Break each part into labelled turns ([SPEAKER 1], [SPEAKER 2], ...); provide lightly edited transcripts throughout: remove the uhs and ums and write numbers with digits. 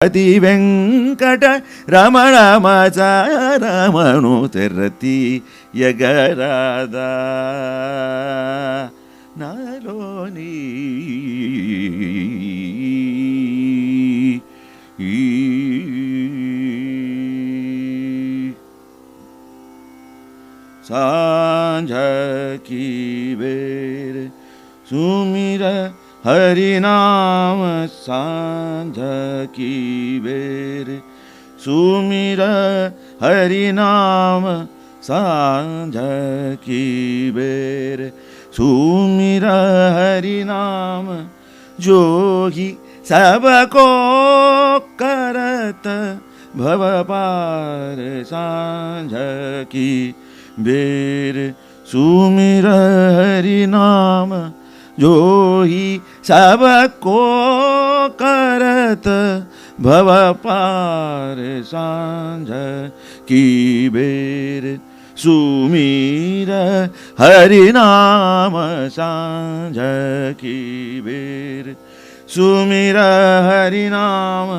[SPEAKER 1] అతి వెంకట రమణ రమణు తెరతి యగరాదా నాలోని సాంఝకి వేర్ సుమిర हरिनाम सांझ की बेर सुमिर हरिनाम सांझ की बेर सुमिर हरिनाम जो ही सबको करत भव पार सांझ की बेर सुमिर हरिनाम जो ही सबको करत भव पार सांझ की बेर सुमीर हरिनाम सांझ की बेर सुमीर हरिनाम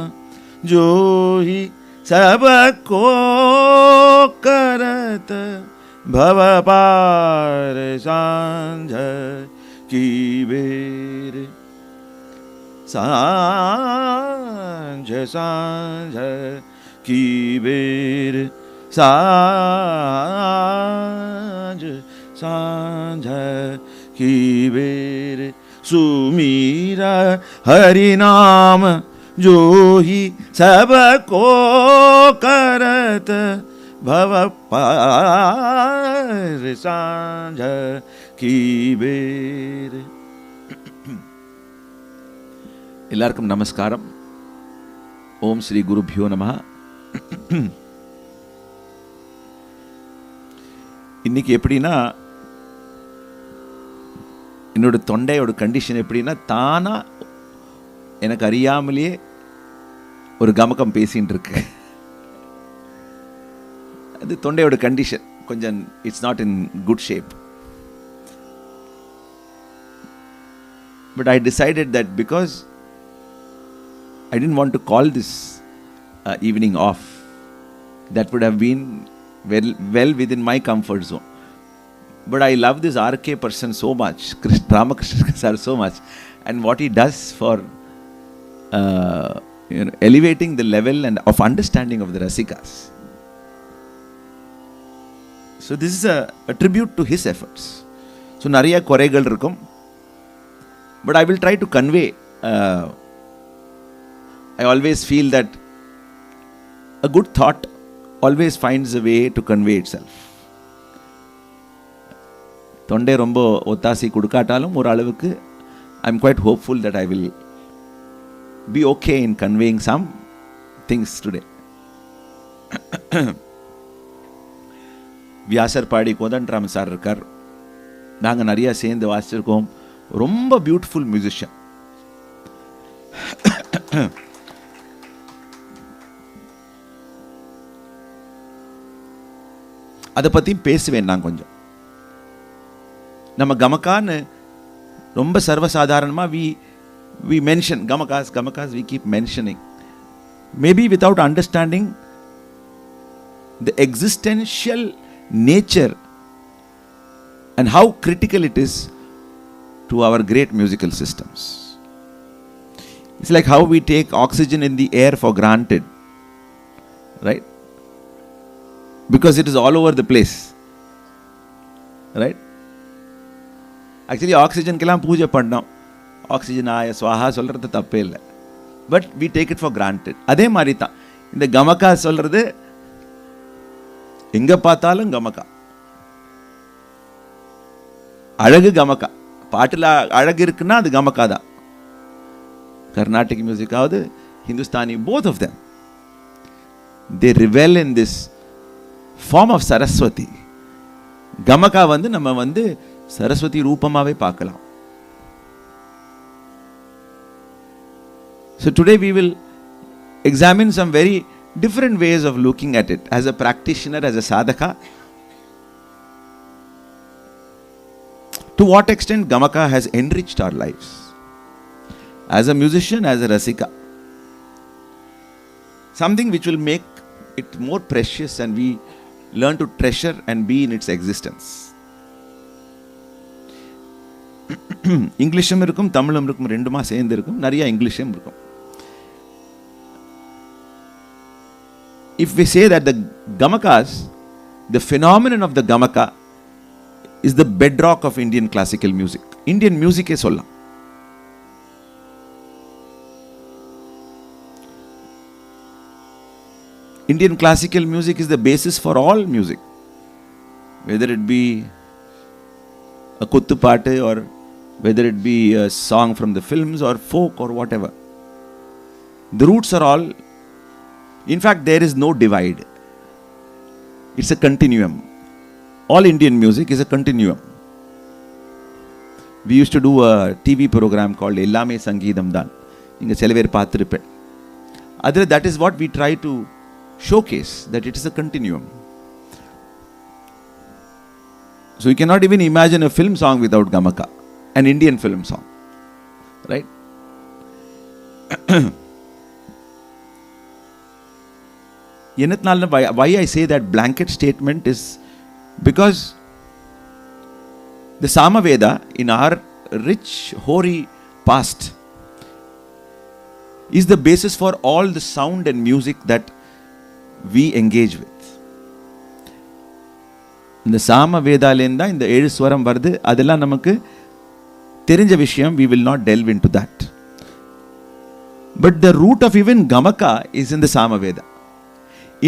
[SPEAKER 1] जो ही सबको करत भव पार सांझ की बेर सांझ सांझ की बेर सांझ सांझ की बेर सुमीरा हरिनाम जो ही सबको करत भव पार सांझ की बेर. எல்லாருக்கும் நமஸ்காரம். ஓம் ஸ்ரீ குருபியோ நமஹ. இன்னைக்கு எப்படின்னா, என்னோட தொண்டையோட கண்டிஷன் எப்படின்னா, தானா எனக்கு அறியாமலேயே ஒரு கமகம் பேசின்னு இருக்கு. அது தொண்டையோட கண்டிஷன். கொஞ்சம் it's not in good shape. But I decided that because I didn't want to call this evening off, that would have been well within my comfort zone. But I love this Arkay person so much, Ramakrishna sir so much, and what he does for elevating the level and of understanding of the Rasikas. So this is a tribute to his efforts. So nariya koregal irukum. But I will try to convey. I always feel that a good thought always finds a way to convey itself. Tonde rombo ottasi kudukatalum or alavukku I am quite hopeful that I will be okay in conveying some things today. Vyasar Padi Kodantram sir irukar. Naanga nariya சேர்ந்து வாசிச்சிருக்கோம். ரொம்ப beautiful musician. அதை பற்றியும் பேசுவேன் நான் கொஞ்சம். நம்ம கமக்கான்னு ரொம்ப சர்வசாதாரணமாக we mention Gamakas, we keep mentioning. Maybe without understanding the existential nature and how critical it is to our great musical systems. It's like how we take oxygen in the air for granted, right? Because it is all over the place, right? Actually oxygen kellam pooja pannam, oxygen aaya swaha solradhu thappe illa, but we take it for granted. Adhe mari tha inda gamaka solradhu enga paathalum gamaka, அழகு கமக்கா. பாட்டில் அழகு இருக்குன்னா அது கமக்கா தான். Carnatic music ஆகுது, Hindustani, both of them they revel in this form of Saraswati. கமக்கா நம்ம சரஸ்வதி ரூபமாவே பார்க்கலாம். So today we will examine some very different ways of looking at it as a practitioner, as a sadhaka. To what extent Gamaka has enriched our lives as a musician, as a Rasika. something which will make it more precious and we learn to treasure and be in its existence. இங்கிலீஷும் இருக்கும் தமிழும் இருக்கும், ரெண்டுமா சேர்ந்து இருக்கும், நிறைய இங்கிலீஷும் இருக்கும். If we say that the Gamakas, the phenomenon of the Gamaka is the bedrock of Indian classical music. Indian music is சொல்லலாம். Indian classical music is the basis for all music, whether it be a kuttu paatu or whether it be a song from the films or folk or whatever. The roots are all, in fact there is no divide. It's a continuum. All Indian music is a continuum. We used to do a TV program called Ellame Sangeetham Dhan. Inga selaver paathiruppen. That is what we try to showcase, that it is a continuum. So you cannot even imagine a film song without Gamaka, an Indian film song, right? Why I say that blanket statement is because the Samaveda in our rich, hoary past is the basis for all the sound and music that we engage with. இந்த சாம வேதாலேருந்து இந்த 7 ஸ்வரம் வருது. அதெல்லாம் நமக்கு தெரிஞ்ச விஷயம். We will not delve into that. But the root of even Gamaka is in the Samaveda.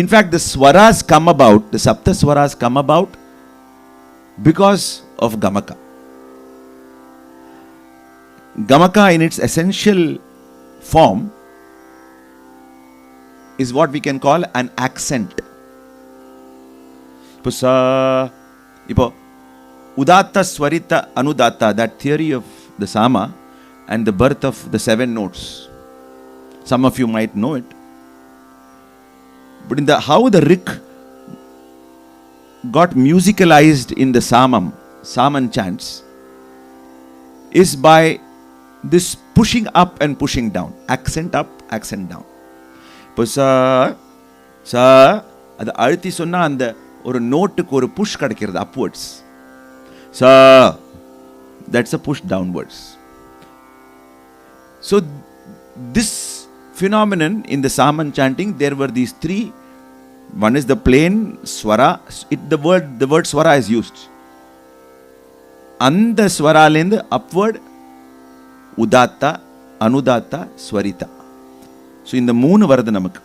[SPEAKER 1] In fact, the swaras come about, the Sapta swaras come about because of Gamaka. Gamaka in its essential form is what we can call an accent. Ipo Udatta, Swarita, Anudatta, that theory of the Sama and the birth of the 7 notes. Some of you might know it. But in how the Rik got musicalized in the Saman chants is by this pushing up and pushing down. Accent up, accent down. இப்போ சா அது அழுத்தி சொன்னால் அந்த ஒரு நோட்டுக்கு ஒரு push கிடைக்கிறது upwards. So that's a push downwards. So this phenomenon in the Saman chanting, there were these 3. One is the plain swara. The word swara is used. And the swara lend upward udatta, anudatta, swarita. So in the moon varadu namak.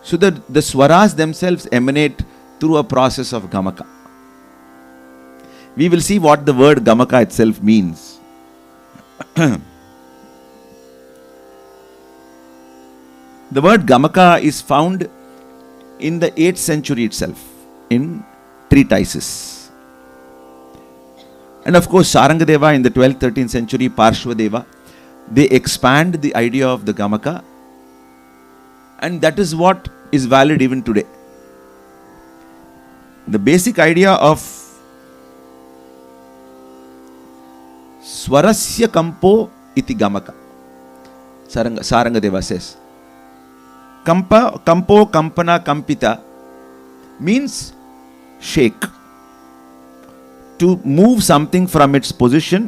[SPEAKER 1] So the swaras themselves emanate through a process of gamaka. We will see what the word gamaka itself means. The word Gamaka is found in the 8th century itself, in treatises. And of course, Sarangadeva in the 12th, 13th century, Parshvadeva, they expand the idea of the Gamaka. And that is what is valid even today. The basic idea of Swarasya Kampo iti Gamaka, Sarangadeva says. Kampo, Kampana, Kampita means shake. To move something from its position.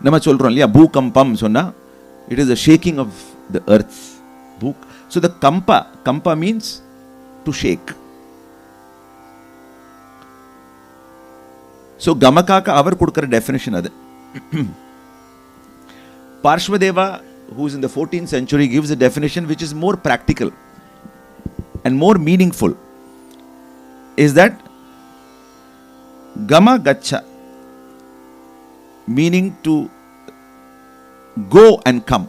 [SPEAKER 1] Nama solron liya bhukampam sonna. It is a shaking of the earth. So the kampa means to shake. So Gamaka ka avar kudukara definition adu. Parshvadeva, who is in the 14th century, gives a definition which is more practical and more meaningful. Is that Gama Gacha, meaning to go and come.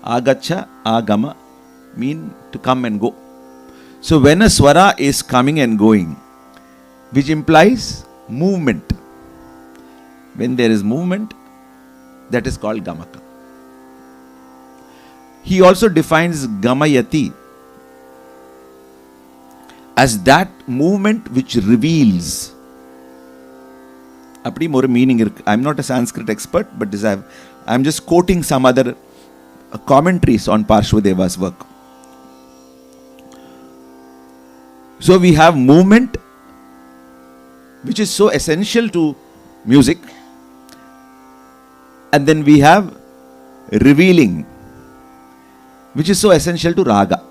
[SPEAKER 1] Agacha, Agama, mean to come and go. So when a swara is coming and going, which implies movement, when there is movement, that is called Gamaka. He also defines Gamayati as that movement which reveals. Appadi more meaning irukku. I am not a Sanskrit expert, but I'm just quoting some other commentaries on Parshvadeva's work. So we have movement, which is so essential to music, and then we have revealing, which is so essential to raga.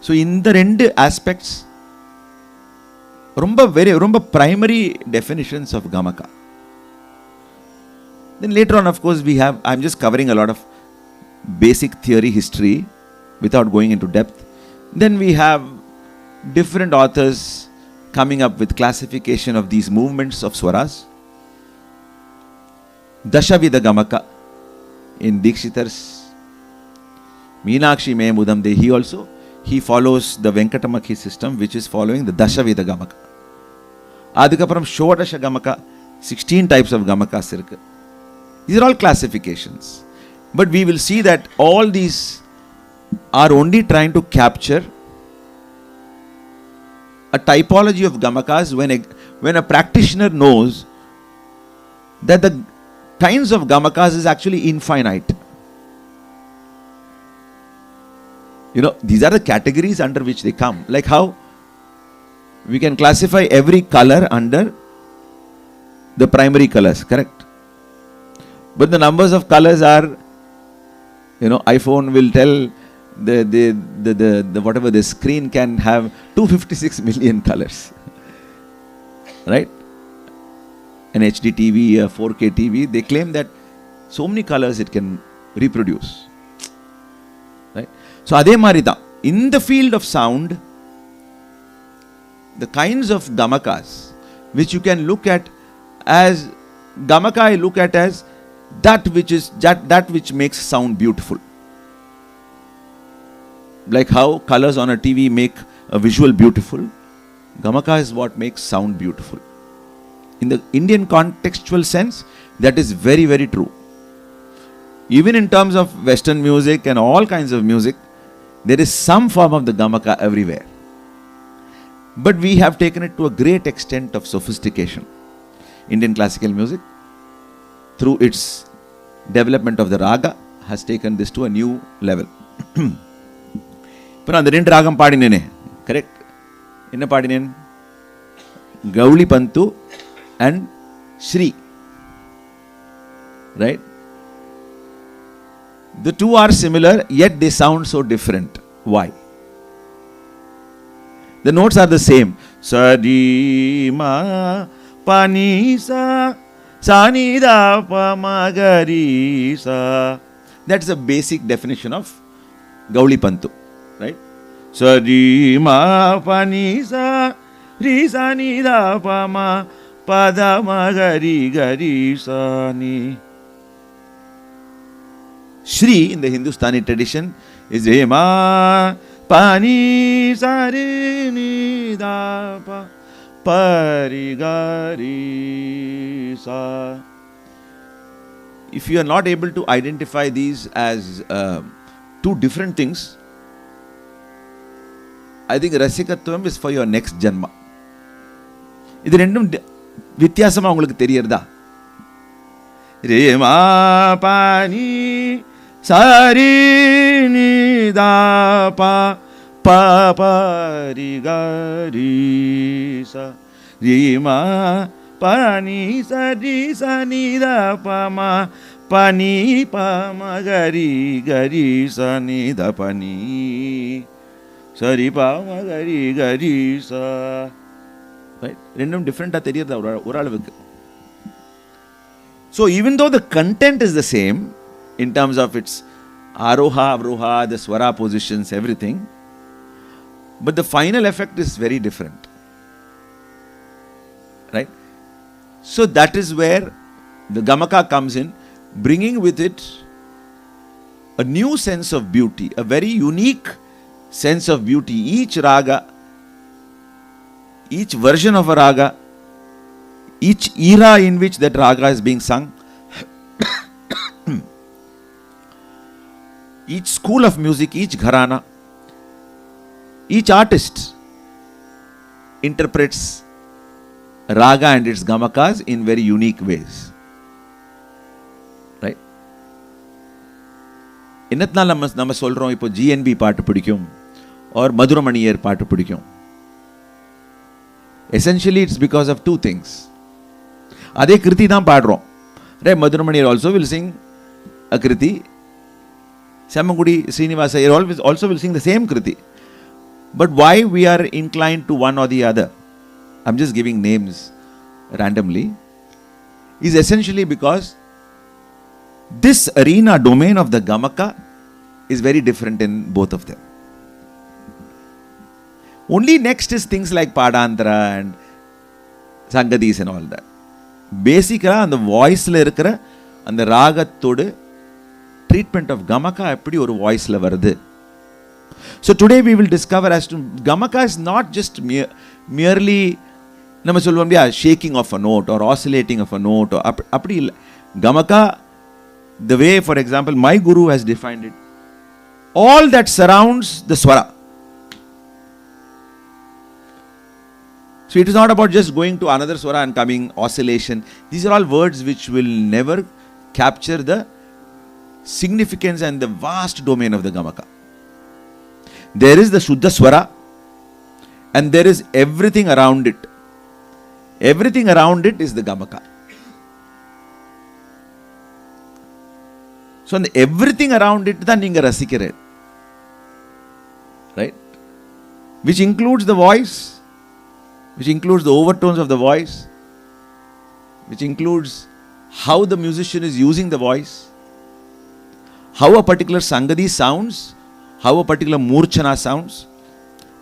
[SPEAKER 1] So in the two aspects, rumba primary definitions of gamaka. Then later on, of course, we have, I'm just covering a lot of basic theory history without going into depth. Then we have different authors coming up with classification of these movements of swaras. Dashavida Gamaka in Dikshitar's Meenakshi Me Mudamde, he follows the Venkatamaki system, which is following the Dashavida Gamaka. Adikaparam Shodasha Gamaka, 16 types of Gamakas irukku. These are all classifications. But we will see that all these are only trying to capture a typology of Gamakas when a practitioner knows that the kinds of Gamakas is actually infinite. These are the categories under which they come. Like how we can classify every color under the primary colors, correct? But the numbers of colors are, iPhone will tell the whatever the screen can have 256 million colors. Right? An HD TV, a 4K TV, they claim that so many colors it can reproduce. Right? So adhe marida, in the field of sound, the kinds of gamakas which you can look at as gamaka, I look at as that which makes sound beautiful. Like how colors on a TV make a visual beautiful, gamaka is what makes sound beautiful. In the Indian contextual sense, that is very, very true. Even in terms of Western music and all kinds of music, there is some form of the gamaka everywhere. But we have taken it to a great extent of sophistication. Indian classical music, through its development of the raga, has taken this to a new level. But the two ragam paadinene, correct? Enna paadinen? Gauli Pantu and Shri. Right? The two are similar, yet they sound so different. Why? The notes are the same. Sa di ma pa ni sa sa ni da pa ma ga ri sa. That's the basic definition of Gauli Pantu. Right? Sa di ma pa ni sa ri sa ni da pa ma pa da ma ga ri sa ni. Shri in the Hindustani tradition is ma pa ni sa ri ni da pa pa ri ga ri sa. If you are not able to identify these as two different things, I think Rasikatvam is for your next Janma. இது ரெண்டும் வித்தியாசமா உங்களுக்கு தெரியறதா? ரே மா பா நீ சா ரி நீ தா பா பா பா ரி கா ரி சா ரே மா பா நீ சா ரி சா நீ தா பா மா பா நீ பா மா கா ரி சா நீ தா பா நீ சா ரி பா மா கா ரி சா. Right? Random different are. So even though the content is the same in terms of its aroha, avroha, the swara positions, everything, but the final effect is very different. Right? So that is where the gamaka comes in, bringing with it a new sense of beauty, a very unique sense of beauty. Each raga, each version of a raga, each era in which that raga is being sung, each school of music, each gharana, each artist interprets raga and its gamakas in very unique ways. Right? என்னத்தினால நம்ம சொல்கிறோம் இப்போ GNB பாட்டு பிடிக்கும் or மதுரமணியர் பாட்டு பிடிக்கும்? Essentially it's because of two things. அதே கிருதி தான் பாடுறோம். Right, மதுரமணியர் also will sing a kriti. Semmangudi Srinivasa also will sing the same kriti. But why we are inclined to one or the other, I'm just giving names randomly, is essentially because this arena domain of the Gamaka is very different in both of them. Only next is things like Padantara and Sangadis and all that. Basically, on the voice la irukra and the ragathodu treatment of Gamaka eppadi oru voice la varudhu. So today we will discover as to Gamaka is not just merely நம்ம சொல்லுவோம் இல்லையா shaking of a note or oscillating of a note or அப்படி இல்லை. Gamaka, the way for example my guru has defined it, all that surrounds the swara. So it is not about just going to another swara and coming oscillation. These are all words which will never capture the significance and the vast domain of the Gamaka. There is the Shuddha Swara and there is everything around it. Everything around it is the Gamaka. So everything around it தான் நீங்க ரசிக்கிறீர்கள். Right? Which includes the voice, which includes the overtones of the voice, which includes how the musician is using the voice, how a particular Sangadi sounds, how a particular Murchana sounds.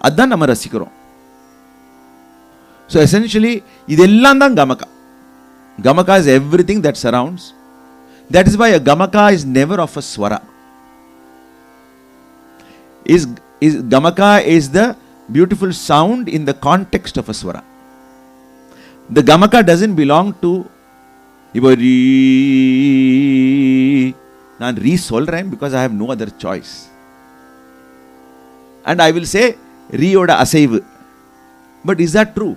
[SPEAKER 1] அதான் நம்ம ரசிக்கிறோம். So essentially இதெல்லாம் தான் Gamaka. Gamaka is everything that surrounds. That is why a Gamaka is never of a swara. Gamaka is the beautiful sound in the context of a swara. The Gamaka doesn't belong to நான் ரீ சொல்றேன் because I have no other choice. And I will say ரீயோட அசைவு. But is that true?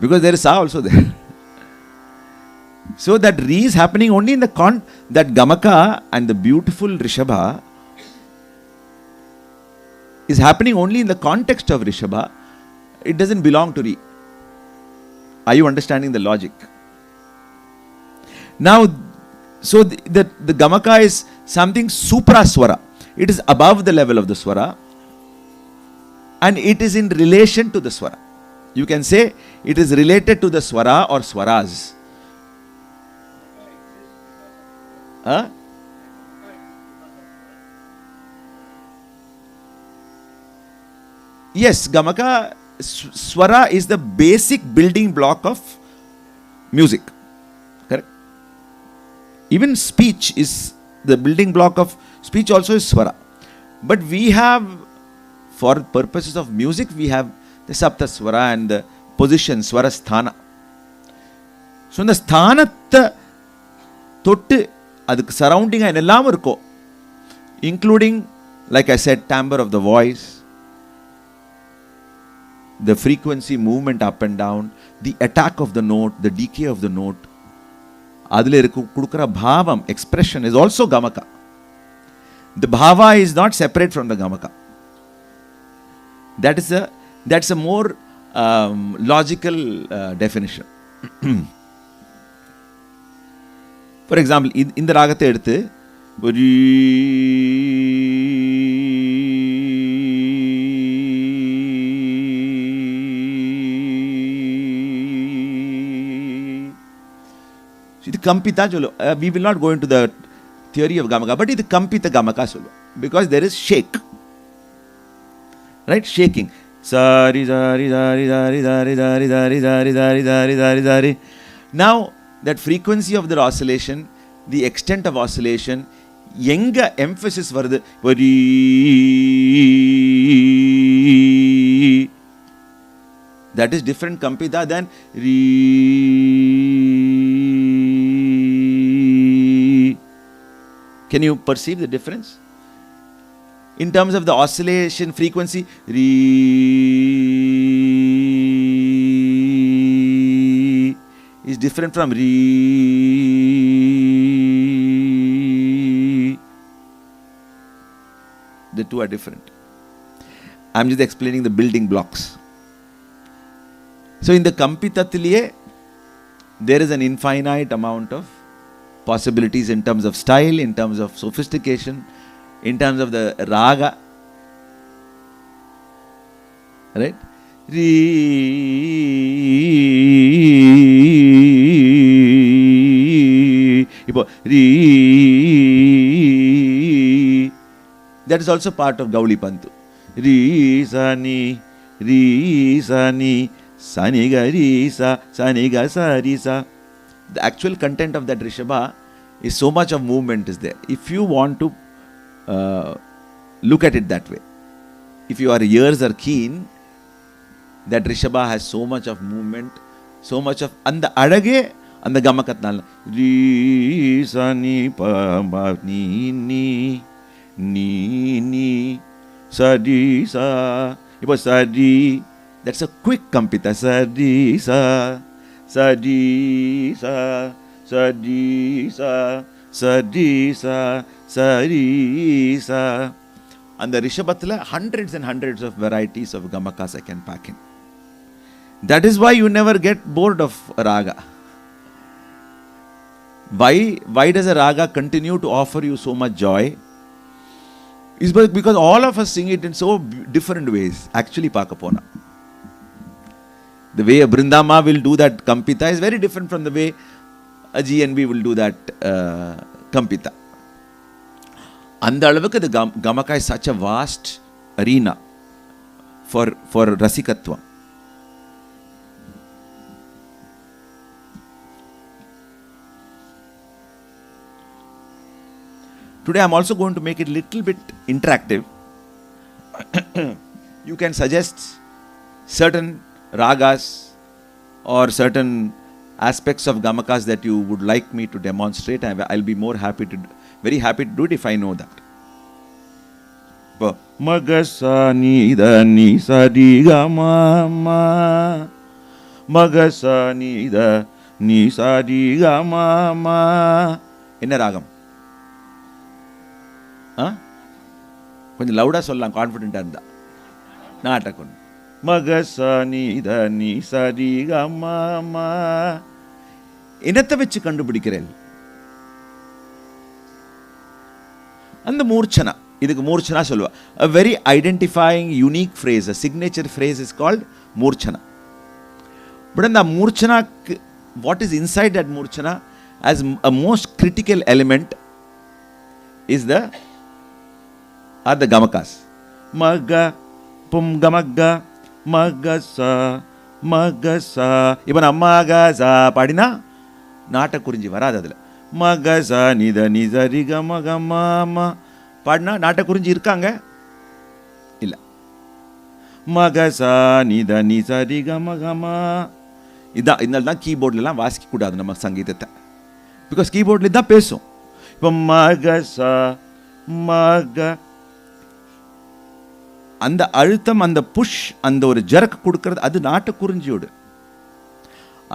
[SPEAKER 1] Because there is sa also there. So that re is happening only in the that Gamaka and the beautiful Rishabha is happening only in the context of Rishabha. It doesn't belong to re. Are you understanding the logic? Now, so the Gamaka is something supra swara. It is above the level of the swara and it is in relation to the swara. You can say it is related to the swara or swaras. Huh? Yes, Gamaka, swara is the basic building block of music. Correct? Even speech is the building block of speech, also is swara. But we have, for purposes of music, we have the Sapta Swara and the position, Swara Sthana. So, இந்த ஸ்தானத்தை தொட்டு அதுக்கு surrounding எல்லாம் இருக்கும், including, like I said, timbre of the voice, the frequency, movement up and down, the attack of the note, the decay of the note. அதில் கொடுக்குற பாவம், expression is also Gamaka. The bhava is not separate from the Gamaka. That's a more logical definition. For example, இந்த ராகத்தை எடுத்து இது கம்பித்தா சொல்லும். We will not go into the theory of Gamaka, but இது கம்பித்த Gamaka சொல்லும். Because there is shake. Right? Shaking. Sari, sari, sari, sari, sari, sari, sari, sari, sari, sari, sari, sari. Now, that frequency of the oscillation, the extent of oscillation, எங்க emphasis வருது? That is different Kampita than Can you perceive the difference? In terms of the oscillation frequency, is different from The two are different. I'm just explaining the building blocks. So in the Kampitathiliye, there is an infinite amount of possibilities in terms of style, in terms of sophistication, in terms of the raga. Right? That is also part of Gauli Pantu. Re sa ni, sani ga re sa, sani ga sa re sa. The actual content of that Rishabha is so much of movement is there. If you want to look at it that way, if your ears are keen, that Rishabha has so much of movement, so much of, and the adage, and the Gamakatnal, re sa ni pa ma ni ni ni sa di sa. It was sa di. That's a quick Kampita. Sa di sa. Sa di sa. Sa di sa. Sa di sa. Sa di sa. And the Rishabhatla, hundreds and hundreds of varieties of Gamakas I can pack in. That is why you never get bored of raga. Why does a raga continue to offer you so much joy? Is because all of us sing it in so different ways. Actually, Pakapona. The way a Brindama will do that Kampita is very different from the way a GNB will do that Kampita. And the Gamaka is such a vast arena for Rasikatva. Today I am also going to make it a little bit interactive. You can suggest certain ragas or certain aspects of Gamakas that you would like me to demonstrate. I'll be very happy to do it if I know that. Magasa ni da ni sa di ga ma ma. Magasa ni da ni sa di ga ma ma. Enna ragam? கொஞ்சம் லவுடா சொல்லலாம், கான்ஃபிடென்ட்டா இருந்தா. நாட்டக்கொண்டு மகசா நீத நீ சரி comma. என்னத்தை வச்சு கண்டுபிடிக்கிறேன்? அந்த மூர்ச்சனா. இதுக்கு மூர்ச்சனா சொல்லுவா. A very identifying unique phrase, a signature phrase is called மூர்ச்சனா. But அந்த மூர்ச்சனா, what is inside that மூர்ச்சனா as a most critical element is the Gamakas. Maga, pum gamaga, magasa, magasa. Ivan amagaza padina nata kurinji varadadula. Magasa nida nizari gamagama padna nata kurinji irukanga illa. Magasa nida nizari gamagama. Idha keyboard la vasikka kudadu nama sangeethatha. Because keyboard la idha pesum. Ipo magasa maga. அந்த அழுத்தம், அந்த push, அந்த ஒரு jerk கொடுக்கிறது, அது நாட்டு குறிஞ்சியோடு.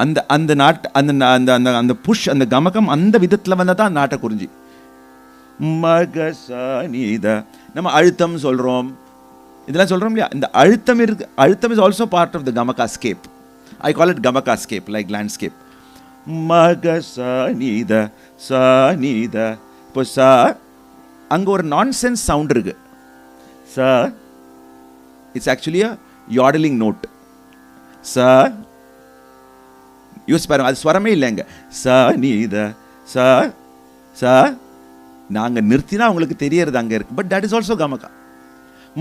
[SPEAKER 1] அந்த push, அந்த கமகம் அந்த விதத்தில் வந்தால் தான் நாட்ட குறிஞ்சி. மகசானித நம்ம அழுத்தம் சொல்கிறோம், இதெல்லாம் சொல்கிறோம் இல்லையா? இந்த அழுத்தம் இருக்கு. அழுத்தம் is also part of the gamaka scape. I call it gamaka scape, like landscape. மகசானித சானித. இப்போ சா அங்கே ஒரு நான்சென்ஸ் சவுண்ட் இருக்கு. சா it's actually a yodeling note. Sa use பாருங்க, அது ஸ்வரமே இல்லைங்க. சா நீத சா சா. நாங்கள் நிறுத்தினா உங்களுக்கு தெரியறது அங்கே இருக்கு. But that is also gamaka.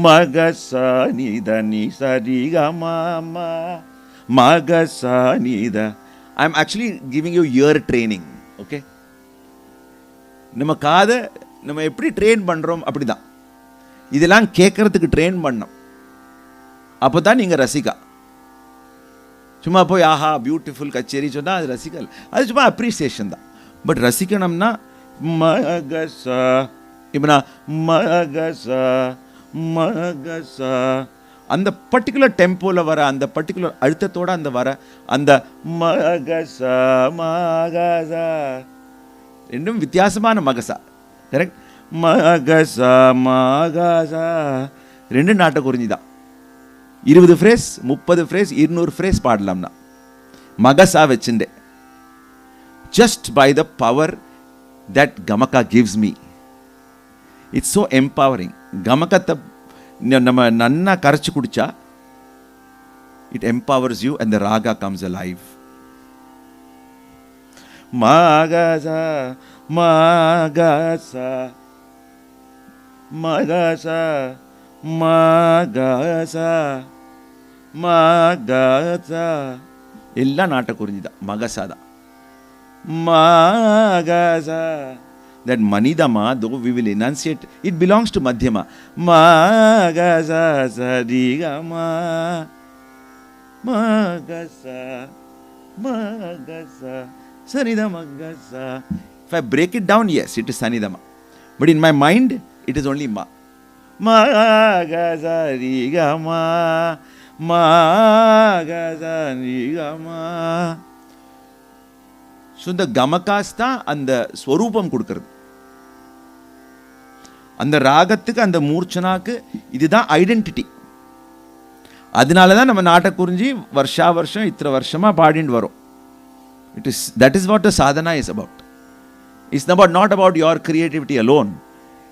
[SPEAKER 1] மக சா நீத நீ சரி கமா மக சா நீத. I am actually giving you ear training. Okay, நம்ம காதை நம்ம எப்படி ட்ரெயின் பண்ணுறோம் அப்படி தான் இதெல்லாம் கேட்கறதுக்கு ட்ரெயின் பண்ணோம். அப்போ தான் நீங்கள் ரசிகா. சும்மா போய் ஆஹா பியூட்டிஃபுல் கச்சேரி சொன்னால் அது ரசிக்கல், அது சும்மா அப்ரிசியேஷன் தான். பட் ரசிக்கணும்னா மகசா. இப்போ நான் மகசா மகசா அந்த பர்டிகுலர் டெம்போவில் வர, அந்த பர்டிகுலர் அழுத்தத்தோடு அந்த வர அந்த மகசா மகசா ரெண்டும் வித்தியாசமான மகசா. கரெக்ட்? மகசா மகசா. ரெண்டு நாட்டை குறிஞ்சி தான். 20 ஃப்ரேஸ் 30 ஃப்ரேஸ் 200 ஃப்ரேஸ் பாடலாம்னா மகசா வச்சுட்டே. Just by the power that gamaka gives me. It's so empowering. கமகத்தை நம்ம நன்னா கரைச்சி குடிச்சா it empowers you and the raga comes alive. Magasa magasa magasa magasa magasa. எல்லா நாட்டை குறிஞ்சிதான் மகசாதா magasa. That manidama, though we will enunciate, it belongs to madhyama. Magasa sadigama magasa magasa sanidama magasa. If I break it down, yes, it is sanidama, but in my mind it is only ma. Magasa rigama magasa rigama. So the gamakas தான் அந்த ஸ்வரூபம் கொடுக்கிறது. அந்த ராகத்துக்கு அந்த மூர்ச்சனாக்கு இதுதான் identity. அதனால தான் நம்ம நாட்டை குறிஞ்சி வருஷா வருஷம் இத்தனை வருஷமாக பாடிட்டு வரோம். That is what the sadhana is about. It's not about your creativity alone.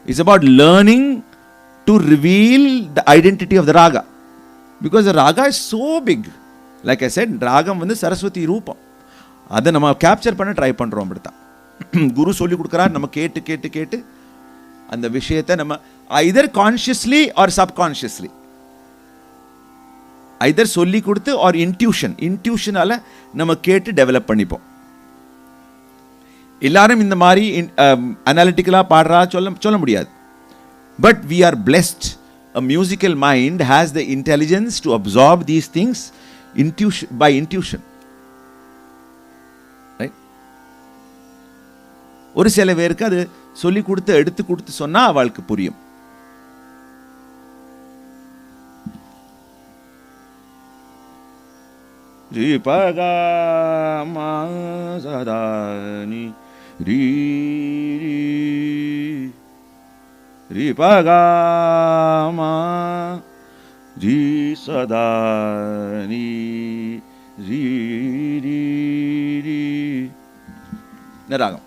[SPEAKER 1] It's about learning to reveal the identity of the raga. Because the raga is so big. Like I said, ராகம் வந்து சரஸ்வதி ரூபம். அதை நம்ம capture பண்ண try பண்ணுறோம். அப்படித்தான் குரு சொல்லி கொடுக்குறார். நம்ம கேட்டு கேட்டு கேட்டு அந்த விஷயத்தை நம்ம either consciously or subconsciously either சொல்லி கொடுத்து or இன்ட்யூஷனால நம்ம கேட்டு டெவலப் பண்ணிப்போம். எல்லாரும் இந்த மாதிரி அனாலிட்டிக்கலாக பாடுறா சொல்ல முடியாது. But we are blessed. A musical mind has the intelligence to absorb these things by intuition. Right? ஒரு சில பேருக்கு அது சொல்லி கொடுத்து எடுத்து கொடுத்து சொன்னா அவளுக்கு புரியும். ரிபகா மாசதானி ரி ரிபகா மா ரி சதானி ரி ரி ரி. ராகம்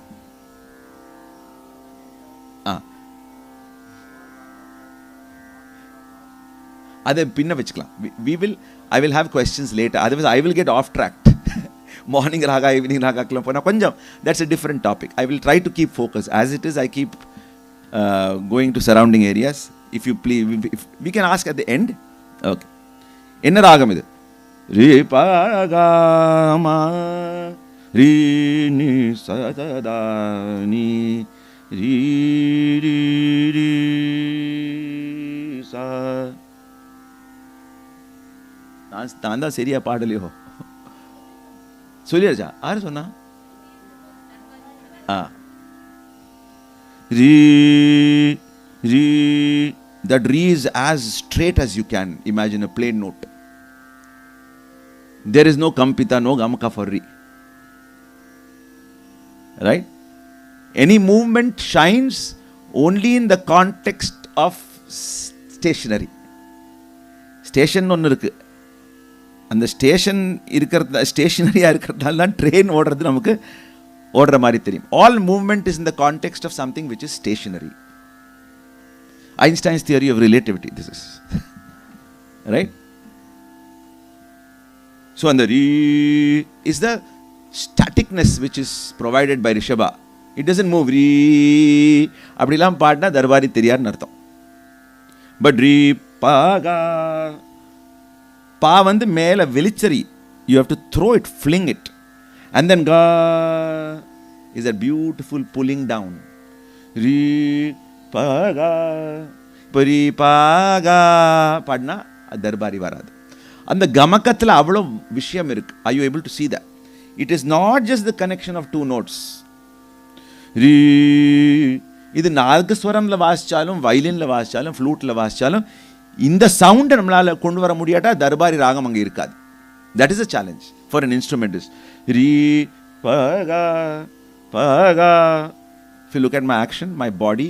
[SPEAKER 1] அதை பின்ன வச்சுக்கலாம். I will have questions later. Otherwise, I will get off track. Morning raga, evening raga klam pona konjam. That's a different topic. I will try to keep focus. As it is, I keep going to surrounding areas. If you please, if we can ask at the end. Okay. Enna ragam idu? Re pa ga ma re ni sa da ni re re re sa. நான் தான் சரியா பாடலையோ சொல்லியாச்சா? யாரு சொன்னா? Re re. That re is as straight as you can imagine a plain note. There is no kampita, no gamaka for re. Right? Any movement shines only in the context of stationary. Station ஒன்று இருக்கு. அந்த station இருக்கிறது ஸ்டேஷனரியாக இருக்கிறதால தான் train ஓடுறது நமக்கு ஓடுற மாதிரி தெரியும். All movement is in the context of something which is stationary. Einstein's theory of relativity this is right. So அந்த ri is the staticness which is provided by rishabha. It doesn't move. Ri அப்படிலாம் பாடினா தர்பாரி தெரியாதுன்னு அர்த்தம். பட் ரீ பாகா பா வந்து மேலே வெளிச்சரி. You have to throw it, fling it, and then கா is a beautiful pulling down. ரீ பாகா. இப்போ ரீ பாகா பாடினா தர்பாரி வராது. அந்த கமக்கத்தில் அவ்வளோ விஷயம் இருக்கு. I you able to see that? It is not just the connection of two notes. ரீ இது நாகஸ்வரம்ல வாசிச்சாலும், வயலின்ல வாசிச்சாலும், ஃப்ளூட்டில் வாசிச்சாலும் இந்த சவுண்டை நம்மளால் கொண்டு வர முடியாட்டா தர்பாரி ராகம் அங்கே இருக்காது. That is a challenge for an instrument. ரீ பகா பகா. If you look at my action, my body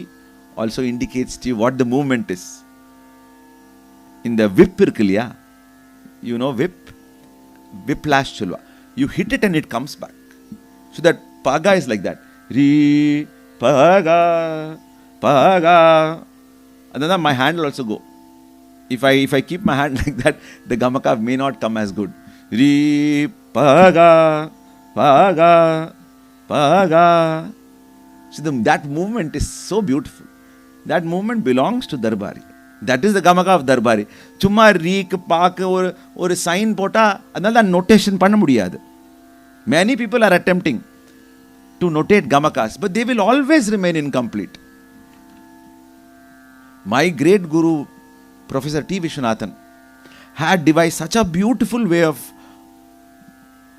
[SPEAKER 1] also indicates to you what the movement is. In the whip irukliya, you know whip, whiplash solva. You hit it and it comes back. So that paga is like that. Re, paga, paga. And then my hand will also go. If I keep my hand like that, the gamaka may not come as good. Re, paga, paga, paga. So that movement is so beautiful. That movement belongs to Darbari. That is the gamaka of Darbari. Chumma reek, paak, or sign pota, another notation panna mudiyadu. Many people are attempting to notate gamakas, but they will always remain incomplete. My great guru, Professor T. Vishwanathan, had devised such a beautiful way of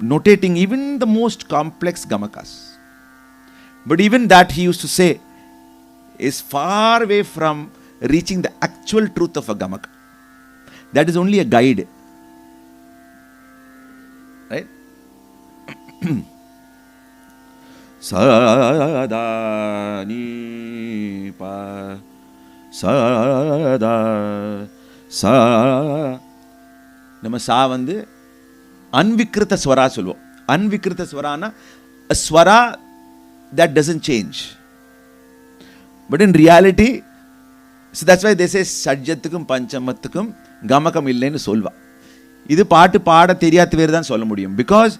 [SPEAKER 1] notating even the most complex gamakas. But even that, he used to say, is far away from reaching the actual truth of a gamaka. That is only a guide. Right? Sada ni pa sada sa. நம்ம சா வந்து அன்விக்கிருத்த ஸ்வரா சொல்லுவோம். அன்விக்கிருத்த ஸ்வரானா a swara that doesn't change. But in reality, so that's why they say சட்ஜத்துக்கும் பஞ்சமத்துக்கும் கமகம் இல்லைன்னு சொல்வா. இது பாட்டு பாட தெரியாத பேர் தான் சொல்ல முடியும். பிகாஸ்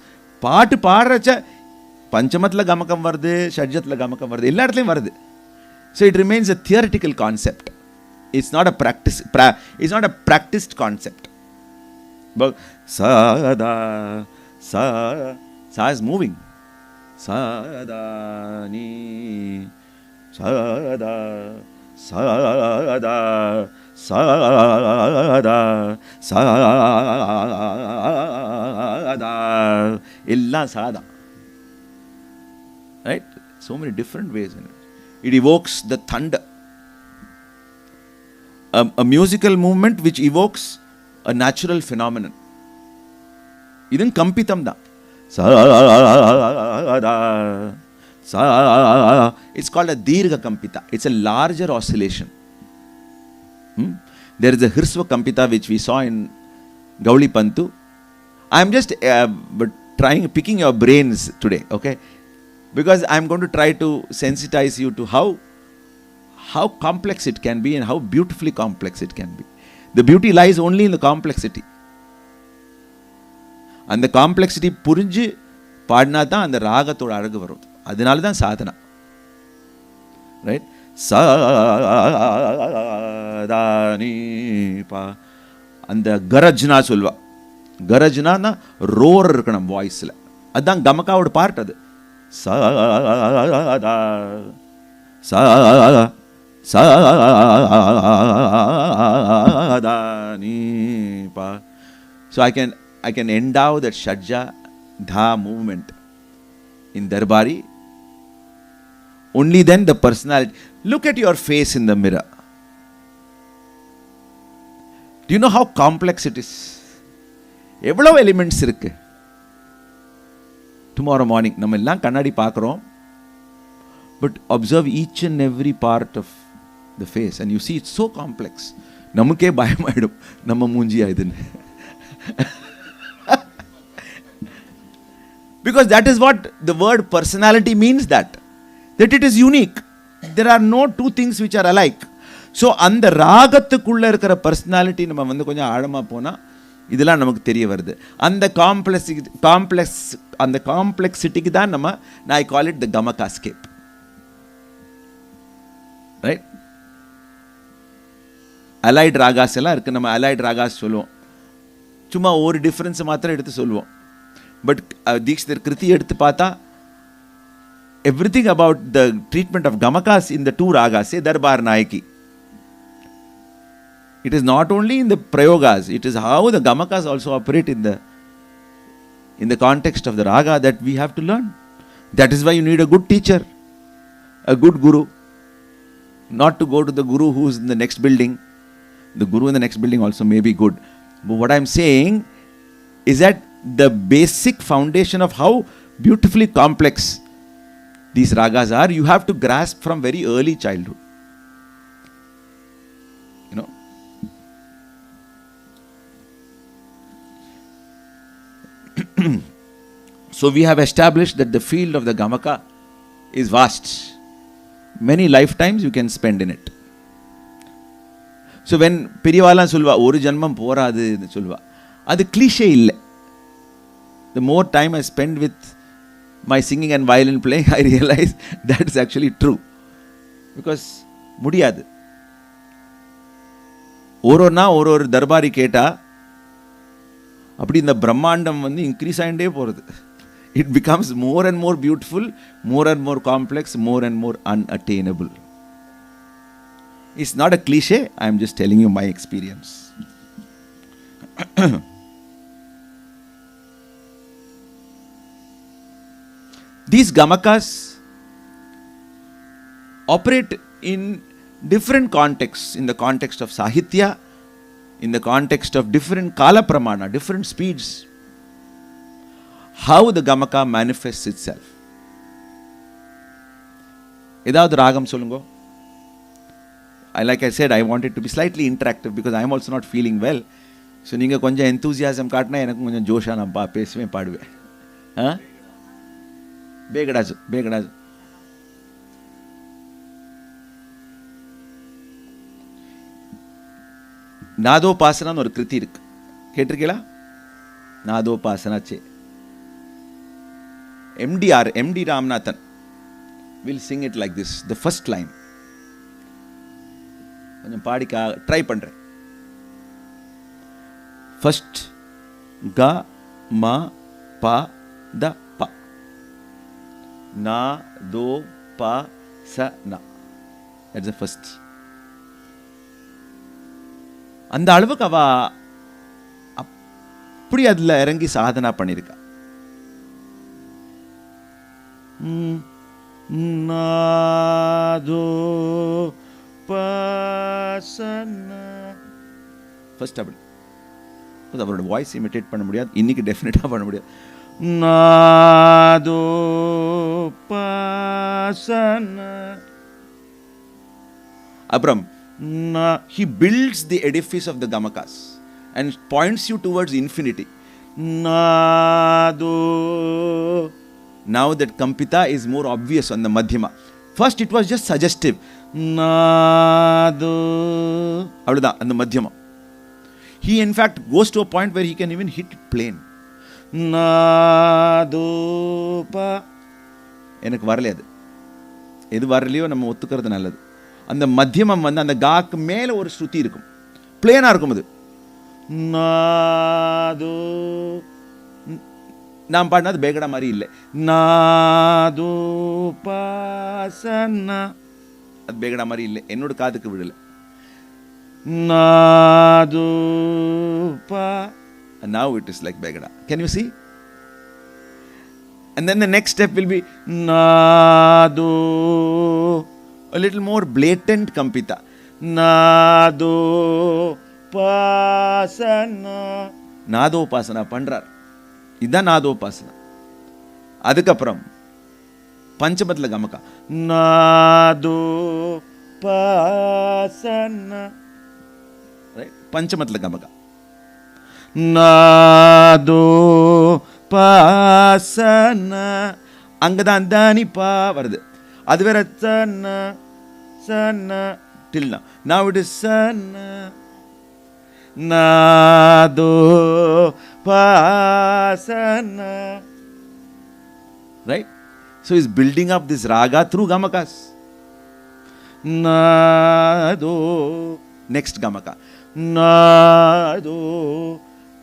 [SPEAKER 1] பாட்டு பாடுறச்ச பஞ்சமத்தில் கமகம் வருது, ஷட்ஜத்தில் கமகம் வருது, எல்லா இடத்துலையும் வருது. So it remains a theoretical concept. It's not a practice. It's not a practiced concept. But sada sa is moving. Sada ni sada sada sada sada illa sada. Right? So many different ways in it. It evokes the thunder. A musical movement which evokes a natural phenomenon. Idun kampitam da. It's called a dirgha kampita. It's a larger oscillation. There is a hirsva kampita which we saw in Gauli Pantu. I am just picking your brains today, okay? Because I am going to try to sensitize you to how complex it can be and how beautifully complex it can be. The beauty lies only in the complexity. And the complexity புரிஞ்சு பாடினா தான் அந்த ராகத்தோட அழகு வரும். அதனால தான் Sadhana. Right? சாதானி பா. அந்த கரஜ்னா சொல்வா. கரஜ்னா ரோர் இருக்கணும் வாய்ஸில். அதுதான் கமக்காவோட பார்ட் அது. சாதா சாதானி பா. So I can endow that shadja dha movement in Darbari. Only then the personality. Look at your face in the mirror. Do you know how complex it is? எவ்வளவு எலிமெண்ட்ஸ் இருக்கு. Tomorrow morning நம்ம எல்லாம் கண்ணாடி பார்க்குறோம். But observe each and every part of the face and you see it's so complex. நமக்கே பயமாயிடும் நம்ம மூஞ்சியா இதுன்னு. Because that is what the word personality means, that it is unique. There are no two things which are alike. So அந்த ராகத்துக்குள்ள இருக்கிற personality நம்ம வந்து கொஞ்சம் ஆழமா போனா இதெல்லாம் நமக்கு தெரிய வருது. அந்த காம்ப்ளெக்சிட்டிக்கு தான் I call it the Gamakascape. Right? Allied ragas எல்லாம் இருக்கு. நம்ம allied ragas சொல்லுவோம். சும்மா ஒரு டிஃபரன்ஸ் மாத்திரம் எடுத்து சொல்லுவோம். பட் தீக்ஷிதர் கிருதி எடுத்து பார்த்தா everything about the treatment of Gamakas in the two ragas, say Darbar Nayaki. It is not only in the prayogas, it is how the Gamakas also operate in the context of the raga that we have to learn. That is why you need a good teacher, a good guru. Not to go to the guru who is in the next building. The guru in the next building also may be good. But what I am saying is that the basic foundation of how beautifully complex these ragas are, you have to grasp from very early childhood. you know. So we have established that the field of the Gamaka is vast. Many lifetimes you can spend in it. So when Pirivala Sulva, Oru Janmam Poradu Sulva, that's cliche illa. The more time I spend with my singing and violin playing, I realize that's actually true. Because mudiyadu. ஒரு தர்பாரி கேட்டா அப்படி இந்த பிரம்மாண்டம் வந்து increase ஆகிட்டே போகிறது. It becomes more and more beautiful, more and more complex, more and more unattainable. It's not a cliche, I am just telling you my experience. These Gamakas operate in different contexts, in the context of Sahitya, in the context of different Kala Pramana, different speeds. How the Gamaka manifests itself. Edavadhu ragam solungo. Like I said, I want it to be slightly interactive because I am also not feeling well. So neenga konja enthusiasm kaatna enakku konja josha na pesave paaduve. Begadazu. நாதோபாசனான்னு ஒரு கிருதி இருக்கு, கேட்டிருக்கீங்களா? நாதோபாசனாச்சே. MD Ramanathan will sing it like this, the first line. கொஞ்சம் பாடிக்க try பண்றேன். First ga ma pa da pa, na do pa sa na. That's the first. அந்த அளவுக்கு அவ அப்படி அதுல இறங்கி சாதனா பண்ணிருக்கா. நாதோ பாசனா ஃபர்ஸ்ட் அப்படி அவரோட வாய்ஸ் இமிட்டேட் பண்ண முடியாது, இன்னைக்கு டெஃபினட்டா பண்ண முடியாது. நாதோ பாசனா. அப்புறம் he builds the edifice of the Gamakas and points you towards infinity. Nado. Now that Kampita is more obvious on the Madhyama. First it was just suggestive. Nado. Avladha on the Madhyama. He in fact goes to a point where he can even hit it plain. Nado pa. எனக்கு வரல அது. எது வரலையோ நம்ம ஒத்துக்கிறது நல்லது. அந்த மத்தியமம் வந்து அந்த காக்கு மேல ஒரு ஸ்ருதி இருக்கும், பிளேனா இருக்கும். அது நாதோ, நான் பாடினது பேகடா மாதிரி இல்லை. நாதோ பாசனா, அது பேகடா மாதிரி இல்லை, என்னோட காதுக்கு விடல. நாதோ பா, now it is like begada. Can you see? And then the next step will be nado, a little more blatant Kampita. Nado pasana. Nado pasana பண்றார். இதான் நாதோ பாசனா. அதுக்கப்புறம் பஞ்சமத்துல கமகா. நாதோ பாசனா. ரைட், பஞ்சமத்துல கமகா. நாதோ பாசனா. அங்கதான் தானி பா வருது. அது வேற chana chana till now. Now it is chana. நாதோ பாசனா. Right? So he's building up this raga through Gamakas. Nado. Next Gamaka. Nado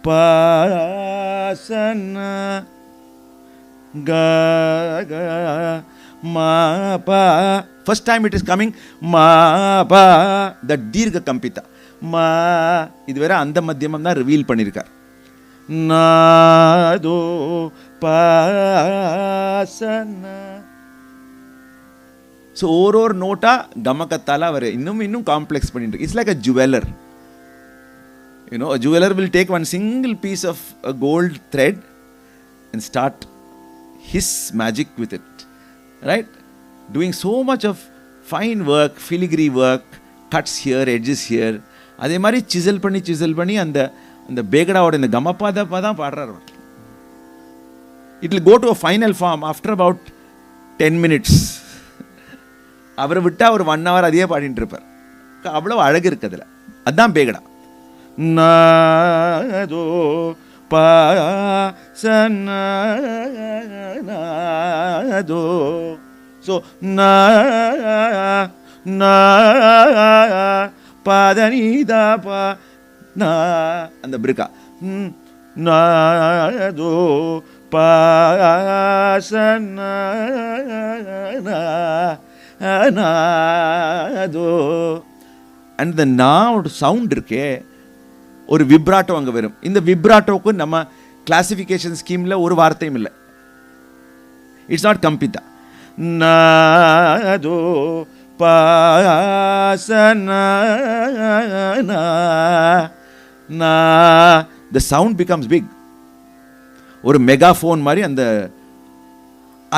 [SPEAKER 1] pasana. Ga ga ma pa. First time it is coming ma pa, that dirgha kampita. Ma இது வேற அந்த மத்தியமம் தான் reveal பண்ணிருக்கார். நாதோ பாசனா. So ஒரு NOTA கமகத்தால அவர் இன்னும் complex பண்ணிட்டு இருக்கு. It's like a jeweller. You know, a jeweler will take one single piece of a gold thread and start his magic with it, right? Doing so much of fine work, filigree work, cuts here, edges here, அதே மாதிரி சிசல் பண்ணி அந்த அந்த பேகடாவோட இந்த கமப்பாதப்பா தான் பாடுறார். It will go to a final form after about 10 minutes. அவரை விட்டால் ஒரு 1 hour அதையே பாடிட்டு இருப்பார். அவ்வளோ அழகு இருக்கு அதில். அதுதான் பேகடா. நாதோ பாசனதோ. ஸோ பாதனிதா பா அந்த பிரிக்கா நாதோ பாசனதோ. அண்ட் த நாவோட சவுண்ட் இருக்கே, ஒரு விப்ராட்டோ அங்கே வரும். இந்த விப்ராட்டோக்கு நம்ம கிளாசிஃபிகேஷன் ஸ்கீமில் ஒரு வார்த்தையும் இல்லை. இட்ஸ் நாட் கம்பிதா. நாதோ பாசனா. The sound becomes big. ஒரு மெகாஃபோன் மாதிரி அந்த.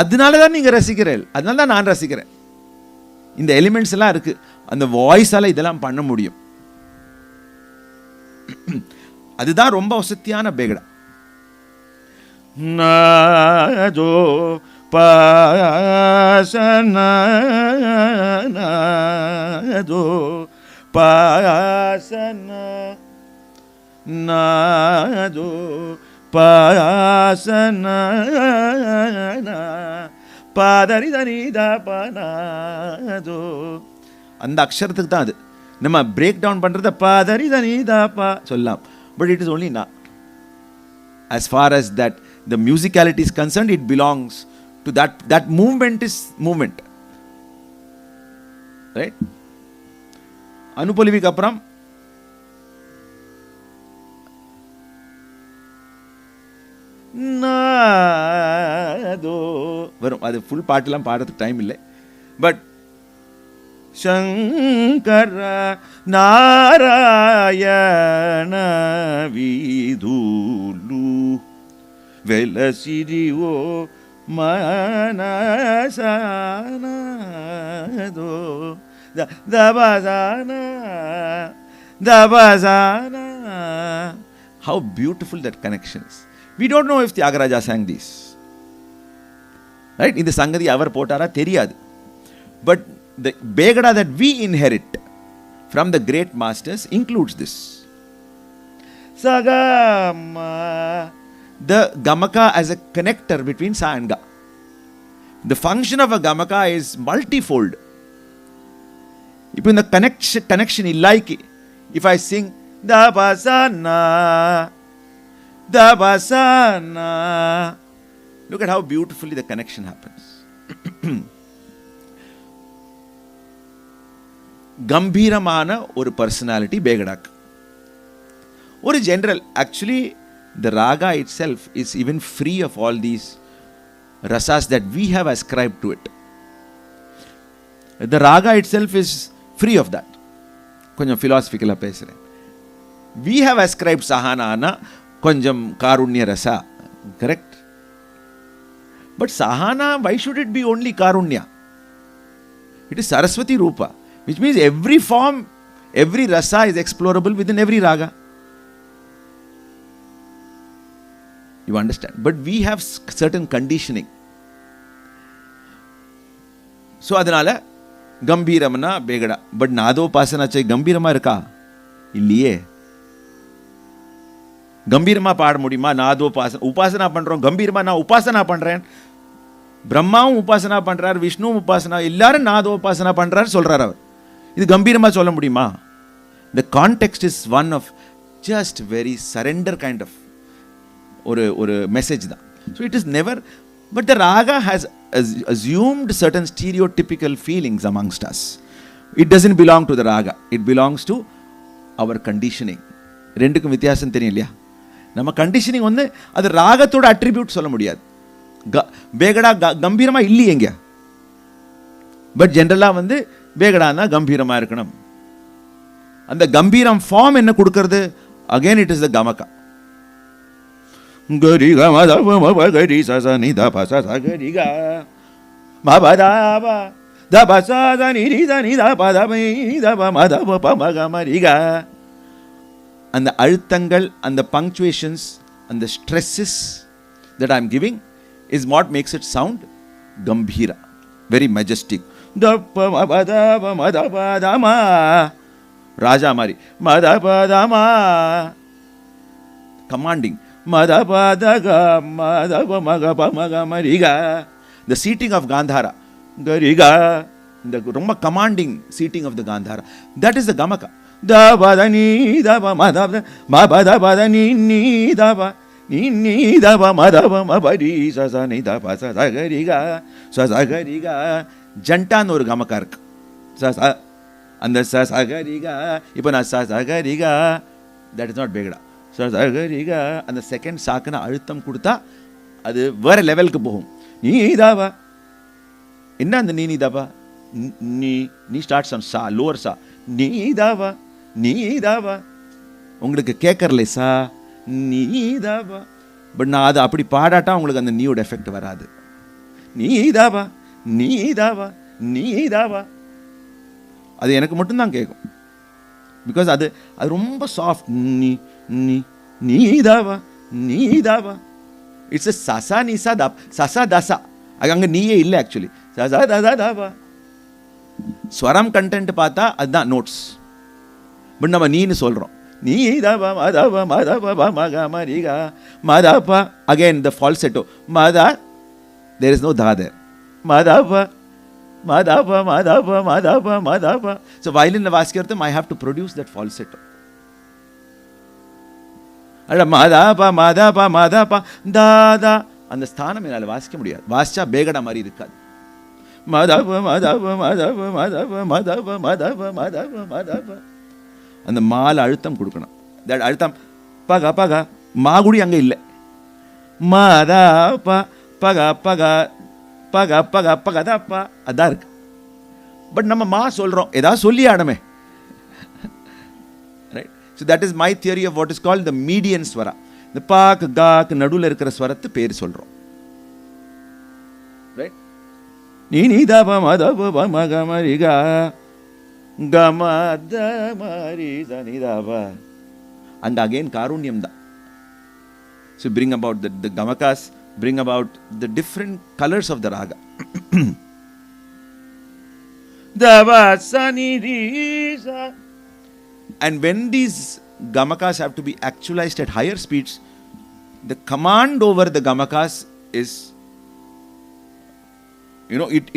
[SPEAKER 1] அதனால தான் நீங்கள் ரசிக்கிறீர்கள், அதனால தான் நான் ரசிக்கிறேன். இந்த எலிமெண்ட்ஸ் எல்லாம் இருக்கு, அந்த வாய்ஸால இதெல்லாம் பண்ண முடியும். அதுதான் ரொம்ப வசதியான பேகடா. நாதோ பாசனதோ பாசன நாதோ பாசன பாதரிதனிதபனாதோ. அந்த அக்ஷரத்துக்கு தான் அது. நம்ம பிரேக் டவுன் பண்ணுறத பாதரிதனிதபா சொல்லலாம். பட் இட் இஸ் ஒன்லி நா. As far as that the musicality is concerned, it belongs to that movement is movement. Right? அனுபலிவிக்கு அப்புறம் நாதோ வரும். அது ஃபுல் பாட்டெல்லாம் பாடுறதுக்கு டைம் இல்லை. பட் சங்கர நாராயண வீதுலு வெலசிரிவோ மனசனதோ தபசானா தபசானா. How beautiful that connection is. We don't know if Tyagaraja sang these. Right? இந்த சங்கதி அவர் போட்டாரா தெரியாது. But the Begada that we inherit from the great masters includes this. Sagama, the Gamaka as a connector between Sa and Ga. The function of a Gamaka is multifold. If in the connection like if I sing Dabasana, Dabasana, look at how beautifully the connection happens. கம்பீரமான ஒரு personality பேகடாக்கு. ஒரு general actually the raga itself is even free of all these rasas that we have ascribe to it. The raga itself is free of that. கொஞ்சம் ஃபிலாசபிக்கலாக பேசுகிறேன். We have ascribe சஹானானா கொஞ்சம் karunya rasa, correct? But Sahana, why should it be only karunya? It is Saraswati rupa. Which means every form, every rasa is explorable within every raga. You understand? But we have certain conditioning. So adanala gambhiramana begada. But nadopasana chay gambhirama irukka? Illiye. Gambhirama paad mudiyuma? Nadopasana upasana pandrom, gambhirama na upasana pandren. பிரம்மாவும் உபாசனா பண்றார், விஷ்ணுவும் உபாசனா, எல்லாரும் நாத உபாசனா பண்றார் சொல்றார் அவர். இது கம்பீரமா சொல்ல முடியுமா? The context is one of just very surrender kind of ஒரு message தான். So it is never, but the raga has assumed certain stereotypical feelings amongst us. It doesn't belong to the raga. It belongs to our conditioning. ரெண்டுக்கும் வித்தியாசம் தெரியும் இல்லையா? நம்ம conditioning வந்து அது ராகத்தோட attribute சொல்ல முடியாது. பேகடா கம்பீரமா இல்லையேங்க. பட் ஜென்ரலா வந்து பேகடானா கம்பீரமா இருக்கணும். அந்த கம்பீரம் ஃபார்ம் என்ன கொடுக்கிறது? Again it is the gamaka. கரி கமத மப கரி சச நி த ப ச கரி க மப த ப த ப ச த நி ரி த நி த ப த ப நி த ப ம த ப ப ம க ம ரி க அந்த அழுத்தங்கள், அந்த punctuations, and the stresses that I am giving is what makes it sound gambhira, very majestic. Raja Mari, Madhapadama, commanding. Madhapadaga, Madhapamagapamagamarika. The seating of Gandhara, Gariga, the Roma commanding seating of the Gandhara. That is the Gamaka. Dabadani, Daba, Madhava, Mabadabadani, Daba, Nini, Daba, Madhava, Mabadi, Sasani, Daba, Sasagariga, Sasagariga, Jantan or Gamakark. Sasa, and the Sasagariga, Ipana Sasagariga, that is not Begada. Sasagariga, and the second Sakana Arutam Kurta, அது வேற லெவலுக்கு போகும். நீதாவா என்ன அந்த நீதாவா நீ start some சா lower சா நீதாவா நீதாவா உங்களுக்கு கேட்கறல சா நீதாவா. பட் நான் அதை அப்படி பாடாட்டா உங்களுக்கு அந்த நீயோட எஃபெக்ட் வராது. நீதாவா நீதாவா நீதாவா அது எனக்கு மட்டும்தான் கேட்கும். பிகாஸ் அது ரொம்ப சாஃப்ட். நீ நீ நீதாவா நீதாவா. இட்ஸ் எ சசா நிசா தா சசா தசா. அங்கே நீயே இல்லை ஆக்சுவலி. சசா தசா தாவா. ஸ்வரம் கண்டென்ட் பார்த்தா அதுதான் நோட்ஸ். பட் நம்ம நீன்னு சொல்கிறோம். நீதாவா மதவா மதவா மக Marikkar மதப்பா. Again the ஃபால்செட்டோ Madha. There is no தா தேர். மதப்பா மதப்பா மதப்பா மதப்பா மதப்பா. ஸோ வயலினில் வாசிக்கிறது I have to produce that falsetto. அட மதாபா மதாபா மதாபா தாதா அந்த ஸ்தானம் என்னால் வாசிக்க முடியாது. வாசிச்சா பேகடா மாதிரி இருக்காது. மதாபா மதாபா மதாபா மதாபா மதாபா மதாபா மதாபா மதாபா அந்த மாலை அழுத்தம் கொடுக்கணும். தட் அழுத்தம் பகா பகா மாகுடி அங்கே இல்லை. மதாபா பகா பகா பகா பகா பகதாப்பா அதான் இருக்கு. பட் நம்ம மா சொல்கிறோம், ஏதாவது சொல்லி ஆடமே. So that is my theory of what is called the median swara. The paak gaak nadula irukra swarathu per solrom. Right? Ni ni da ba ma da ba ma ga ma ri ga ga ma da ma ri za ni da ba. And again karunyam da. So bring about the gamakas, bring about the different colors of the raga. Da ba sa ni ri sa. And when these gamakas have to be actualized at higher speeds, the command over the gamakas is,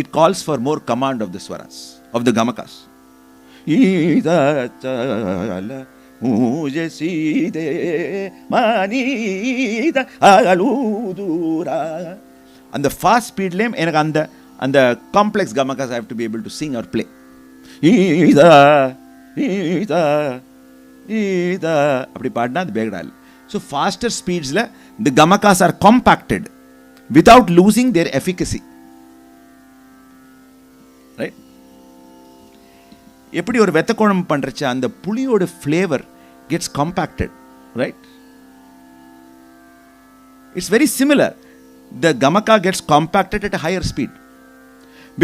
[SPEAKER 1] it calls for more command of the swaras, of the gamakas. And the fast speed lame, and the complex gamakas I have to be able to sing or play. அப்படி பாடினா அது பேகடா இல்லை. So faster ஸ்பீட்ஸில் the gamakas are compacted without losing their efficacy. Right? எப்படி ஒரு வெத்த குழம்பு பண்ணுறச்ச அந்த புளியோட flavour gets compacted. Right? It's very similar. The gamaka gets compacted at a higher speed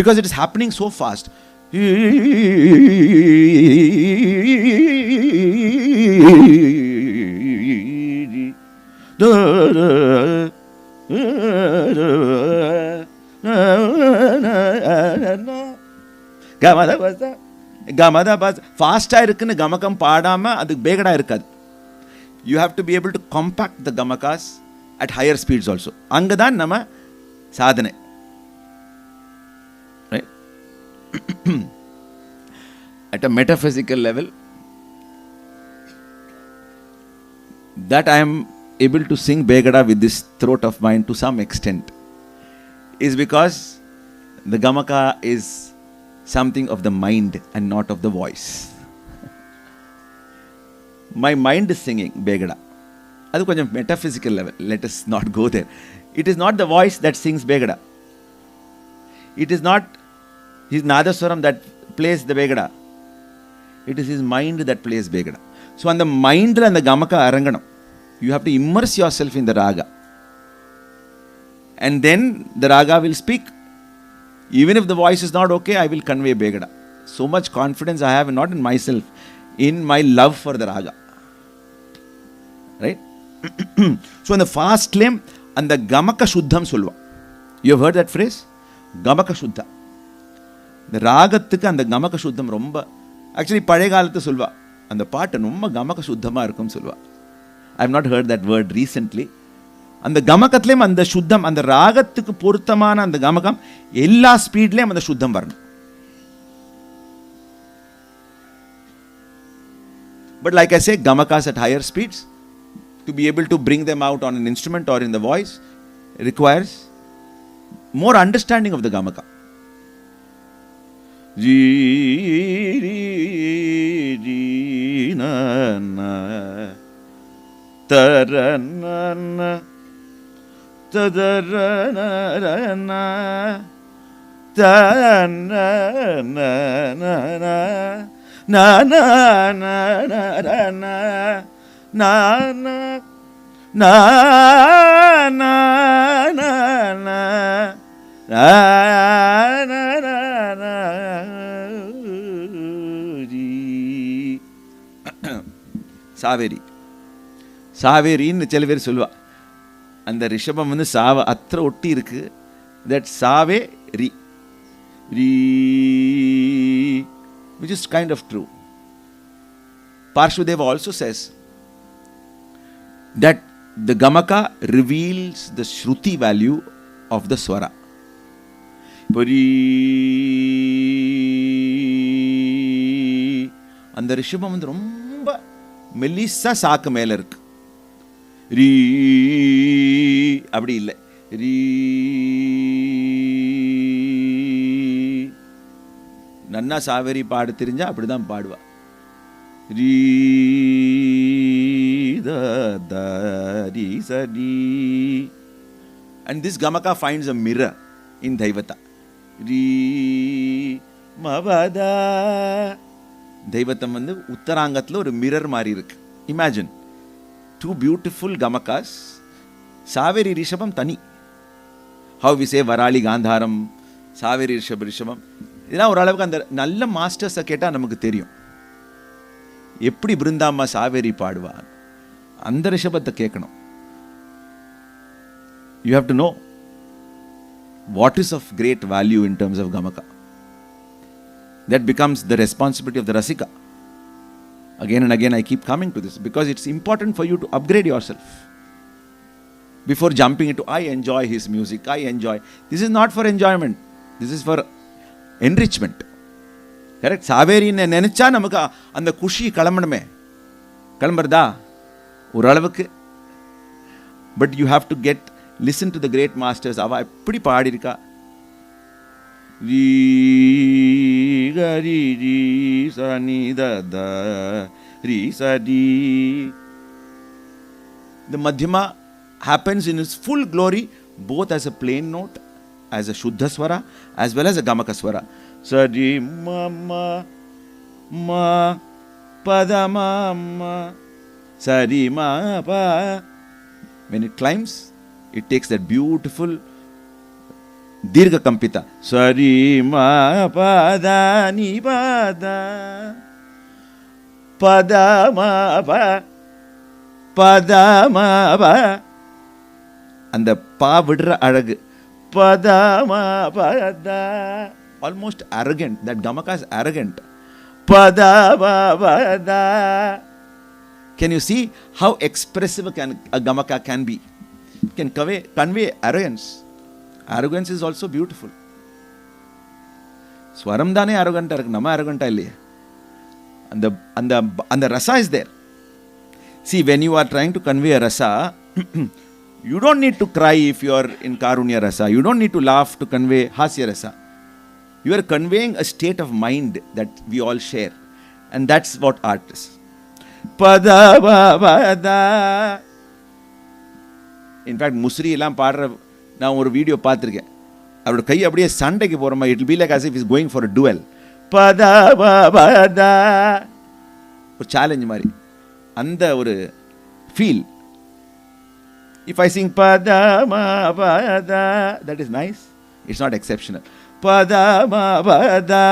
[SPEAKER 1] because it is happening so fast. ஃபாஸ்டா இருக்குன்னு கமகம் பாடாம அது பேகடா இருக்காது. You have to be able to compact the gamakas at higher speeds also. அங்கதான் நம்ம சாதனை. At a metaphysical level, that I am able to sing Begada with this throat of mine to some extent is because the Gamaka is something of the mind and not of the voice. My mind is singing Begada. Adu konjam metaphysical level. Let us not go there. It is not the voice that sings Begada. It is not his Nadaswaram that plays the Begada. It is his mind that plays Begada. So on the mind and the Gamaka aranganam, you have to immerse yourself in the raga. And then the raga will speak. Even if the voice is not okay, I will convey Begada. So much confidence I have not in myself, in my love for the raga. Right? So in the fast lame, and the Gamaka Shuddham Sulva. You have heard that phrase? Gamaka Shuddha. The Ragathukku and the Gamaka Shuddham Romba. Actually, Padegalathu Sulva. And the part Nomma Gamaka Shuddhama Irkum Sulva. I have not heard that word recently. And the Gamakatlem and the Shuddham and the Ragathukku Purtamana and the Gamakam, Ella speed lem and the Shuddham Varna. But like I say, Gamakas at higher speeds, to be able to bring them out on an instrument or in the voice, requires more understanding of the Gamaka. Ji, ri, ri, na, na, ta, ra, na, na, ta, da, ra, na, ra, na, ta, na, na, na, na. Na na na na na na na na na na na na Saveri Saveriன்னு சில பேர் சொல்லுவா. அந்த ரிஷபம் வந்து சாவ அത്ര ஒட்டி இருக்கு. That Save ri ri, which is kind of true. Parshudeva also says that the Gamaka reveals the Shruti value of the Swara. Pari, and the Rishabam வந்து ரொம்ப மெல்லிசா சாக்கு மேல இருக்கு. ரீ அப்படி இல்லை. ரீ நன்னா சாவேரி பாட தெரிஞ்சா அப்படிதான் பாடுவா. ரீ த த ரி ச ரி. And this Gamaka finds a mirror in Daivata. ரீ மவதா. தெய்வத்தம் வந்து உத்தராங்கத்தில் ஒரு மிரர் மாதிரி இருக்கு. Imagine two beautiful gamakas. Saveri ரிஷபம் தனி. ஹவ் வி சே வராளி காந்தாரம், சாவேரி ரிஷபம், இதெல்லாம் ஓரளவுக்கு அந்த நல்ல மாஸ்டர்ஸை கேட்டால் நமக்கு தெரியும் எப்படி பிருந்தாம்மா சாவேரி பாடுவா. அந்த ரிஷபத்தை கேட்கணும். You have to know what is of great value in terms of gamaka. That becomes the responsibility of the Rasika. Again and again I keep coming to this because it's important for you to upgrade yourself before jumping into I enjoy his music, I enjoy. This is not for enjoyment. This is for enrichment. Correct? Saveri nenecha namakku and kushi kalamaname kalambarda oralavukku. But you have to listen to the great masters. Ava eppadi paadirika. Ri ga ri ri sa ni da da ri sa di. The Madhyama happens in its full glory both as a plain note, as a Shuddha Swara, as well as a Gamaka Swara. Sa di ma ma ma pa da ma ma sa di ma pa. When it climbs, it takes that beautiful Dirgha Kampita. Sari ma pada ni pada pada ma pa pada ma pa. And the pa vidra aragu pada ma pada. Almost arrogant. That Gamaka is arrogant. Pada ma pada. Can you see how expressive a Gamaka can be? It can convey arrogance. Arrogance is also beautiful. Swaram dane arrogant irukku, nama arrogant illaya. And the rasa is there. See, when you are trying to convey a rasa, you don't need to cry if you are in karunya rasa. You don't need to laugh to convey hasya rasa. You are conveying a state of mind that we all share, and that's what art is. Pada ba ba da. In fact, Musri eல்லாம் பாடுற நான் ஒரு video பார்த்துருக்கேன். அவரோட கை அப்படியே சண்டைக்கு போகிற மாதிரி. It be like as if he's going for a duel. பதா பதா, ஒரு சேலஞ்ச் மாதிரி. அந்த ஒரு feel. If I sing pada ma pada, that is nice. It's not exceptional. Pada ma pada.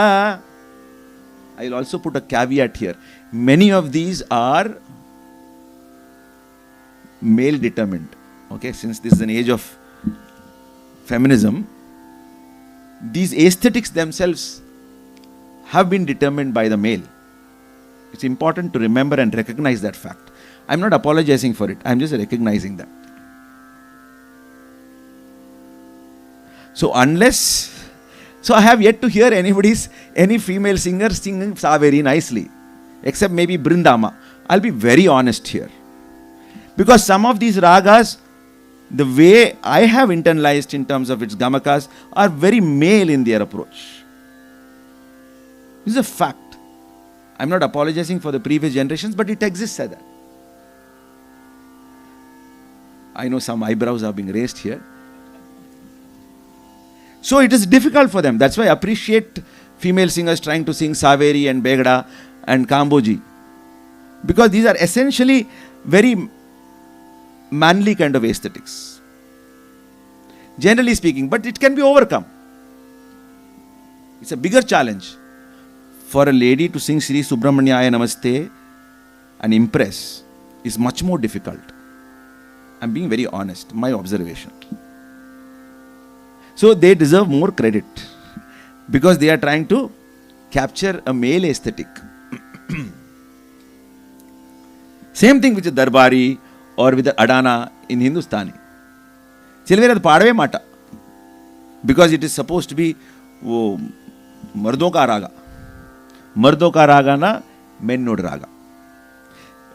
[SPEAKER 1] I will also put a caveat here. Many of these are male determined. Okay, since this is an age of feminism, these aesthetics themselves have been determined by the male. It's important to remember and recognize that fact. I'm not apologizing for it. I'm just recognizing that. So I have yet to hear any female singer singing Sa very nicely, except maybe Brindama. I'll be very honest here. Because some of these ragas, the way I have internalized in terms of its Gamakas, are very male in their approach. This is a fact. I'm not apologizing for the previous generations, but it exists like that. I know some eyebrows are being raised here. So it is difficult for them. That's why I appreciate female singers trying to sing Saveri and Begda and Kamboji. Because these are essentially very manly kind of aesthetics. Generally speaking, but it can be overcome. It's a bigger challenge for a lady to sing Sri Subramanyaya Namaste and impress is much more difficult. I'm being very honest, my observation. So they deserve more credit because they are trying to capture a male aesthetic. Same thing with the Darbari or with the Adana in Hindustani. Chilvera the Padave Mata. Because it is supposed to be Mardo ka raga. Mardo ka raga na Mennod raga.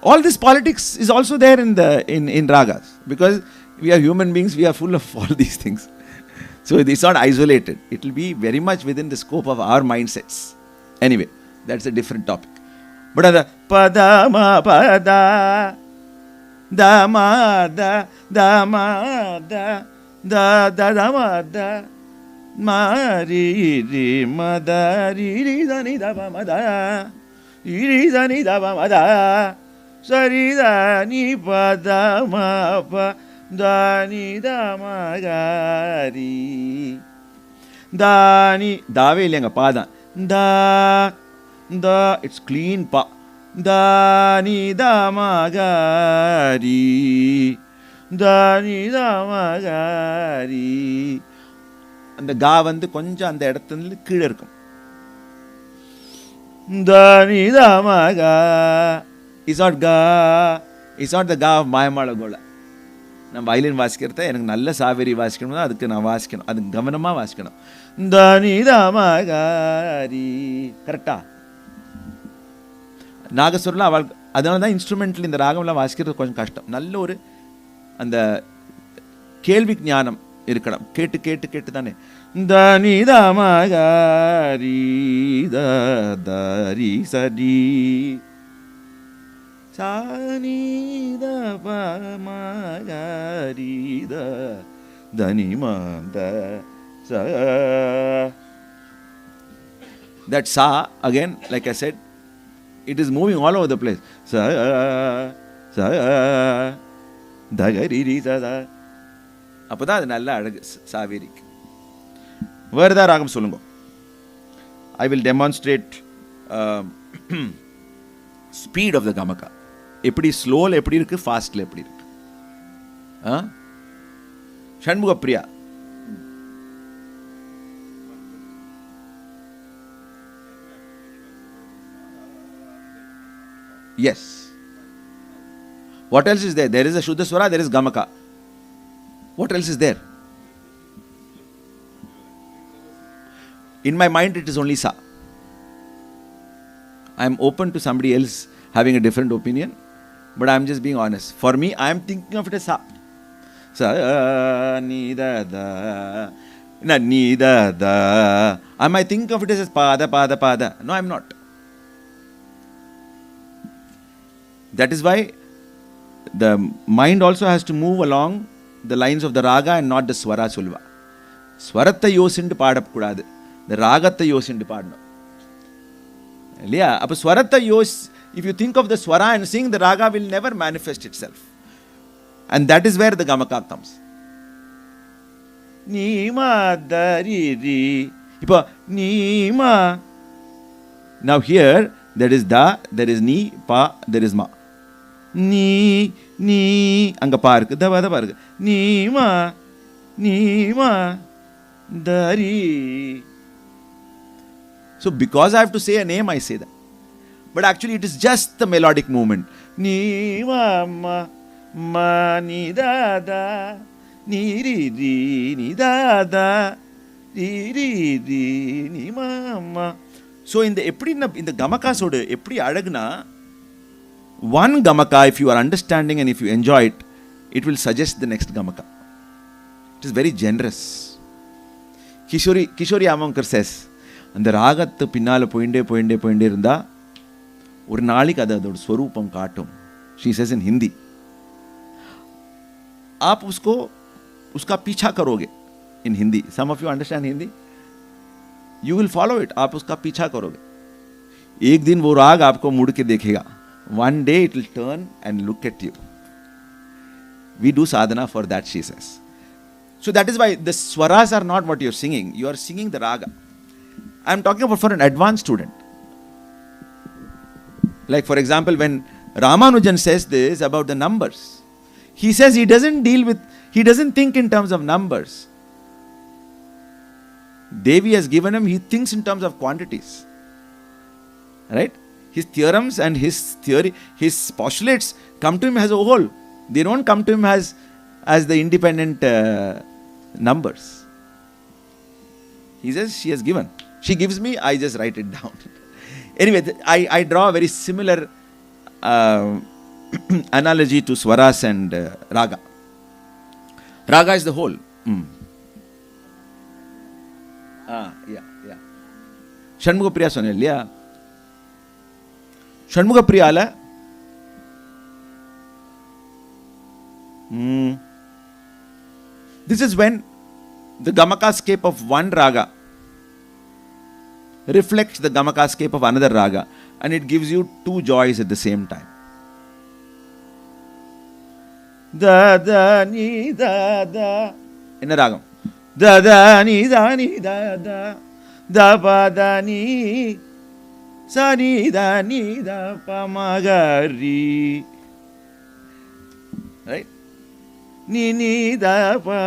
[SPEAKER 1] All this politics is also there in ragas. Because we are human beings, we are full of all these things. So it's not isolated. It will be very much within the scope of our mindsets. Anyway, that's a different topic. But the pada ma pada da ma da da ma da da da da ma da ma ri ri ma da ri ri da ni da ba ma da ri da ni da ba ma da sa ri da ni pa da ma pa da ni da ma ga ri da ni da ve illenga pa da da it's clean pa da ni da ma ga ri da ni da ma ga ri அந்த கா வந்து கொஞ்சம் அந்த இடத்துல கீழே இருக்கும். Da ni da ma ga is not ga, it's not the ga of Mayamala Gola. நான் violin வாசிக்கிறத எனக்கு நல்ல சாவேரி வாசிக்கணும், அதுக்கு நான் வாசிக்கணும், அது கவனமாக வாசிக்கணும். தனி தமகாரி கரெக்டா? நாகஸ்வரில் அவள் அதனால தான் இன்ஸ்ட்ருமெண்ட்டில் இந்த ராகம்லாம் வாசிக்கிறது கொஞ்சம் கஷ்டம். நல்ல ஒரு அந்த கேள்வி ஞானம் இருக்கணும். கேட்டு கேட்டு கேட்டு தானே தனி தமகாரி தரி சரி சானி த பமகாரி த தனி மத sa. That sa again, like I said, it is moving all over the place. Sa sa dagari ri sa sa. அப்பதான் அது நல்ல அழகு சாவேரிக்கு. வேறு ஏதாவது ராகம் சொல்லுங்க. I will demonstrate speed of the gamaka. எப்படி ஸ்லோவில் எப்படி இருக்கு, ஃபாஸ்ட்ல எப்படி இருக்கு. Shanmuga Priya. Yes. What else is there? There is a Shuddha Swara, there is Gamaka. What else is there? In my mind, it is only Sa. I am open to somebody else having a different opinion, but I am just being honest. For me, I am thinking of it as Sa. Sa, ni da da. Na, ni da da. I might think of it as pada, pada, pada. No, I am not. That is why the mind also has to move along the lines of the raga and not the swara sulva. Swaratta yosindu paadapkudadu. The ragatta yosindu paadano. Illaya? Appo swaratta yos, if you think of the swara and sing, the raga will never manifest itself. And that is where the gamaka comes. Ni ma da ri ri. Ipo ni ma. Now here, there is da, there is ni, pa, there is ma. நீ நீ அங்கே பாருக்கு தப பாருக்கு Neema Neema dari. So because I have to say a name, I say that. But actually it is just the melodic movement. Ni ma ma ma ni da da ni ri ri ni da da ri ri ri ni ma ma. So in the in the Gamakas odu eppadi alagna, one Gamaka, if you are understanding and if you enjoy it, it will suggest the next Gamaka. It is very generous. Kishori Amankar says, அந்த ராகத்து பின்னால் போயிண்டே இருந்தா ஒரு நாளைக்கு அது அதோட ஸ்வரூபம் காட்டும். She says in Hindi. आप उसका पीछा करोगे in Hindi. Some of you understand Hindi. You will follow it. आप उसका पीछा करोगे. एक दिन वो राग आपको मुड़ के देखेगा. One day it will turn and look at you. We do sadhana for that, she says. So that is why the swaras are not what you are singing. You are singing the raga. I am talking about for an advanced student. Like for example, when Ramanujan says this about the numbers, he says he doesn't think in terms of numbers. Devi has given him, he thinks in terms of quantities. Right? His theorems and his postulates come to him as a whole. They don't come to him as the independent numbers. He says she has given. She gives me, I just write it down. Anyway, I draw a very similar analogy to swaras and raga. Raga is the whole. Yeah. Shanmuga Priya சொன்னேன் இல்லையா? Shanmuga Priyaல this is when the Gamakascape of one raga reflects the Gamakascape of another raga, and it gives you two joys at the same time. Da da ni da da. Enna ragam? Da da ni da da da pa da ni sa ni da pa ma ga ri. Right? Ni da pa.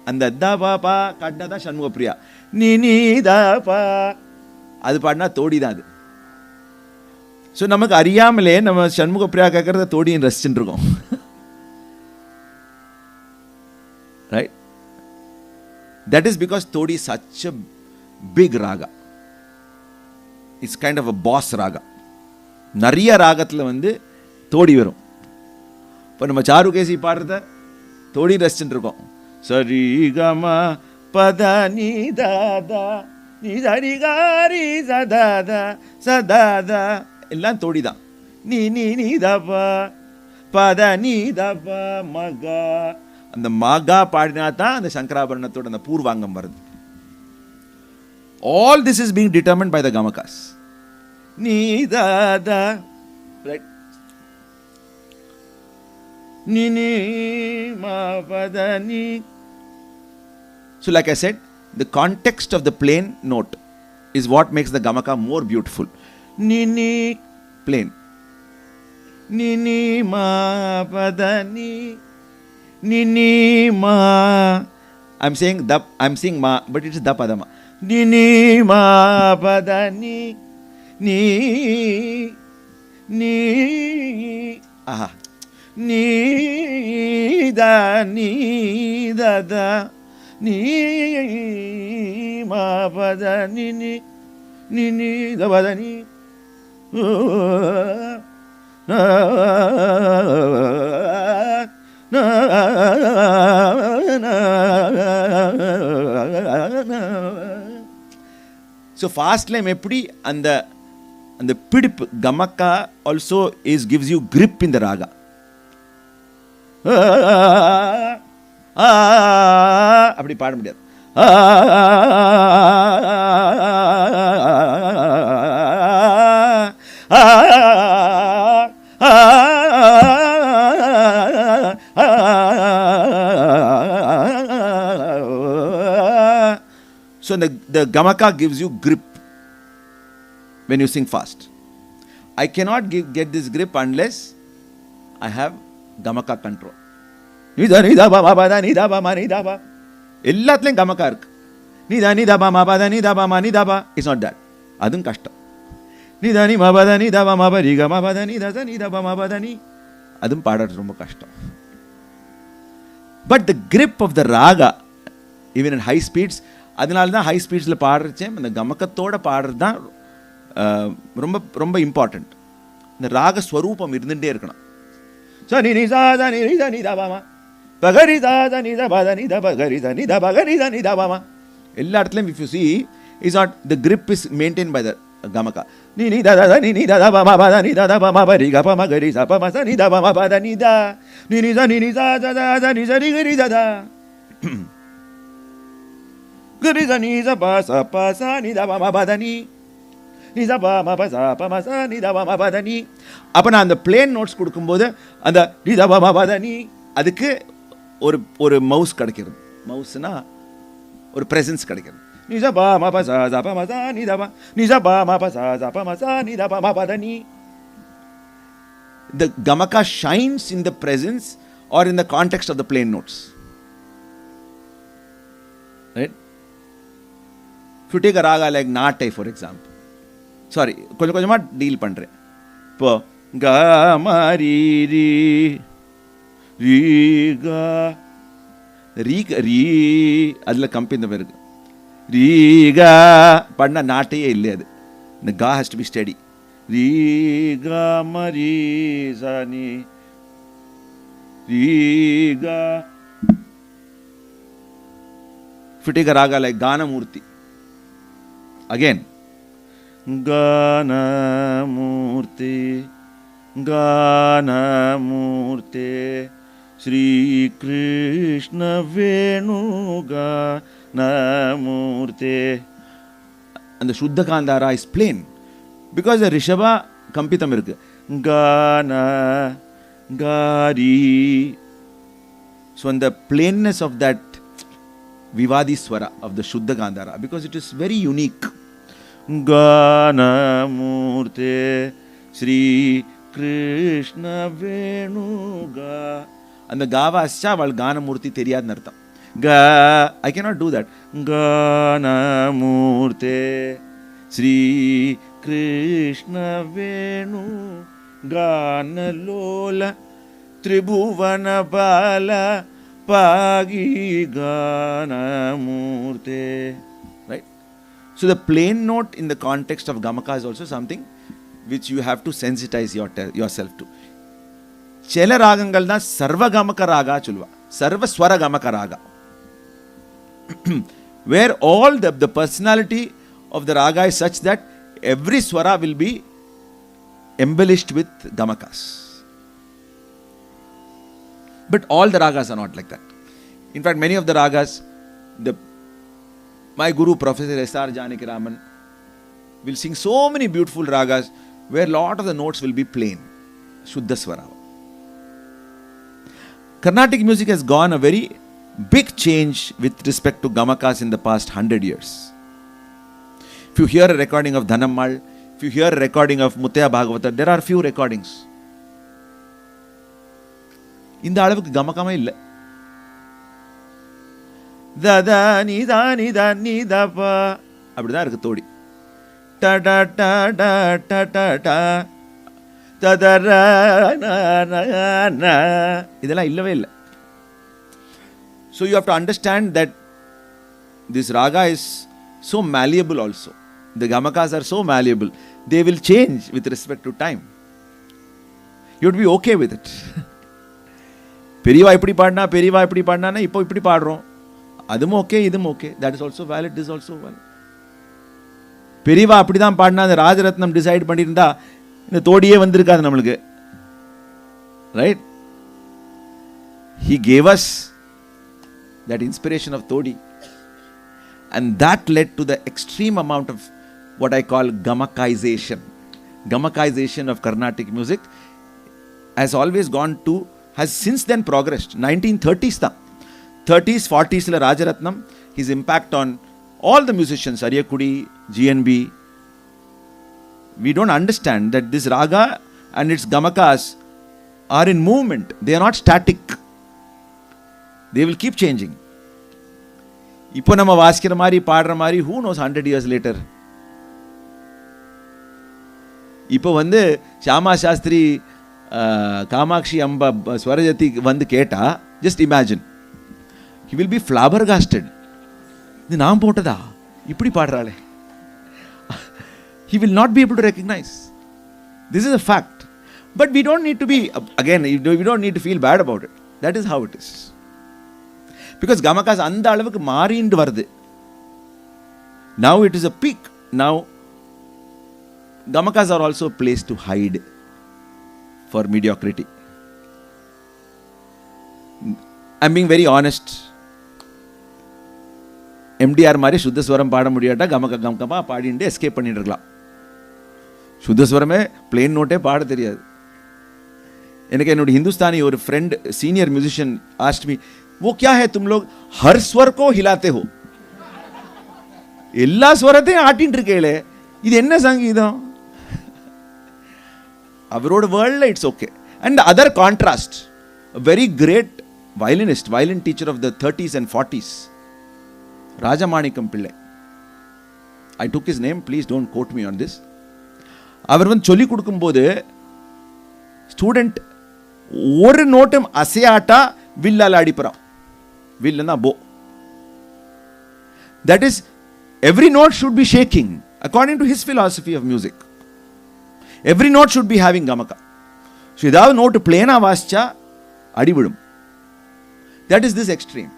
[SPEAKER 1] And the da pa pa kadna da Shanmuga Priya. Ni da pa. அது பாடினா தோடி தான் அது. So நமக்கு அறியாமலே நம்ம சண்முக பிரியா கேட்கறத தோடின்னு ரசிச்சுட்டு இருக்கோம். Right? That is because Todi such a big raga. It's kind of a boss raga. நிறைய ராகத்தில் தோடி வரும். இப்போ நம்ம சாருகேசி பாடுறத தோடி ரசிச்சுட்டு இருக்கோம். சரி கம பத நீ தாதா நீ சரி காரி சதாதா சதாதா எல்லாம் தோடி தான். நீ தப்பா பத நீ தப்பா மகா. அந்த மகா பாடினா தான் அந்த சங்கராபரணத்தோட அந்த பூர்வாங்கம் வருது. All this is being determined by the Gamakas. நீ தாதா. Right? நீ மா பத நீ. So like I said, the context of the plain note is what makes the Gamaka more beautiful. Ni plain. Ni ma pada ni ma. I'm saying ma, but it is da padama. Ni ma pada ni aha ni da da ni ma pada ni da pada ni. So fast line eppadi and the pidip Gamaka also gives you grip in the raga. அப்படி பாட முடியாது. So the Gamaka gives you grip when you sing fast. I cannot get this grip unless I have Gamaka control. Nida nida ba ma ba da nida ba ma nida ba. எல்லாத்துலயும் கமக்கா இருக்கு. நிதா நிதா பா மா பா தா நிதா பா மா நிதா பா. It's not that. அதுவும் கஷ்டம். நிதா நி மா பா தா நிதா பா மா பா ரி க மா பா தா நிதா தா நிதா பா மா பா தா நி. அதுவும் பாடுறது ரொம்ப கஷ்டம். But the grip of the raga even in high speeds, அதனால தான் ஹை ஸ்பீட்ஸில் பாடுறச்சே அந்த கமக்கத்தோட பாடுறது தான் ரொம்ப ரொம்ப இம்பார்ட்டண்ட். இந்த ராக ஸ்வரூபம் இருந்துகிட்டே இருக்கணும். ச நி நி சா ச நி ரி ச நி த பா மா பகரி சா ச நி த ப த நி த பகரி ச நி த பகரி ச நி த பா மா. எல்லா இடத்துலையும் if you see is not the grip is maintained by the gamaka. Ni ni da da ni ni da da ba ma ba da ni da da ba ma ba ri ga pa ma ga ri sa pa ma sa ni da ba ma ba da ni da ni ni sa da da da ni sa ri ga ri da da ga ri sa ni sa pa sa ni da ba ma ba da ni ni sa pa ma sa ni da ba ma ba da ni. அப்ப நான் அந்த plane notes கொடுக்கும்போது அந்த ni da ba ma ba da ni அதுக்கு ஒரு mouse கிடைக்கிறது. மவுஸ்னா ஒரு presence கிடைக்கிறது. ni sa pa ma pa sa ni da ba ni sa pa ma pa sa ni da ba ma pa da ni. The gamaka shines in the presence or in the context of the plain notes, right? If you take a raga like natai for example, sorry கொஞ்சமா deal பண்றேன். இப்போ ga ma ri ri ri ga ரி அதில் கம்பி இந்த மாதிரி இருக்கு. ரீகா பாடினா நாட்டையே இல்லை. அது இந்த கா ஹேஸ் டு பி ஸ்டடி. ரீகா மரி சானி ரீகா. ஃபிட்டிக raga like Ganamurti. Again Ganamurti Ganamurti Sri Krishna Venuga Namurte. And the Shuddha Kandara is plain because the Rishabha Kampitam irukku. Gana Gari. So in the plainness of that Vivadi Swara of the Shuddha Kandara, because it is very unique. Gana Murte Sri Krishna Venuga. அந்த காவா அச்சா அவள் கானமூர்த்தி தெரியாதுன்னு அர்த்தம். I cannot do that. கானமூர்த்தே Sri Krishna Venu கானலோல திரிபுவன Bala Baaghi கானமூர்த்தே. Right? So the plain note in the context of Gamaka is also something which you have to sensitize yourself to. சில ராகங்கள் தான் சர்வகமக ராகா சொல்லுவா. சர்வஸ்வர கமக Raaga. Where all the personality of the raga is such that every swara will be embellished with gamakas. But all the ragas are not like that. In fact, many of the ragas, my guru Professor S.R. Janakiraman will sing so many beautiful ragas where lot of the notes will be plain, Shuddha Swara. Carnatic music has gone a very big change with respect to Gamakas in the past 100 years. If you hear a recording of Dhanammal, if you hear a recording of Muttaya Bhagavatar, there are few recordings. இந்த அளவுக்கு கமகமே இல்லை. ததா நிதா நிதா நிதபா அப்படிதான் இருக்கு தோடி. ட ட ட ட ட ட ட இதெல்லாம் இல்லவே இல்லை. So you have to understand that this raga is so malleable also. The gamakas are so malleable. They will change with respect to time. You have to be okay with it. பெரியவா இப்படி பாடினா பெரியவா இப்படி பாடினா இப்போ இப்படி பாடுறோம். அதுவும் ஓகே இதுவும் okay. That is also valid. This is also valid. பெரியவா அப்படி தான் பாடினா அந்த ராஜரத்னம் டிசைட் பண்ணியிருந்தா இந்த தோடியே வந்திருக்காது நம்மளுக்கு. Right? He gave us that inspiration of Todi, and that led to the extreme amount of what I call Gamakization. Gamakization of Carnatic music has always has since then progressed. 1930s tha 30s 40s la Rajaratnam, his impact on all the musicians, Ariyakudi, GNB. We don't understand that this raga and its gamakas are in movement. They are not static. They will keep changing. இப்போ நம்ம வாசிக்கிற மாதிரி பாடுற மாதிரி who knows 100 years later. இப்போ வந்து ஷியாமா சாஸ்திரி காமாட்சி அம்பா ஸ்வரஜதி வந்து கேட்டா just imagine. He will be flabbergasted. இது நான் போட்டதா இப்படி பாடுறாளே. He will not be able to recognize. This is a fact. But we don't need to be, again, we don't need to feel bad about it. That is how it is. Because Gamakas அந்த அளவுக்கு மாறிண்டு வருது. Now it is a peak. Now Gamakas are also a place to hide for mediocrity. I'm being very honest. MDR மாதிரி சுத்த ஸ்வரம் பாட முடியாட்டா கமகமா பாடிட்டு escape பண்ணிட்டு இருக்கலாம். சுத்த ஸ்வரமே பிளேன் நோட்டே பாட தெரியாது. எனக்கு என்னோட हिंदुस्तानी ஒரு friend senior musician asked me वो क्या है तुम लोग हर स्वर को हिलाते हो எல்லா ஸ்வரத்தையும் ஆட்டிட்டு இருக்கீங்களே இது என்ன சங்கீதம் அவரோட வேர்ல்ட்ல it's okay and other contrast a very great violin teacher of the 30s and 40s Rajamanikam Pillai. I took his name, please don't quote me on this. அவர் வந்து சொல்லி கொடுக்கும்போது ஸ்டூடெண்ட் ஒரு நோட்டும் அசையாட்டா வில்லால் அடிப்பறான். வில்லுன்னா போ. That is, every note should be shaking according to his philosophy of music. Every note should be having gamaka. So ஏதாவது note பிளேனா வாசிச்சா அடிவிடும். That is this extreme.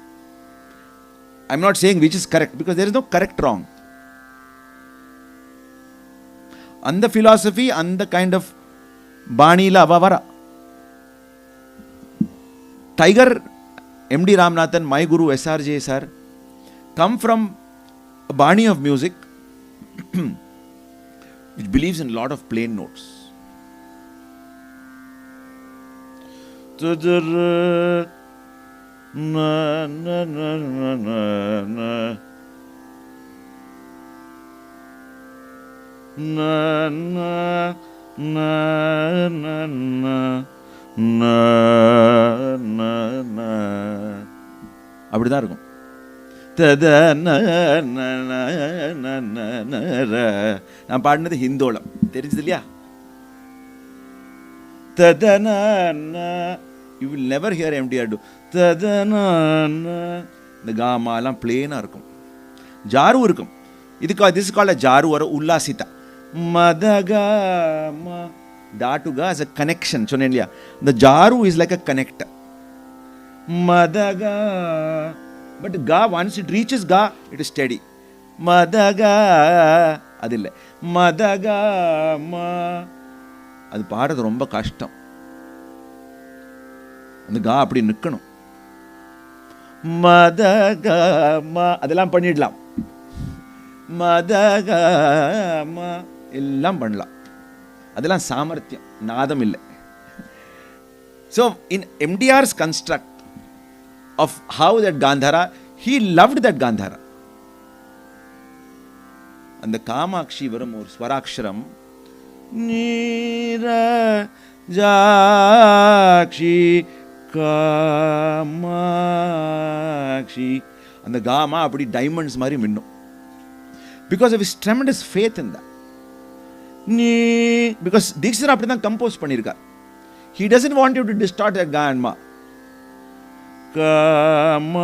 [SPEAKER 1] I'm not saying which is correct because there is no correct wrong. And the philosophy and the kind of Banila Avavara. Tiger, MD Ramanathan, my guru SRJ sir, come from a Bani of music which believes in a lot of plain notes. Na na na na na na na na na na na na na அப்படிதான் இருக்கும். நான் பாடினது ஹிந்தோளம் தெரிஞ்சது இல்லையா? You will never hear MDR do இந்த காமாலாம் பிளேனாக இருக்கும். ஜாரு இருக்கும். this is called a jaru or ullasita. Madagama da to ga is a connection. சொன்னேன் இல்லையா? The jaru is like a connector. Madaga, but ga once it reaches ga, it is steady. Madaga அது இல்லை. Madagama அது பாடுறது ரொம்ப கஷ்டம். அந்த கா அப்படி நிற்கணும். மதகமா அதெல்லாம் பண்ணிடலாம். மதகமா எல்லாம் பண்ணலாம். அதெல்லாம் சாமர்த்தியம், நாதம் இல்லை. So in MDR's construct of how that Gandhara, he loved that Gandhara. அந்த காமாட்சி வரும் ஒரு ஸ்வராட்சரம் நீர ஜாக்ஷி காமாட்சி அந்த காமா அப்படி டைமண்ட்ஸ் மாதிரி மின்னும். Because of his tremendous faith in that. Because Dixon அப்படி தான் கம்போஸ் பண்ணியிருக்கார். He doesn't want you to distort that ga and ma. Kamakshi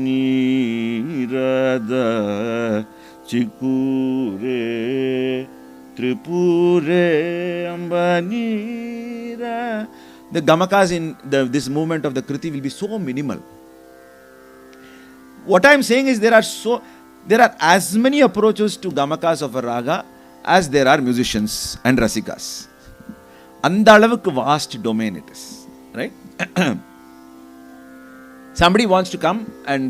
[SPEAKER 1] நீரத சிக்கூரே Tripure Ambanira. The Gamakas in this movement of the Kriti will be so minimal. What I am saying is there are as many approaches to Gamakas of a raga as there are musicians and rasikas. அந்த அளவுக்கு vast domain it is, right? Somebody wants to come and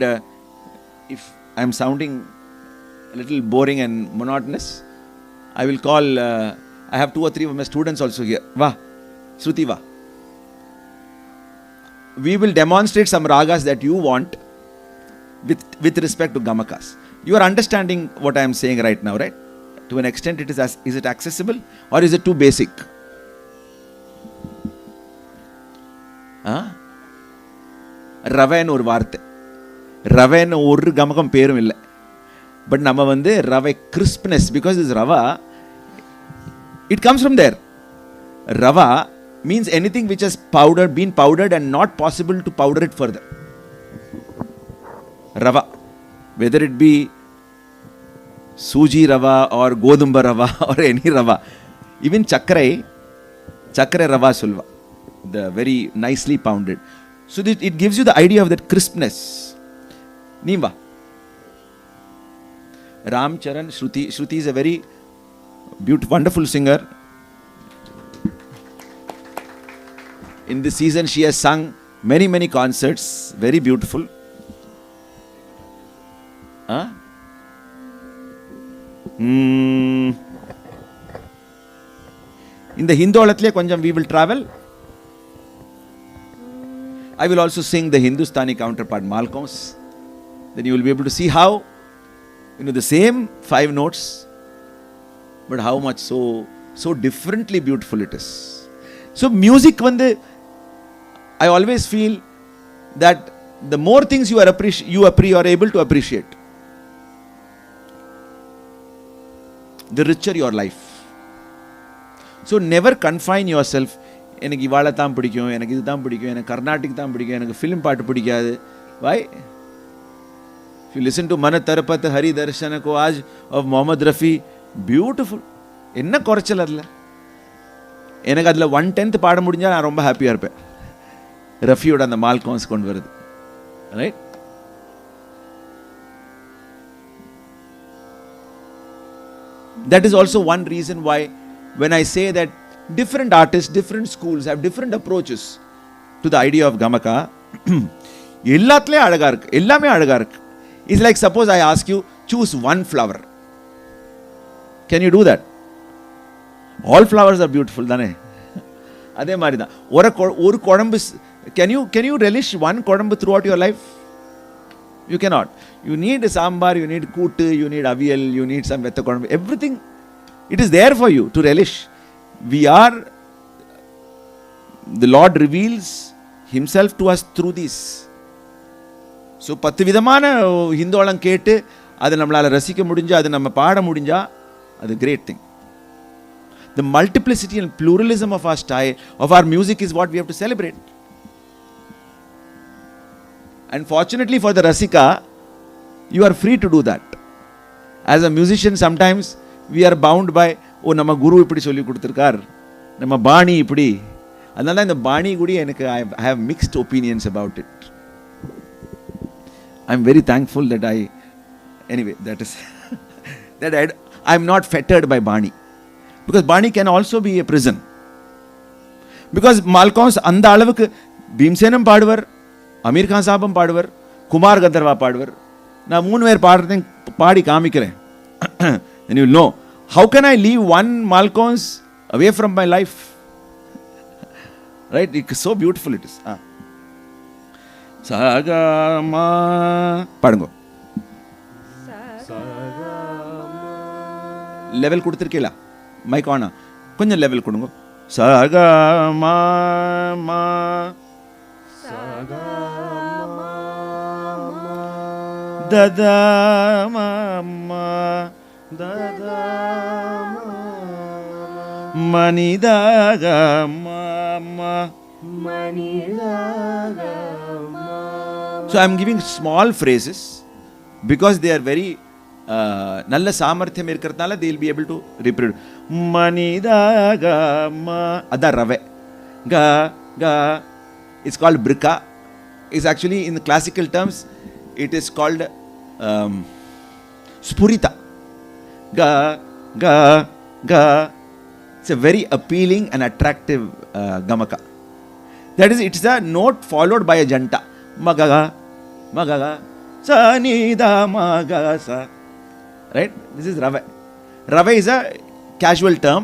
[SPEAKER 1] if I am sounding a little boring and monotonous, I will call, I have 2 or 3 of my students also here. Va, Shruti va. We will demonstrate some ragas that you want with respect to Gamakas. You are understanding what I am saying right now, right? To an extent, is it accessible or is it too basic? ரவைன்னு ஒரு வார்த்தை, ரவைன்னு ஒரு கமகம் பேரும் இல்லை. But நம்ம வந்து ரவை crispness, because is rava, it comes from there. Rava means anything which has been powdered and not possible to powder it further. Rava, whether it be Suji Rava or Godumba Rava or any Rava, even Chakra Rava Sulva, the very nicely pounded. So it gives you the idea of that crispness. Nimba. Ram Charan Shruti is a very beautiful, wonderful singer. In this season, she has sung many concerts. Very beautiful. Huh? In the Hindolathle konjam we will travel. I will also sing the Hindustani counterpart, Malcolms. Then you will be able to see how, the same 5 notes, but how much so differently beautiful it is. So music vande, I always feel that the more things you are able to appreciate, the richer your life. So never confine yourself. எனக்கு இவாளை தான் பிடிக்கும், எனக்கு இது தான் பிடிக்கும், எனக்கு கர்நாடிக் தான் பிடிக்கும், எனக்கு ஃபிலிம் பாட்டு பிடிக்காது. Why? If you listen to Mana Tarapat Hari Darshana Ko Aaj of Mohammad Rafi, beautiful. என்ன குறைச்சல் அதில்? எனக்கு அதில் 1/10 பாட முடிஞ்சால் நான் ரொம்ப ஹாப்பியாக இருப்பேன். ரஃபியோட அந்த மால்கான்ஸ் கொண்டு வருது, right? That is also one reason why when I say that different artists, different schools have different approaches to the idea of Gamaka. எல்லாத்துலேயும் அழகாக இருக்கு, எல்லாமே அழகாக இருக்கு. It's like suppose I ask you, choose one flower. Can you do that? All flowers are beautiful, தானே? அதே மாதிரி தான் ஒரு குழம்பு. Can you relish one குழம்பு throughout your life? You cannot. You need sambar, you need கூட்டு, you need aviyal, you need some vetta குழம்பு. Everything, it is there for you to relish. The Lord reveals Himself to us through this. So 10 விதமான ஹிந்தோளம் கேட்டு அதை நம்மளால் ரசிக்க முடிஞ்சா, அதை நம்ம பாட முடிஞ்சா, அது great thing. The multiplicity and pluralism of our style, of our music is what we have to celebrate. And fortunately for the Rasika, you are free to do that. As a musician, sometimes we are bound by, நம்ம குரு இப்படி சொல்லி கொடுத்துருக்கார், நம்ம பாணி இப்படி. அதனால இந்த பாணி கூட எனக்கு I have mixed opinions about it. I'm very thankful that anyway, that is that I'm not fettered by Bani. Because Bani can also be a prison. Because Malcolms அந்த அளவுக்கு பீம்சேனம் பாடுவர், அமீர் கான் சாபம் பாடுவர், குமார் கந்தர்வா பாடுவர். நான் 3 பேர் பாடுறதையும் பாடி காமிக்கிறேன். Then you will know. How can I leave one Malcolms away from my life? Right? It's so beautiful it is. Sagama பாடுங்க. Level கொடுத்துருக்கீங்களா? Mic ஆனா கொஞ்சம் level கொடுங்க. சகமா மா சகமா ததா மமா ததா மனிதா மமா மனிதா. So I am giving small phrases because they are very நல்ல சாமர்த்தியம் இருக்கிறதுனால they will be able to reproduce. மனிதகமா அதான் ரவை. க க it's called brika. It's actually in the classical terms it is called spurita. Ga ga ga. It's a very appealing and attractive gamaka. That is, it's a note followed by a janta. Magaga magaga sa ni da maga sa. Right? This is rava. Rava is a casual term.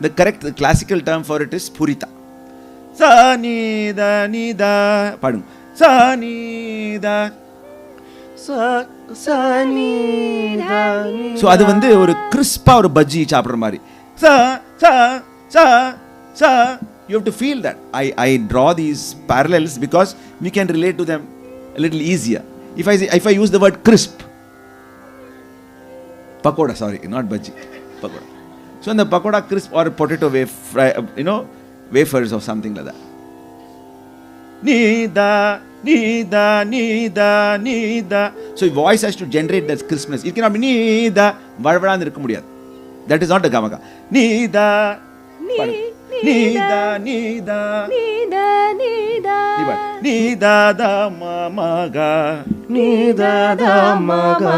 [SPEAKER 1] The correct, the classical term for it is spurita. Sa ni da pardon. Sa ni da sa ni da. So அது வந்து ஒரு கிறிஸ்பா ஒரு பஜ்ஜி சாப்பிடுற மாதிரி. Sa sa sa sa. You have to feel that. I draw these parallels because we can relate to them a little easier. If I use the word crisp, pakoda, sorry, not bhaji, pakoda. So in the pakoda crisp or potato wafers or something like that. Nida, nida, nida, nida. So your voice has to generate that crispness. It cannot be nida, vadvadan irukka mudiyadhu. That is not a gamaka. Nida, nida, nida, nida, nida, nida, da ma ma ga, nida da ma ga,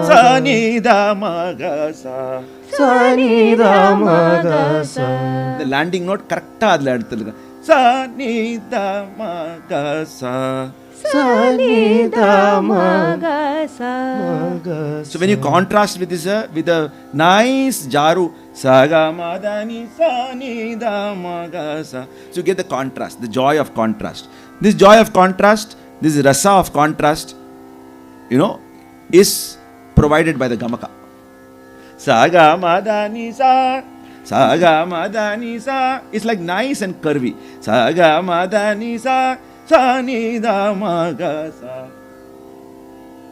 [SPEAKER 1] sa nida ma ga sa, sa nida ma ga sa. The landing note correct ah adla eduthuka. Sa nida ma ga sa, sa nida ma ga sa. So when you contrast with this with a nice jaru, sa ga ma da ni sa ni da ma ga sa, so you get the contrast, the joy of contrast. This joy of contrast, this rasa of contrast, is provided by the gamaka. Sa ga ma da ni sa, sa ga ma da ni sa, it's like nice and curvy. Sa ga ma da ni sa, sa ni da ma ga sa.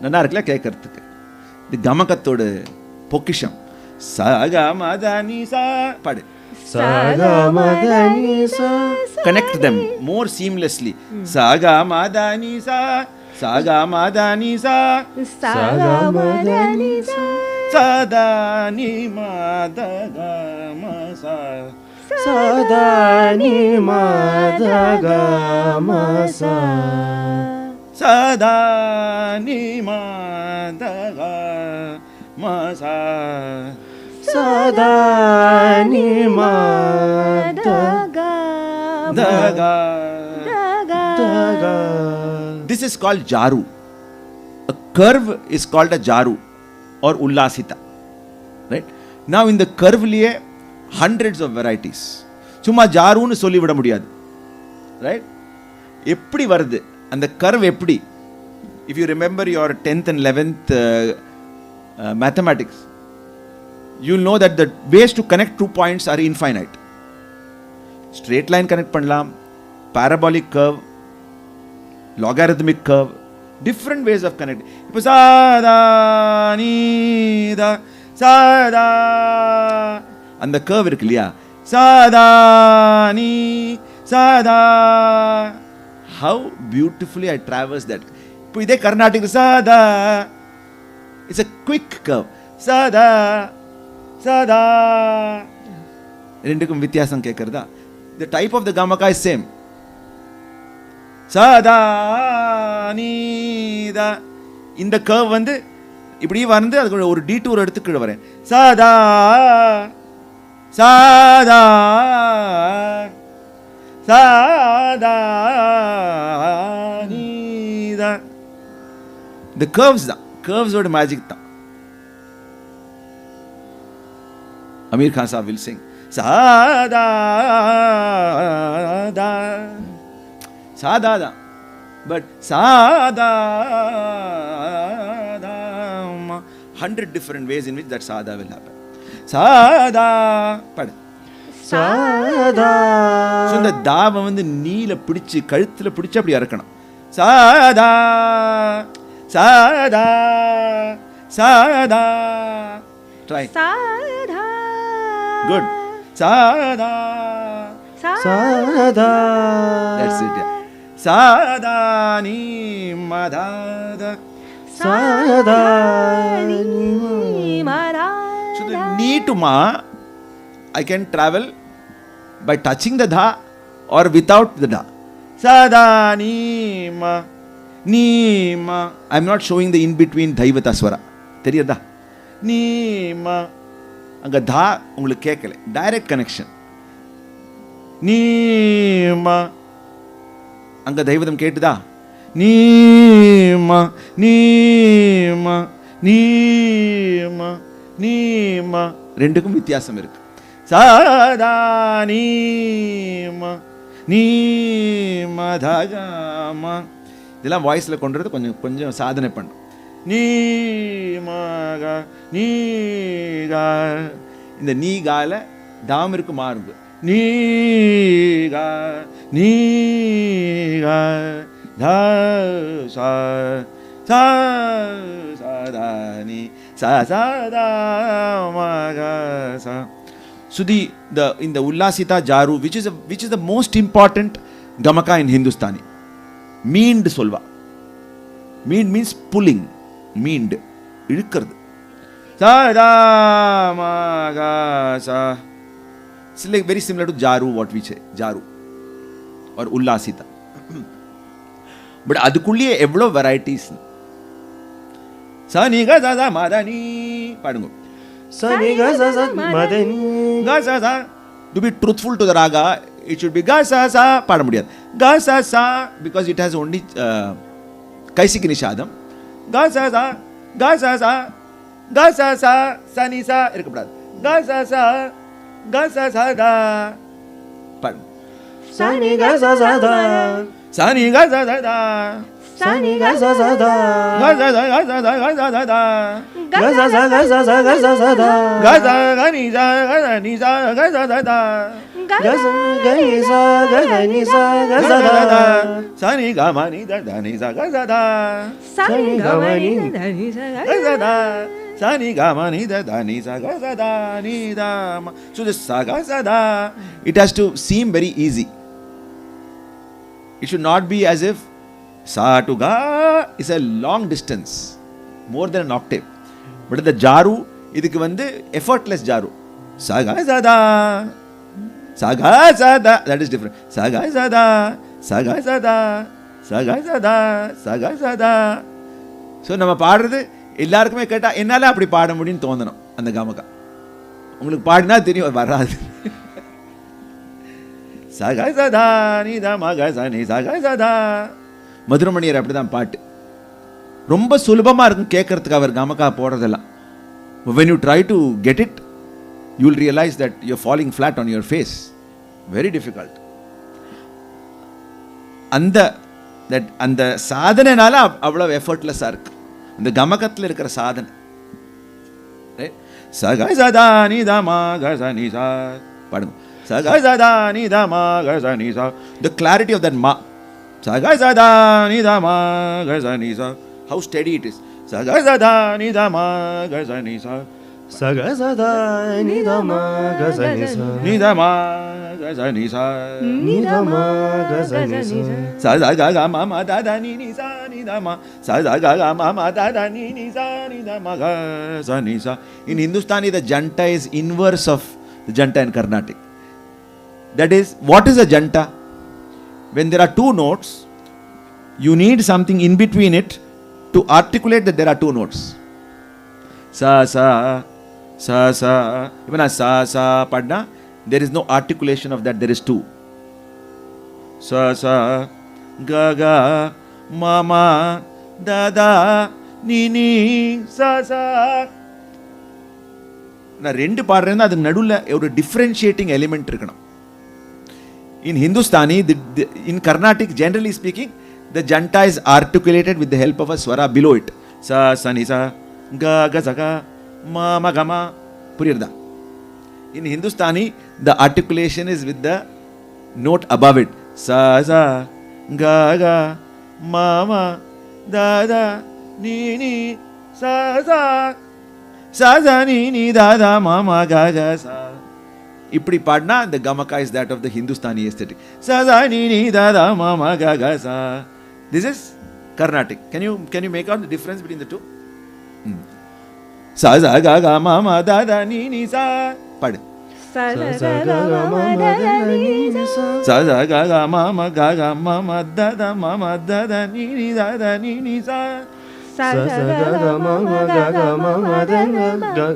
[SPEAKER 1] நல்லா இருக்குல்ல கேட்கறதுக்கு. இது கமகத்தோட பொக்கிஷம். Sa ga ma da ni sa, பாடு. Sa ga ma da ni sa. Connect them more seamlessly. Sa ga ma da ni sa, sa ga ma da ni sa, sa ga ma da ni sa, sa da ni ma da ga ma sa, sa da ni ma da ga ma sa, sa da ni ma da ga ma sa, sa da ni ma da ga da ga da ga. This is called jaru. A curve is called a jaru or ullasita, right? Now in the curve liye hundreds of varieties. சும்மா ஜாருன்னு சொல்லி விட முடியாது, right? எப்படி வருது அந்த curve எப்படி? If you remember your 10th and 11th mathematics, you'll know that the ways to connect two points are infinite. Straight line connect பண்ணலாம், parabolic curve, logarithmic curve, different ways of connecting. இப்போ சாதா நீதா சாதா அந்த curve இருக்கு இல்லையா, சாதா நீ சாதா, how beautifully I traverse that. இப்போ இதே கர்நாடிக் சாதா, it's a quick curve. சாதா சாதா, ரெண்டுக்கும் வித்தியாசம் கேட்கறதா? The type of the gamaka is same. சாதா நீதா, இந்த curve வந்து இப்படி வந்து அதுக்கு ஒரு டீட்டூர் எடுத்து கீழே வரேன். சாதா சாதா சாதா நீதா. இந்த curves தான், curves-ஓட மேஜிக் தான். அமீர் கான் சாப் will sing சாதா தா, சாதா தான், பட் சாதா 100 different ways in which that sadha will happen. Sadha, padu. Sadha. So இந்த தாவை வந்து நீல பிடிச்சு கழுத்துல பிடிச்சு அப்படி இறக்கணும். சாதா சாதா சாதா. Try. சாதா. Good. சாதா சாதா. That's it. Yeah. சாதா நீ மதாத சாதா நீ மதாத. So the ni to ma, I can travel by touching the dha or without the dha. Sada ni ma ni ma. I am not showing the in between dhaivata swara. Theriyada? Ni ma. Anga dha உங்களுக்கு கேட்கல. Direct connection. Ni ma. அங்க தெய்வதம் கேட்டுதா? நீமா நீமா நீமா நீமா. ரெண்டுக்கும் வித்தியாசம் இருக்கு. சாதா நீமா நீமா தாகாமா. இதெல்லாம் வாய்ஸ்ல கொண்டுறது கொஞ்சம் கொஞ்சம் சாதனை பண்ணும். நீமாகா நீகா. இந்த நீகால தாம் இருக்கு மாறுங்க. நீகா நீகா தா sa sa sa da ni sa sa da ma ga sa. So in the Ullasita Jaru, which is the most important Gamaka in Hindustani, meend solva. Meend means pulling. Meend idukkaradu. Sa da ma ga sa. It's like very similar to Jaru, what we say, Jaru or Ullasita. But adukulliye evlo varieties. Sa ni ga sa sa ma da ni padungo.
[SPEAKER 2] Sa ni ga sa sa ma da ni
[SPEAKER 1] ga sa sa. To be truthful to the raga, it should be ga sa sa paada mudiyadu. Ga sa sa because it has only kaisiki nishadam. Ga sa sa ga sa sa ga sa sa sa ni sa irukapadu. Ga sa sa ga sa sa da padu.
[SPEAKER 2] sa ni ga sa sa da
[SPEAKER 1] Sa ni ga sa sa da
[SPEAKER 2] sa ni ga sa sa da
[SPEAKER 1] ga sa sa ga sa sa ga sa sa da
[SPEAKER 2] ga sa sa ga sa sa ga sa sa da
[SPEAKER 1] ga sa ga ni sa ga sa ni sa ga sa sa da
[SPEAKER 2] ga sa ga ni sa ga sa ni sa ga sa da
[SPEAKER 1] sa ni ga ma ni da da ni sa ga sa da
[SPEAKER 2] sa ni ga ma ni da ni sa
[SPEAKER 1] ga sa da sa ni ga ma ni da da ni sa ga sa da ni da ma. So this sa ga sa da, it has to seem very easy. It should not be as if sa to ga is a long distance, more than an octave. But the jaru, idukku vandu effortless jaru. Sa ga sa da, sa ga sa da, that is different. Sa ga sa da, sa ga sa da, sa ga sa da, sa ga sa da. So நம்ம பாடுறது எல்லாருக்குமே கேட்டா என்னால அப்படி பாட முடியும்னு தோணணும் அந்த கமகா. உங்களுக்கு பாடினா தெரியும் வராது. சக சதா நீ த மக சனி சக சதா. மதுரமணியர் அப்படிதான் பாட்டு. ரொம்ப சுலபமா இருக்கும் கேட்கறதுக்கு அவர் கமகா போடுறதெல்லாம். When you try to get it, you will realize that you are falling flat on your face. Very difficult. அந்த சாதனைனால அவ்வளவு எஃபர்ட்லெஸ்ஸா இருக்கு அந்த கமகத்தில் இருக்கிற சாதனை. சக சதா நீ த மக சனி சா பாடுங்க. Saga sada ni da ma ga sa ni sa. The clarity of that ma. Saga sada ni da ma ga sa ni sa. How steady it is. Saga sada ni da ma ga sa ni sa.
[SPEAKER 2] Saga sada ni da ma ga sa ni sa.
[SPEAKER 1] Ni da ma ga sa ni sa.
[SPEAKER 2] Ni da ma ga sa ni sa.
[SPEAKER 1] Sa sa ga ga ma ma da da ni ni sa ni da ma. Sa sa ga ga ma ma da da ni ni sa ni da ma ga sa ni sa. In Hindustani, the janta is inverse of the janta in Carnatic. That is, what is a janta? When there are two notes, you need something in between it to articulate that there are two notes. Sa sa sa sa. Even as sa sa padna, there is no articulation of that. There is two. Sa sa ga ga ma ma da da ni ni sa sa. நான் ரெண்டு பாடுறேன்னா அதுக்கு நடுவில் ஒரு differentiating element இருக்கணும். In Hindustani, in Carnatic, generally speaking, the janta is articulated with the help of a swara below it. Sa, sa, ni, sa, ga, ga, sa, ga, ma, ma, ga, ma. Puriyarda. In Hindustani, the articulation is with the note above it. Sa, sa, ga, ga, ma, ma, da, da, ni, ni, sa, sa, sa, sa, ni, ni, da, da, ma, ma, ga, ga, sa. இப்படி பாடினா the gamaka is that of the Hindustani aesthetic. Sa sa ni ni da da ma ma ga ga sa. This is Carnatic. Can you make out the difference between the two? Sa sa ga ga ma ma da da ni ni sa. Pad.
[SPEAKER 2] Sa sa ga ga ma ma da da ni ni sa.
[SPEAKER 1] Sa sa ga ga ma ma ga ga ma ma da da ma ma da da ni ni da da ni ni sa.
[SPEAKER 2] Sa sa ga ga ma ma ga ga ma ma da da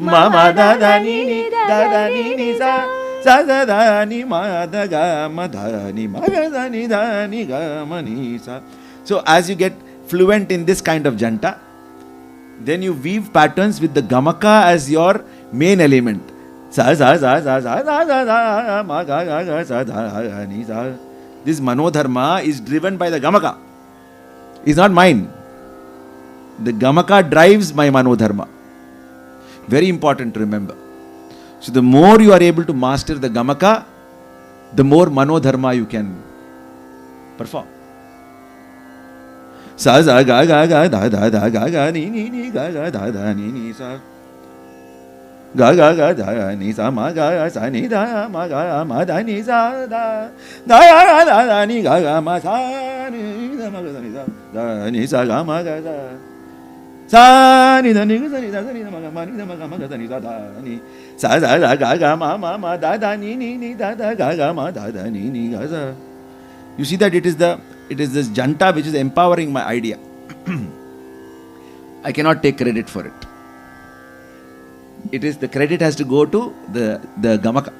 [SPEAKER 1] ma ma da da ni ni da da ni ni sa. Sa sa da ni ma da ga ma da ni ma ga da ni da ni ga ma ni sa. So as you get fluent in this kind of janta, then you weave patterns with the gamaka as your main element. Sa sa sa sa sa sa sa sa ma ga ga ga sa da ni sa. This manodharma is driven by the gamaka. It's not mine. The gamaka drives my manodharma. Very important to remember. So the more you are able to master the gamaka, the more manodharma you can perform. sa sa ga ga ga da da da ga ga ni ni ni ga ga da da ni ni sa ga ga ga da ni sa ma ga sa ni da ma ga ma da ni sa da da ga da da ni ga ga ma sa ni da ma ga da ni sa da ni sa ga ma ga da sa ni da ni ga sa ni da sa ni da ma ga ma ni da ma ga ma ga da ni sa da ni sa sa da ga ga ma ma ma da da ni ni ni da da ga ga ma da da ni ni ga sa. You see that it is this janta which is empowering my idea. I cannot take credit for it. It is the credit has to go to the gamaka.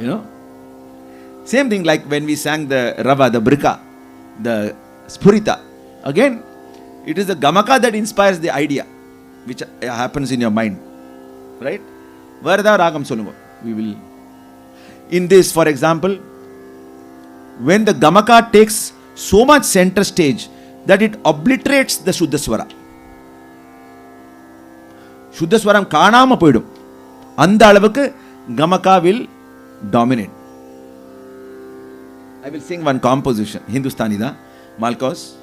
[SPEAKER 1] You know? Same thing like when we sang the rava, the brika, the spurita. Again, it is the gamaka that inspires the idea which happens in your mind. Right? Varada ragam solungo. We will. In this, for example, when the gamaka takes so much center stage that it obliterates the Shuddha Swara. Shuddha Swaram kaanama poidum. Andha alavukku gamaka will dominate. I will sing one composition, Hindustani da, Malkos.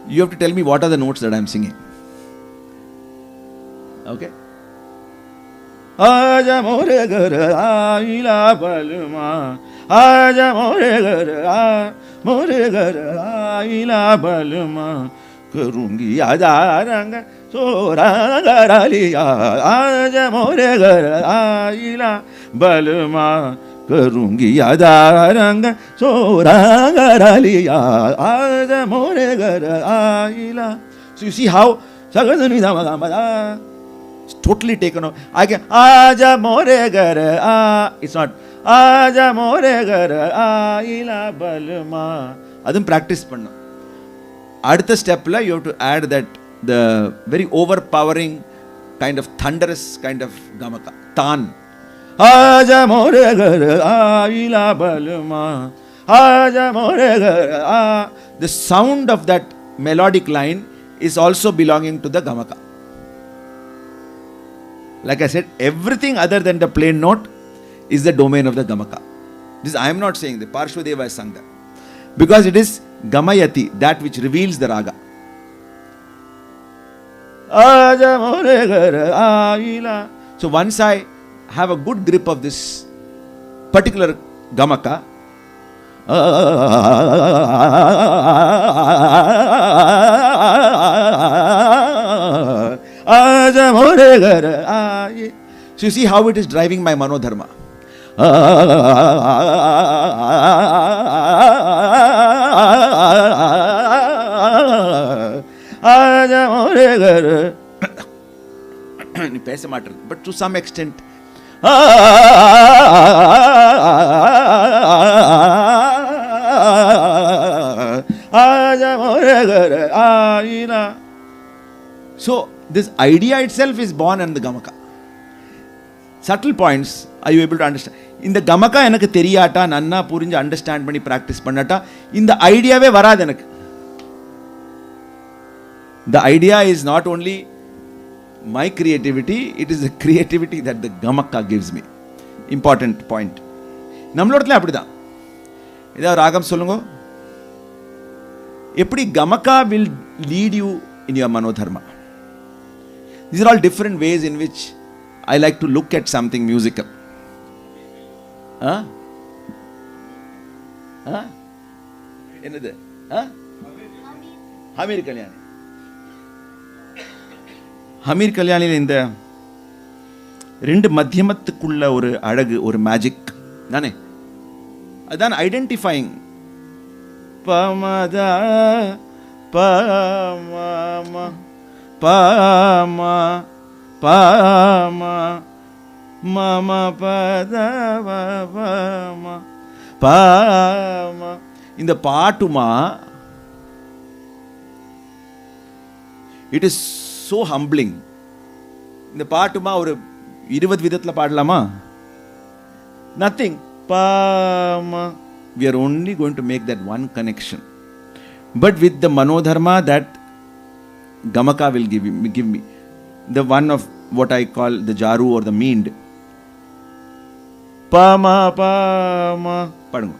[SPEAKER 1] You have to tell me what are the notes that I am singing. Okay? Aja more gara ila balma, aja more gara ila balma, karungi adaranga soranga liya, aja more gara ila balma, karungi adaranga soranga liya, aja more gara ila. So you see how it's totally taken off. I can Aja more gara. It's not Aja more gara ila balma. Adum practice panna. Adutha step la you have to add that the very overpowering kind of thunderous kind of gamaka. Tan. Aja more gara ila balma. Aja more gara. The sound of that melodic line is also belonging to the gamaka. Like I said, everything other than the plain note is the domain of the gamaka. This I am not saying, the Parshvadeva has sung that. Because it is gamayati, that which reveals the raga. So once I have a good grip of this particular gamaka, so you see how it is driving my manodharma. But to some extent, so this idea itself is born in the gamaka. Subtle points, are you able to understand? In the gamaka enakku theriyata nanna purinju understand panni practice pannata in the idea ve varad enakku. The idea is not only my creativity, it is the creativity that the gamaka gives me. Important point. நம்மளோடத்துல அப்படிதான். ஏதாவது ராகம் சொல்லுங்க. எப்படி gamaka will lead you in your manodharma. These are all different ways in which I like to look at something musical. என்னது? ஹமீர் கல்யாணி. ஹமீர் கல்யாணியில் இந்த ரெண்டு மத்தியமத்துக்குள்ள ஒரு அழகு, ஒரு மேஜிக் தானே, அதான் ஐடென்டிஃபைங். பமத பம பம பம மம பதவ பம பம. இந்த பாட்டுமா, இட் இஸ் so humbling. இந்த பாட்டுமா ஒரு 20 விதத்துல பாடலாமா? Nothing. Pama. We are only going to make that one connection. But with the manodharma that gamaka will give me. The one of what I call the jaru or the meend. Pama pama. Padunga.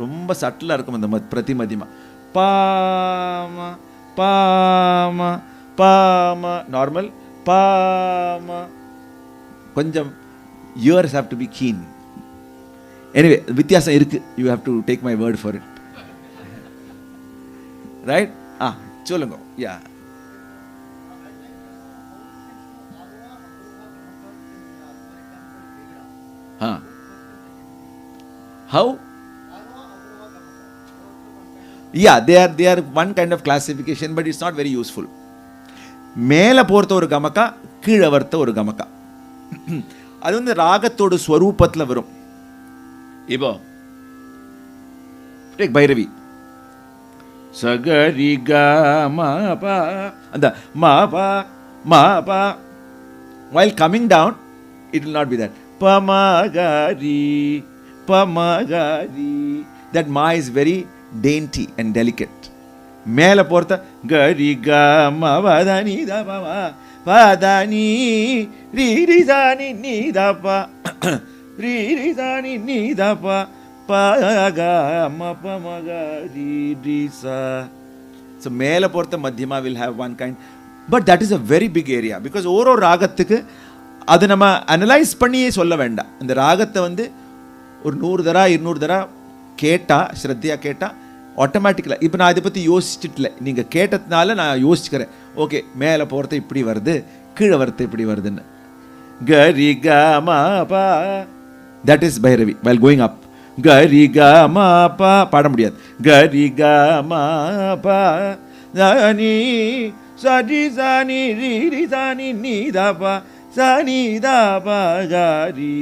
[SPEAKER 1] ரொம்ப சட்டிலாக இருக்கும் அந்த பிரதி மதிமா. பாமா பாமா பாமா normal, பாமா கொஞ்சம் ears have to be keen. Anyway வித்தியாசம் இருக்கு. You have to take my word for it. Right? சொல்லுங்க. Yeah, how? Yeah, they are one kind of classification, but it's not very useful. மேலே போகிறத ஒரு கமக்கா, கீழே வரத்த ஒரு கமக்கா. அது வந்து ராகத்தோட ஸ்வரூபத்தில் வரும். இப்போ டேக் பைரவி, சகரி க மபா, அந்த மபா மபா. while coming down it will not be that pamagari pamagari. that ma is very dainty and delicate. மேலே போகிறத கரி க மவதனி தபமா பதனி ரீரிசானி நீதப்பா ரீரிசானி நீதப்பா பக மபமகரி ரீசா. ஸோ மேலே போகிறத மத்தியமா will have one kind, but that is a very big area because ஒரு ராகத்துக்கு அது நம்ம அனலைஸ் பண்ணியே சொல்ல வேண்டாம். இந்த ராகத்தை வந்து ஒரு 100 தடவை 200 தடவை கேட்டால், ஸ்ரத்தையாக கேட்டால் ஆட்டோமேட்டிக்கலாக. இப்போ நான் இதை பற்றி யோசிச்சுட்டுல, நீங்கள் கேட்டதுனால நான் யோசிச்சுக்கிறேன். ஓகே, மேலே போகிறது இப்படி வருது, கீழே வரது இப்படி வருதுன்னு. கரி க மா பா, that is Bhairavi. while going up கரி க மா பா பாட முடியாது. கரி க மா பா தனி சரி சானி ரீ சானி நீ தா பா சானி தா பா கரி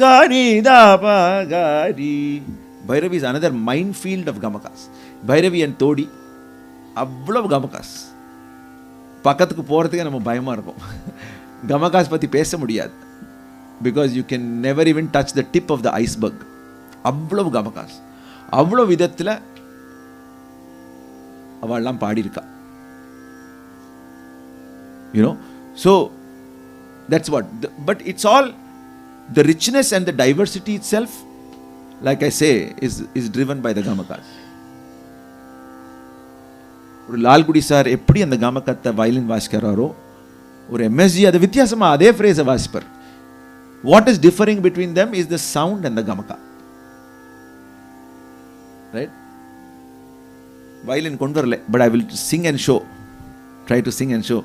[SPEAKER 1] சானி தா பா கரி. Bhairavi is another minefield of Gamakas. Bhairavi and Todi, அவ்வளவு Gamakas. பக்கத்துக்கு போகிறதுக்கே நம்ம பயமாக இருக்கும். Gamakas பற்றி பேச முடியாது. Because you can never even touch the tip of the iceberg. அவ்வளவு Gamakas. அவ்வளோ விதத்தில் அவள்லாம் பாடியிருக்கா. You know, so that's what. But it's all the richness and the diversity itself, like I say, is driven by the Gamakas. ஒரு Lalgudi sir எப்படி அந்த கமகத்தை violin வாசிக்கிறாரோ, ஒரு MSG அதை வித்தியாசமாக அதே ஃப்ரேஸை வாசிப்பார். What is differing between them is the sound and the gamaka. Right? Violin கொண்டு வரல, but I will sing and show, try to sing and show,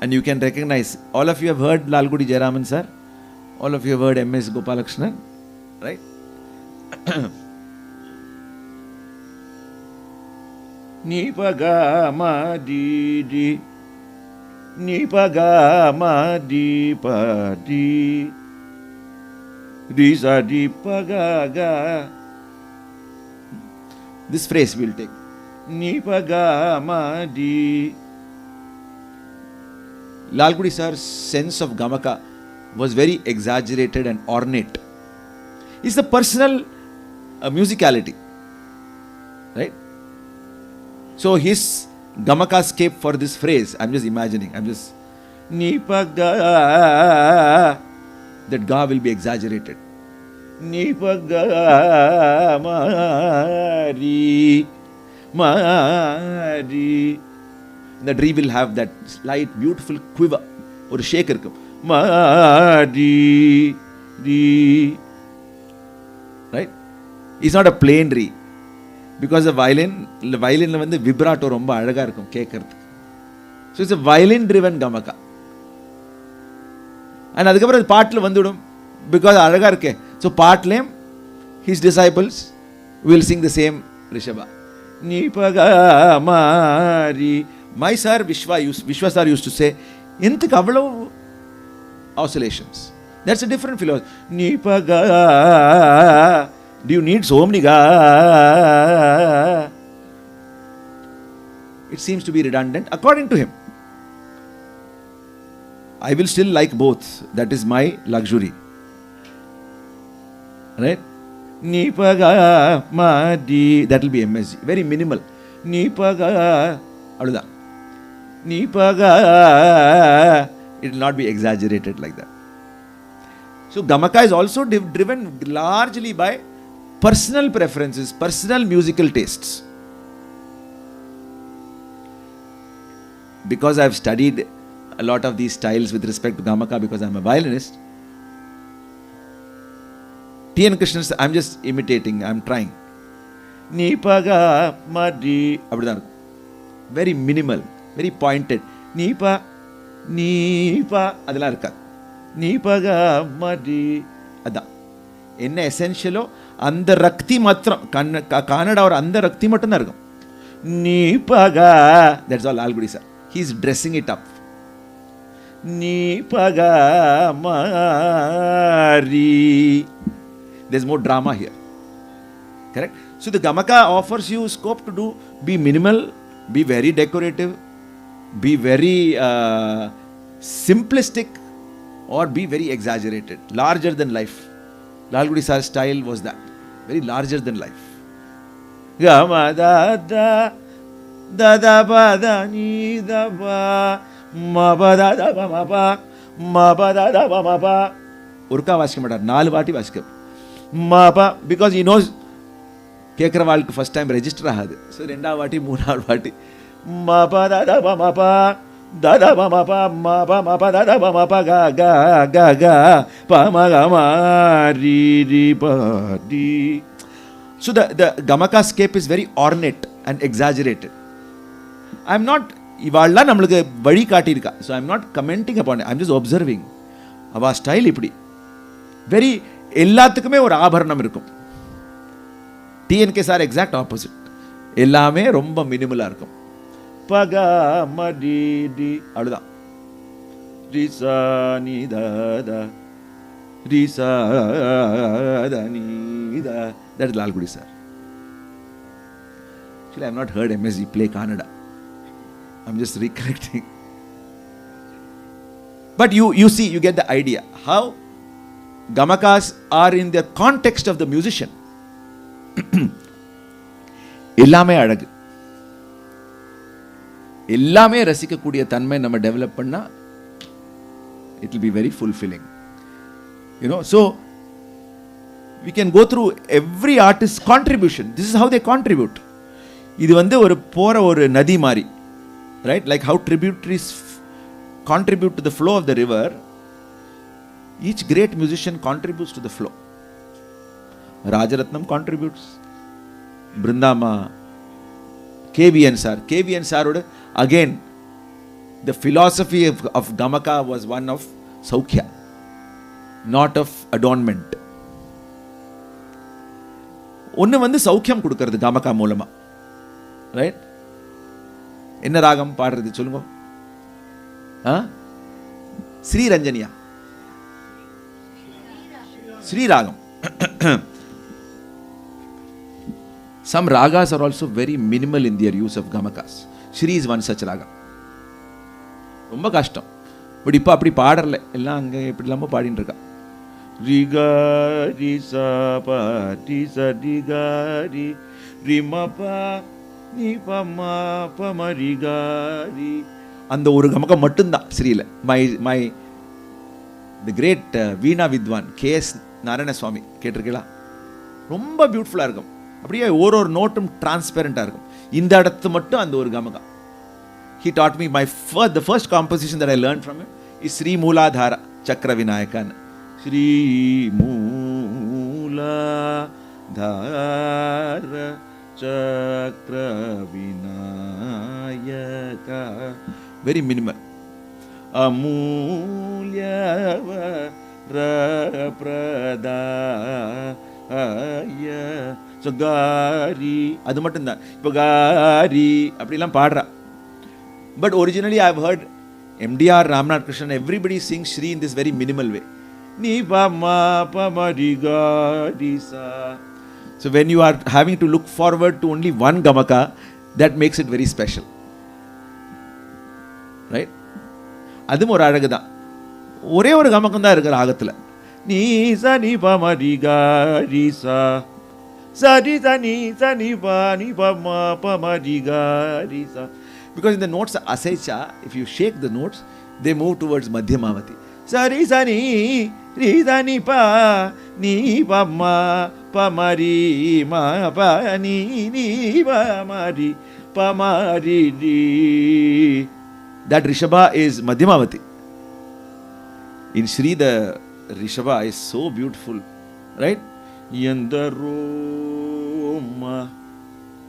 [SPEAKER 1] and you can recognize. All of you have heard Lalgudi Jayaraman sir, all of you have heard MS Gopalakrishnan, right? Ni pa ga ma di di, ni pa ga ma di pa di, di sa di pa ga ga. This phrase we will take. Ni pa ga ma di. Lalgudi sir's sense of Gamaka was very exaggerated and ornate. It's the personal musicality, right? So his Gamaka scape for this phrase, I'm just imagining, ni pa ga, that ga will be exaggerated. Ni pa ga ma ri. The tree will have that slight beautiful quiver or shake irukkum. Ma di di, right? It's not a plain re, because the violin la வந்து vibrato ரொம்ப அழகா இருக்கும் கேட்கிறதுக்கு. So it's a violin driven gamaka. And அதுக்கப்புறம் அது பாட்டில் வந்துடும், because அழகா இருக்கே. So பாட்டிலேயும் his disciples will sing the same rishabha. Ni pa ga ma ri. My sir Vishwa sir used to say, "Inthukku avalavu oscillations." That's a different philosophy. Ni pa ga. Do you need so many ga? It seems to be redundant according to him. I will still like both. That is my luxury. Right? Ni pa ga ma di. That will be MSG. Very minimal. Ni pa ga. Avladha. Ni pa ga. It will not be exaggerated like that. So Gamaka is also driven largely by personal preferences, personal musical tastes. Because I've studied a lot of these styles with respect to Gamaka, because I'm a violinist. T.N. Krishnan, I'm just imitating, I'm trying. Nipaga madi, very minimal, very pointed. Nipa, adala irukka. Nipaga madi, adha. Enna essentialo, andha rakti matram, Kannada or andha rakti matram da irukum. Nipaga, that's all Algudi sir. He's dressing it up. Nipaga mari. There's more drama here. Correct? So the Gamaka offers you scope to be minimal, be very decorative, be very simplistic, or be very exaggerated, larger than life. Lalgudi Sar's style was that, very larger than life. Gama da da da da ba da ni da ba ma ba da da ba ma ba da da ba ma ba. Urka vasikamatar, 4 vaati vasikam. Ma ba, because he knows கேட்குற வாழ்க்கை first time register ஆகாது. So 2வது வாட்டி 3வது வாட்டி மபா தாதா மபா தாதா மபா மபா மபா தாதா மபா கா கா கா கா பம கமா ரி ரி ப D. So the Gamaka scape is very ornate and exaggerated. I'm not, இவாள்லாம் நம்மளுக்கு வழி காட்டியிருக்கா. So I'm not commenting upon it. I'm just observing. அவா ஸ்டைல் இப்படி வெரி எல்லாத்துக்குமே ஒரு ஆபரணம் இருக்கும். TNK sir exact opposite. எல்லாமே ரொம்ப மினிமலாக இருக்கும். பகா மடி டி அவ்வளோதான். ரிசா நீ தா ரிசா த நீ தா. That is Lalgudi sir. Actually, I have not heard MSG play Kannada. I'm just recollecting. But you see, you get the idea how Gamakas are in the context of the musician. எல்லாமே அழகு, எல்லாமே ரசிக்கக்கூடிய தன்மை நம்ம develop பண்ணா it will be very fulfilling, you know. So we can go through every artist's contribution. This is how they contribute. இது வந்து ஒரு போற ஒரு நதி மாதிரி, right? Like how tributaries contribute to the flow of the river, each great musician contributes to the flow. Rajaratnam contributes, Brindama, KVN sir. KVN sir would, again, the philosophy of Gamaka was one of Saukhya, not of adornment. ஒன்று வந்து சௌக்கியம் கொடுக்கறது Gamaka மூலமா, right? என்ன ராகம் பாடுறது சொல்லுங்க. ஸ்ரீரஞ்சனியா, ஸ்ரீராகம். Some ragas are also very minimal in their use of Gamakas. Shri is one such raga. ரொம்ப கஷ்டம். பட் இப்போ அப்படி பாடல, எல்லாம் அங்கே எப்படி இல்லாமல் பாடின்னு இருக்கா. ரிகா ரி சா பா ரி சா ரி கா ரி ரி ம பா நீ ப ம ப ம ரி கா ரி. அந்த ஒரு கமகம் மட்டும்தான் ஸ்ரீல. மை தி கிரேட் வீணா வித்வான் KS நாராயண சுவாமி கேட்டிருக்கீங்களா? ரொம்ப பியூட்டிஃபுல்லாக இருக்கும். அப்படியே ஒரு நோட்டும் டிரான்ஸ்பெரண்டாக இருக்கும். இந்த இடத்து மட்டும் அந்த ஒரு gamaka. He taught me the first composition that I learned from him is Sri Mooladhara Chakra Vinayakan. Sri Mooladhara Chakra Vinayaka. Very minimal. Amulyava Prada. So Gari, அது மட்டும் தான். இப்போ Gari அப்படிலாம் பாடுறா. But originally I have heard MDR, Ramnath Krishnan, everybody sings Shri in this very minimal way. Ni pa ma pa ma ri ga ri sa. So when you are having to look forward to only one Gamaka, that makes it very special, right? அதுவும் ஒரு அழகு தான். ஒரே ஒரு கமக்கம் தான் இருக்கிற ராகத்துல. நீ ச நீ ப ம ரி கா ரி சா sa di sa ni pa ma pa ma ri ga ri sa. Because in the notes asecha, if you shake the notes, they move towards Madhyamavati. Sa ri sa ni ri sa ni pa ma pamari ma pa ni ni pamari pamari di. That Rishabha is Madhyamavati. In Sri, the Rishabha is so beautiful, right? Yandaroma.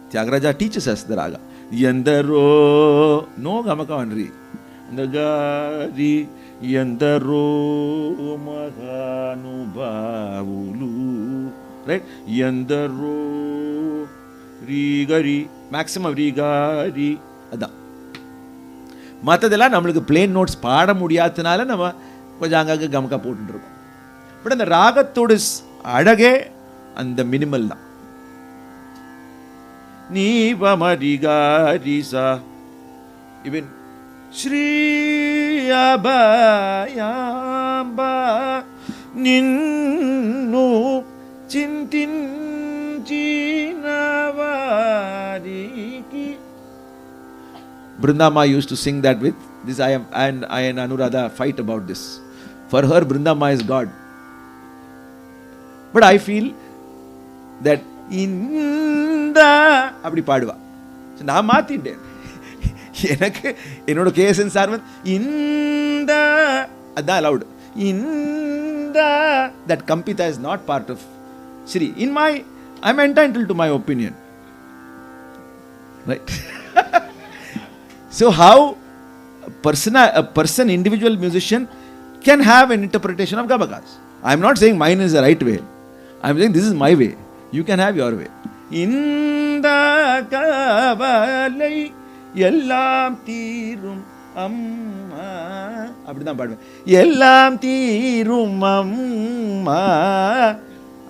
[SPEAKER 1] Tyagaraja teaches us the raga. Yandaro, no gamaka and Ri. Nagari, Yandaro Mahanubhavulu. Right? Yandaro Rigari, maximum Rigari. Ada. மற்றதெல்லாம் நம்மளுக்கு plane notes பாட முடியாததுனால நம்ம கொஞ்சம் அங்கங்கே கமக்கா போட்டுருக்கோம். But அந்த ராகத்தோட அழகே அந்த மினிமல் தான். நீ பமரிகாரிசா இவன் ஸ்ரீ அபயாம்பா நின்னு சிந்தின்சினவாரிகி. Brindama used to sing that with this. I and Anuradha fight about this. For her, Brindama is God. But I feel that inda அப்படி பாடுவா. நான் மாத்திட்டேன். எனக்கு என்னோட கேசன் சார் வந்து இந்த அதான் allowed. Inda, that Kampita is not part of Sri. I'm entitled to my opinion. Right? So how a person, individual musician can have an interpretation of Gamakas. I am not saying mine is the right way. I am saying this is my way. You can have your way. Inda kavalai ellam theerum amma. அப்படிதான் பாடுவேன். எல்லாம் தீரும் அம்மா.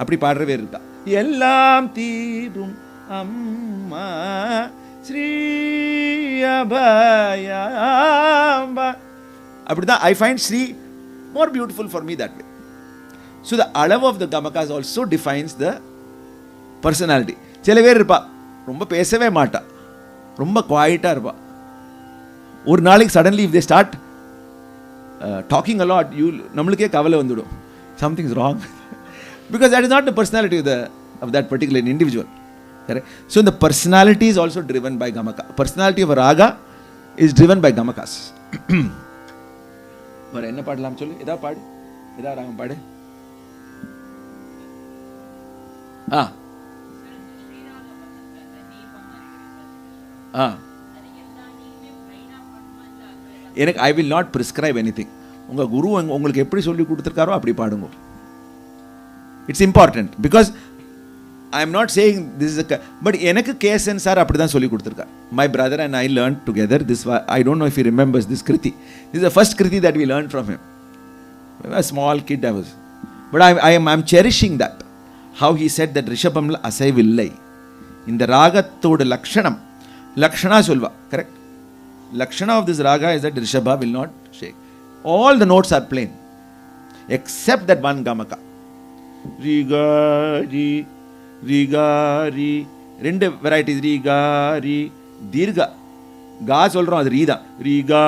[SPEAKER 1] அப்படி பாடுறவே இருக்கா. எல்லாம் தீரும் அம்மா ஸ்ரீ அபயாம்பா. அப்படிதான் I find Sri more beautiful for me that way. So the அளவு of the Gamakas also defines the personality. சில பேர் இருப்பா ரொம்ப பேசவே மாட்டா, ரொம்ப குவாய்ட்டா இருப்பா. ஒரு நாளைக்கு suddenly if they start talking a lot, நம்மளுக்கே கவலை வந்துடும். Something's wrong. Because that is not the personality of that particular individual. Correct? So the personality is also driven by Gamaka. Personality of a raga is driven by Gamakas. வேற என்ன பாடலாம் சொல்லு? இதா பாடு, இதா ராகம் பாடு. எனக்கு I will not prescribe anything. உங்க குரு உங்களுக்கு எப்படி சொல்லி கொடுத்திருக்காரோ அப்படி பாடுங்க. It's important because I am not saying this is but எனக்கு கேசன் சார் அப்படி தான் சொல்லி கொடுத்திருக்கார். My brother and I learned together this. I don't know if he remembers this kriti. This is the first kriti that we learned from him. A small kid I was. But I'm cherishing that. How he said that Rishabhamla asayvillai. In the ragathoda lakshana solva. Correct? Lakshana of this raga is that Rishabha will not shake. All the notes are plain. Except that one gamaka. Rigari. Rigari. ரெண்டு varieties. Rigari. Dirga. Ga சொல்றோம் அது Rita. Riga.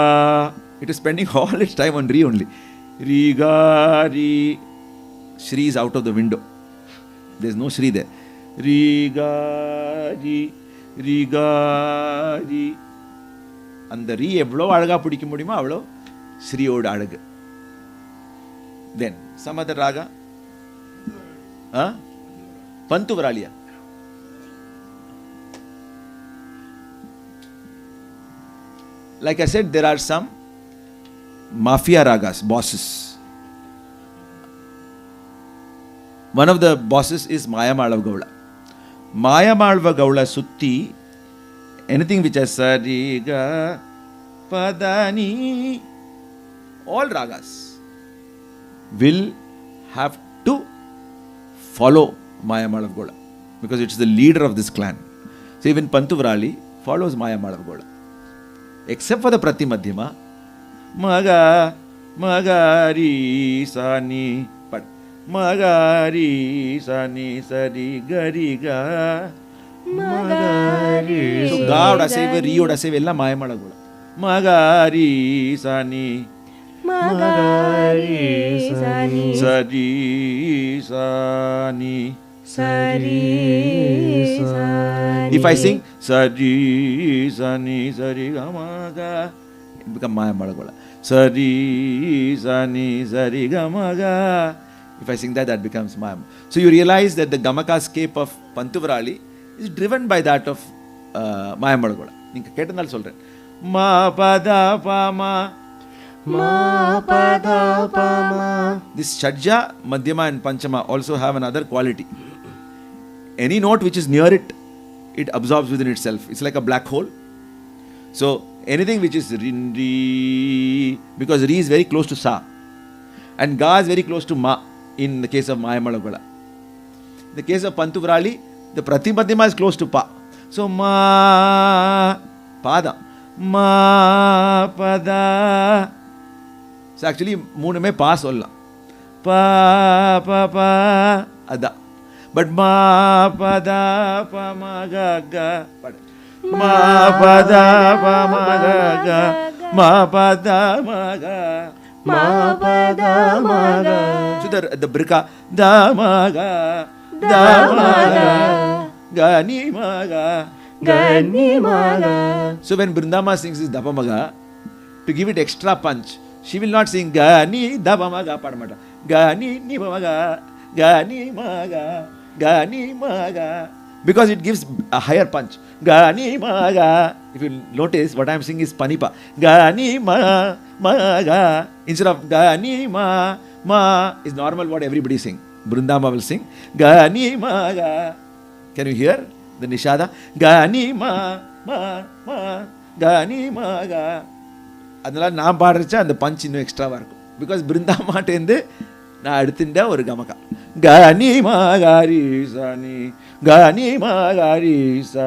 [SPEAKER 1] It is spending all its time on Ri only. Rigari. Shri is out of the window. There is no Shri there. Rigari. Rigari. அந்த ரீ எவ்வளோ அழகா பிடிக்க முடியுமோ அவ்வளோ ஸ்ரீயோட அழகு. Then some other raga. Pantuvaralia. Like I said, there are some mafia ragas, bosses. One of the bosses is Mayamalva Gaula. Mayamalva Gaula Sutti, anything which has Sariga, Padani, all ragas will have to follow Mayamalva Gaula because it's the leader of this clan. So even Pantuvarali follows Mayamalva Gaula. Except for the Pratimadhyama, Maga, Magari, Sani, but Magari, Sani, Sari, Gariga, Magari. So God asave, Rio asave, ella Mayamalva Gaula. Magari, Sani, Magari, Sani, Sari, Sani,
[SPEAKER 2] Sari sa.
[SPEAKER 1] If I sing Sari sa ni sari gamaga, it becomes Maya Malagola. Sari sa ni sari gamaga. If I sing that, that becomes Maya. So you realize that the Gamaka scape of Pantuvarali is driven by that of Maya Malagola. Ninka kettandal solren. Ma pada pa ma.
[SPEAKER 2] Ma pada pa ma.
[SPEAKER 1] This Shadja, Madhyama and Panchama also have another quality. Any note which is near it, it absorbs within itself. It's like a black hole. So anything which is Rindi, because Ri is very close to Sa and Ga is very close to Ma in the case of Maya Malagola. In the case of Pantuvarali, the Pratimadhyama is close to Pa. So Ma Pada, Ma Pada. So actually, மூணுமே பா சொல்லலாம். பா பா பா அதா. But ma pada pa ma ga ga. Ma pada pa ma ga ga. Ma pada ma ga.
[SPEAKER 2] Ma pada ma ga.
[SPEAKER 1] So the brika da ma ga. Da ma ga. Ga ni ma ga.
[SPEAKER 2] Ga ni ma ga.
[SPEAKER 1] So when Brindama sings this dapamaga, to give it extra punch, she will not sing ga ni dapamaga padamata. Ga ni maga. Ga ni maga. Ga ni maga. Because it gives a higher punch. Ga ni maga. If you notice, what I am singing is panipa. Ga ni maga. Instead of ga ni ma is normal what everybody sing. Brindama will sing. Ga ni maga. Can you hear the nishada? Ga ni ma. Ga ni maga. அதனால நான் பாடுறச்சா அந்த punch இன்னும் எக்ஸ்ட்ராவாக இருக்கும். Because பிருந்தாமாட்டேருந்து நான் எடுத்துட்ட ஒரு கமக்கா. Gani magari sa ni. Gani magari sa.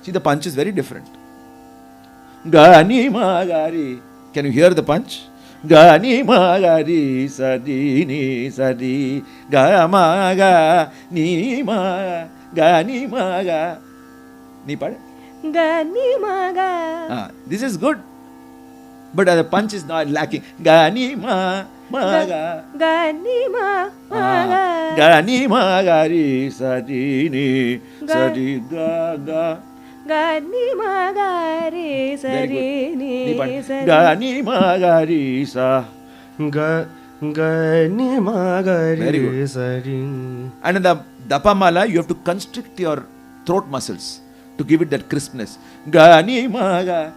[SPEAKER 1] See, the punch is very different. Gani magari. Can you hear the punch? Gani magari sa di ni sa di. Gamaga ni ma. Gani maga. Ni pad?
[SPEAKER 2] Gani maga.
[SPEAKER 1] This is good. But the punch is not lacking. Gani maga.
[SPEAKER 2] Gani maga.
[SPEAKER 1] Gani magari sa di ni sa di ga ga.
[SPEAKER 2] Gani magari sa di ni sa di.
[SPEAKER 1] Gani magari sa.
[SPEAKER 2] Gani magari sa di.
[SPEAKER 1] And in the dapamala, you have to constrict your throat muscles to give it that crispness. Gani magari.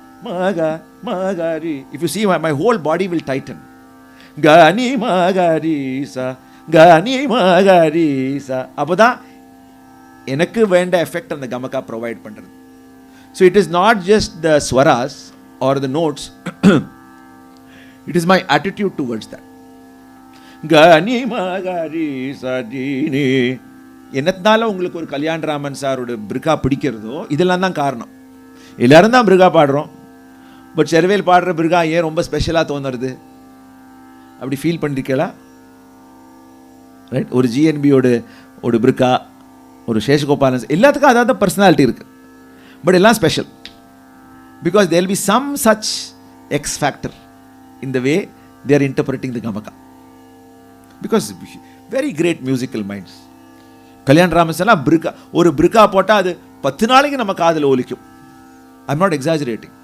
[SPEAKER 1] If you see, my whole body will tighten. Gani magari sa. Gani magari sa. அப்போதான் எனக்கு வேண்ட effect அந்த கமக்கா provide பண்ணுறது. So it is not just the swaras or the notes. It is my attitude towards that. Gani magari sa dini. என்னத்தினால உங்களுக்கு ஒரு கல்யாணராமன் சாரோட பிரிகா பிடிக்கிறதோ இதெல்லாம் தான் காரணம். எல்லாரும் தான் பிரிகா பாடுறோம். பட் செர்வேல் பாடுற பிரிகா ஏன் ரொம்ப ஸ்பெஷலாக தோணுறது? அப்படி ஃபீல் பண்ணிருக்கலா? ரைட். ஒரு ஜிஎன்பியோட ஒரு பிரிக்கா, ஒரு சேஷகோபாலன், எல்லாத்துக்கும் அதாவது பர்சனாலிட்டி இருக்குது. பட் எல்லாம் special. Because there will be some such X factor in the way they are interpreting the gamaka. Because very great musical minds. Kalyanaramans எல்லாம் பிரிக்கா, ஒரு பிரிக்கா போட்டால் அது 10 நாளைக்கு நம்ம காதில் ஒலிக்கும். I am not exaggerating.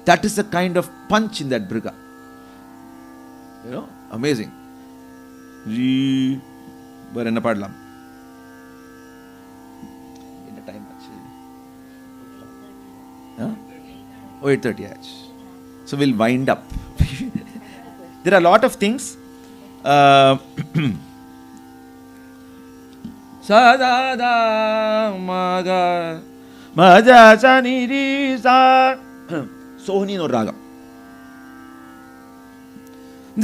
[SPEAKER 1] That is the kind of punch in that brika. You know, amazing. வேற என்ன பாடலாம்? என்ன டைம் ஆச்சு? 8:30 ஆச்சு. So we'll wind up. There are a lot of things. Sada da maga maja sa ni ri sa. Sohni ஒரு ராகம்.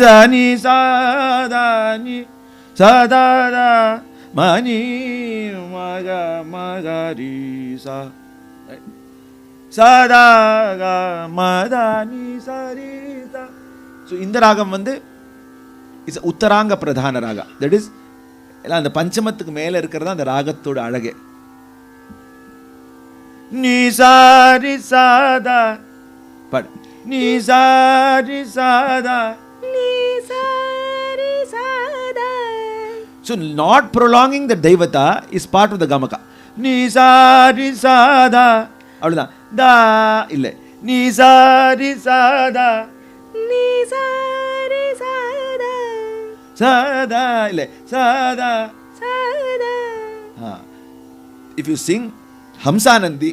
[SPEAKER 1] Jani sadani sadada mani maga magari sa. Sadaga madani sarita. So இந்த ராகம் வந்து it's உத்தராங்க பிரதான Raaga. That is எல்லாம் அந்த பஞ்சமத்துக்கு மேல இருக்கிறதா அந்த ராகத்தோட அழகே. நீ சாரி சாதா பட் நீ சாரி சாதா. So not prolonging the Devata is part of the Gamaka. Ni sa ri sa da அவ்வளவுதான். da இல்லை, ni sa ri sa da,
[SPEAKER 2] ni sa ri sa da,
[SPEAKER 1] sa da இல்லை, sa da,
[SPEAKER 2] sa da.
[SPEAKER 1] If you sing Hamsanandi,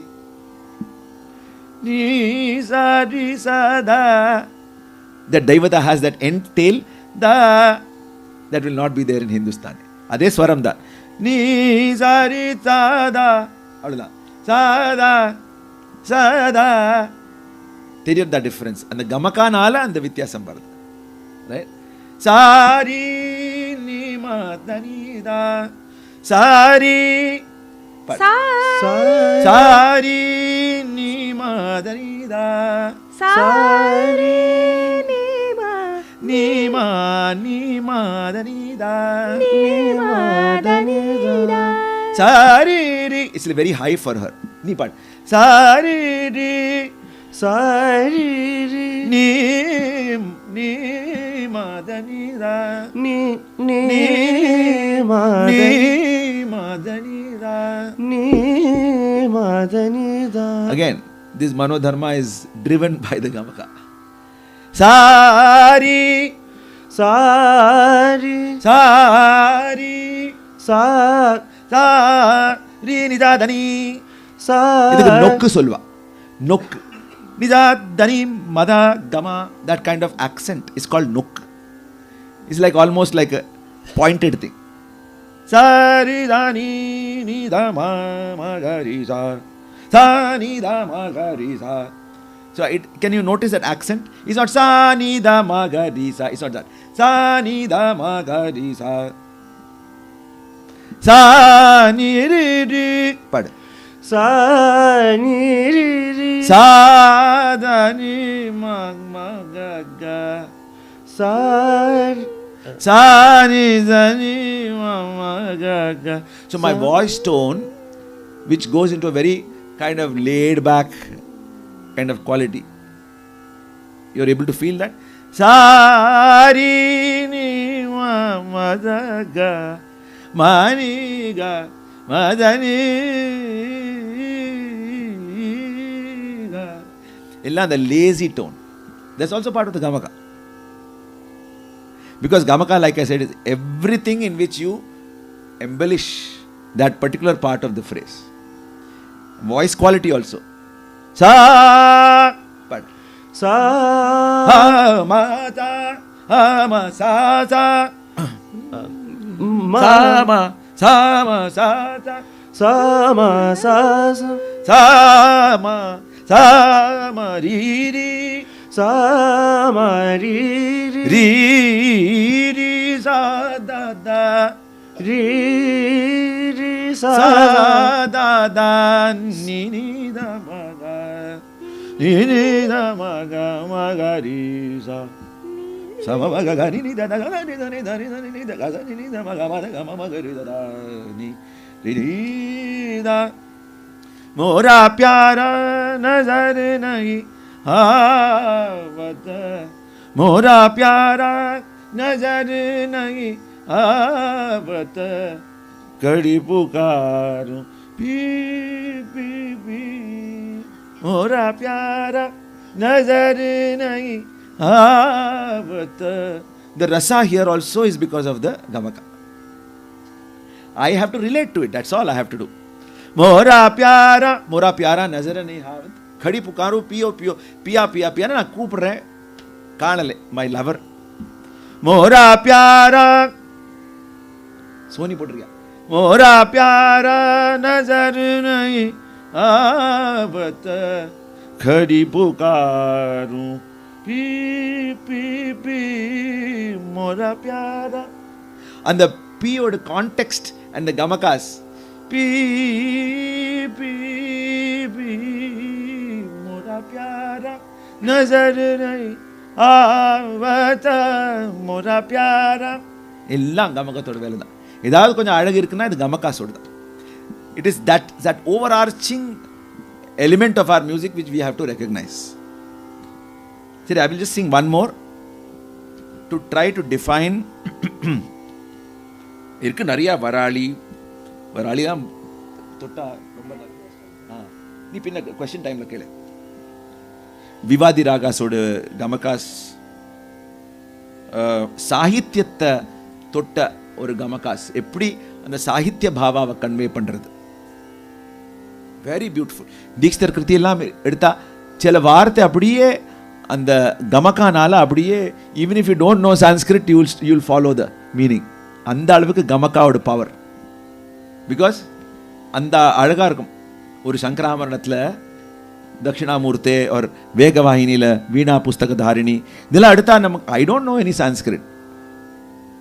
[SPEAKER 1] ni sa ri sa da, that Devata has that end tail, da, that will not be there in Hindustani. அதே ஸ்வரம் தான். நீ sorry சாதா அவ்வளோதான். சாதா சாதா. தெரியும் the difference. அந்த கமக்கானால அந்த வித்தியாசம் வருது. ரைட். சாரி நீ மதனிதா, சாரி சாரி நீ மதனிதா,
[SPEAKER 2] சாரி
[SPEAKER 1] நீமா நீமா தனிதா,
[SPEAKER 2] நீமா தனிதா.
[SPEAKER 1] சாரி ரி. It's very high for her. நீ பாடு. சாரி ரி
[SPEAKER 2] சாரி ரி
[SPEAKER 1] நீ நீமா தனிதா,
[SPEAKER 2] நீ நீ
[SPEAKER 1] நீ
[SPEAKER 2] மாதனி
[SPEAKER 1] தனிதா.
[SPEAKER 2] நீ மாதனிதா.
[SPEAKER 1] Again, this Manodharma is driven by the Gamaka. Sorry
[SPEAKER 2] sorry
[SPEAKER 1] sorry
[SPEAKER 2] சா
[SPEAKER 1] சாரி நிதா தனி.
[SPEAKER 2] சா
[SPEAKER 1] இதுக்கு நொக்கு சொல்வா. நொக்கு நிதா தனி மதா comma. That kind of accent is called nok. It's like almost like a pointed thing. Sari dani nida ma magari sa, sa nida magari sa. So can you notice that accent? It's not sa ni da ma ga di sa. It's not that. Sa ni da ma ga di sa. Sa ni ri ri. Pad.
[SPEAKER 2] சா நீ ரி ரி
[SPEAKER 1] Sa da ni ma ma ga ga.
[SPEAKER 2] சா
[SPEAKER 1] Sa ni da ni ma ma ga ga. So my voice tone, which goes into a very kind of laid back kind of quality, you're able to feel that. Sari ni ma ma da ga ma ni ga ma da ni ga. Illa the lazy tone. That's also part of the Gamaka. Because Gamaka, like I said, is everything in which you embellish that particular part of the phrase. Voice quality also. Sa but
[SPEAKER 2] சா
[SPEAKER 1] ha ma ta ha ma sa sa
[SPEAKER 2] மா
[SPEAKER 1] sa ma sa ma sa sa
[SPEAKER 2] சா மா சா சா
[SPEAKER 1] sa ma ri ri
[SPEAKER 2] சா மா ரி ரி
[SPEAKER 1] ri ri sa da da
[SPEAKER 2] ரி ரி சா
[SPEAKER 1] sa da da ni ni da ma ga ni ni da ma ga ri sa sa ma ga ga ni ni da da ga ni da ni da ni da ni da ga ni ni da ma ga ri da da ni ri ri da. मोरा प्यारा नजर नहीं आवत, मोरा प्यारा नजर नहीं आवत, कड़ी पुकारूं पी पी पी, मोरा प्यारा नजर नहीं आवत. The rasa here also is because of the Gamaka. I have to relate to it. That's all I have to do. मोरा प्यारा नजर नहीं आवत, खड़ी पुकारू पियो पियो पिया पिया पिया ना कूप रहे कानले my lover. मोरा प्यारा सोनी पोट रिया. मोरा प्यारा नजर नहीं आवत, खड़ी पुकारूं पी पी पी, मोरा प्यारा. And the P oda context and the Gamakas. P P P, मोरा प्यारा नजर नहीं आवत, मोरा प्यारा. எல்லாம் கமகத்தோட வேலை தான். ஏதாவது கொஞ்சம் அழகு இருக்குன்னா இது கமகாசோட தான். It is that overarching element of our music which we have to recognize. See, I will just sing one more to try to define இருக்கு நிறையா. வராளி தான் தொட்டா ரொம்ப நீ பின்ன கொஸ்டின் டைம்ல கேளு. விவாதி ராகாஸோட கமகாஸ் சாகித்யத்தை தொட்ட ஒரு கமகாஸ், எப்படி அந்த சாகித்ய பாவாவை கன்வே பண்றது, வெரி பியூட்டிஃபுல். தீக்ஷிதர் கிருதி எல்லாம் எடுத்தா சில வார்த்தை அப்படியே அந்த கமகானால அப்படியே, even if you don't know Sanskrit you will follow the meaning. அந்த அளவுக்கு கமகாவோட பவர், பிகாஸ் அந்த அழகா இருக்கும். ஒரு சங்கராமரணத்தில் தட்சிணாமூர்த்தே ஒரு வேகவாகினியில் வீணா புஸ்தக தாரிணி இதெல்லாம் எடுத்தா நமக்கு, I don't know any Sanskrit,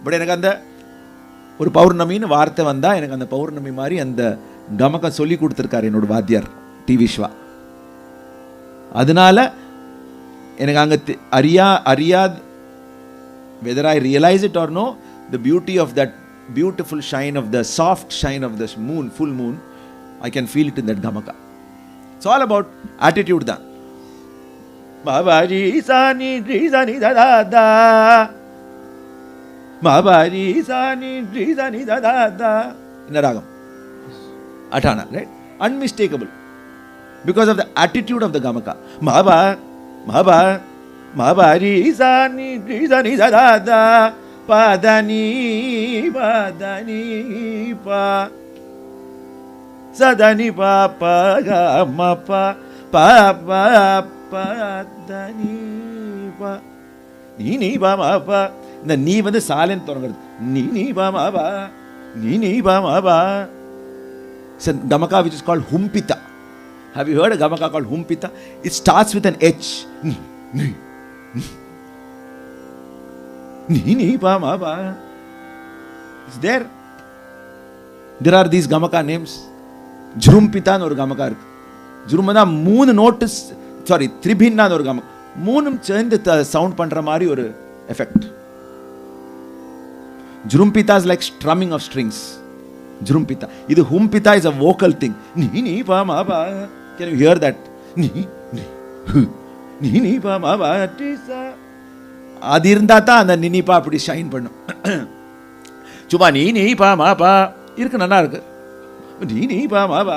[SPEAKER 1] but எனக்கு அந்த ஒரு பௌர்ணமின்னு வார்த்தை வந்தால் எனக்கு அந்த பௌர்ணமி மாதிரி அந்த கமக சொல்லி கொடுத்துருக்காரு என்னோட வாத்தியார் டி விஸ்வா. அதனால எனக்கு அங்கே அறியாத whether I realize it or no, the beauty of that beautiful shine of the soft shine of the moon, full moon, I can feel it in that gamaka. It's all about attitude da. Mabari sani rizani da da da, Mabari sani rizani da da da, in the ragam Athana, right? Unmistakable because of the attitude of the gamaka. Mabari sani rizani da da da, padani pa sadani pa pa ga ma pa pa pa padani pa ni pa ma pa. இந்த நீ வந்து சாலன் தொடங்குறது, நீ pa ma pa ni pa ma pa. It's a gamaka which is called humpita. Have you heard a gamaka called humpita? It starts with an H. Ni pa ma pa. It's there. There are these gamaka names. Jrumpita ஒரு gamaka இருக்கு. ஜுரும்பனா 3 notes, sorry த்ரிபின்னா ஒரு gamaka, 3 சேர்ந்து sound பண்ற மாதிரி ஒரு effect. Jrumpita is like strumming of strings. Jrumpita. இது humpita is a vocal thing. Ni pa ma pa. Can you hear that? Ni pa ma pa. அது இருந்தா தான் அந்த நினிப்பா அப்படி ஷைன் பண்ணும். சும்மா நீ பா மா பா இருக்கு, நல்லா இருக்கு. நீ பா மா பா,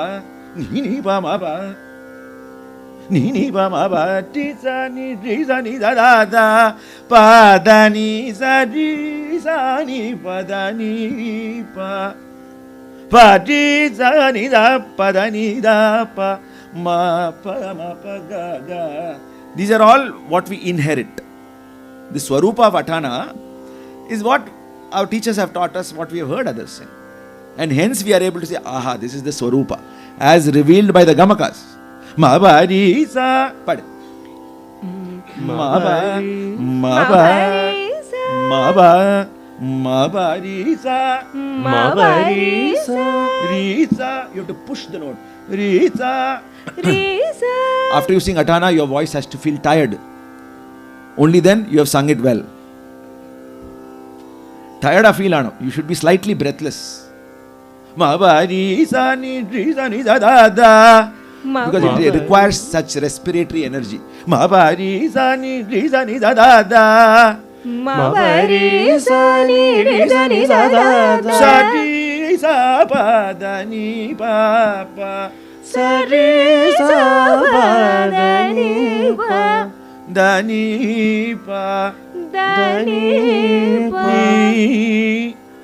[SPEAKER 1] நீ பா மா பா, நீ பா மா பா, டி சா நீ தா தா தா, பா தா நீ சா நீ பா தா நீ பா, பா டி சா நீ தா பா தா நீ தா பா, மா பா கா கா. These are all what we inherit. The Swarupa of Athana is what our teachers have taught us, what we have heard others sing. And hence we are able to say, aha, this is the Swarupa as revealed by the Gamakas. Mabari sa pad. Mabari sa Risa. You have to push the note. Risa. After you sing Athana, your voice has to feel tired. Only then you have sung it well. Tired of feel ano, you should be slightly breathless. Mabari sani da da da, because it requires such respiratory energy. Mabari sani da da da,
[SPEAKER 2] Mabari sani da da da,
[SPEAKER 1] Sadi sa pa da ni pa pa,
[SPEAKER 2] Sari sa pa da ni pa,
[SPEAKER 1] Dani pa.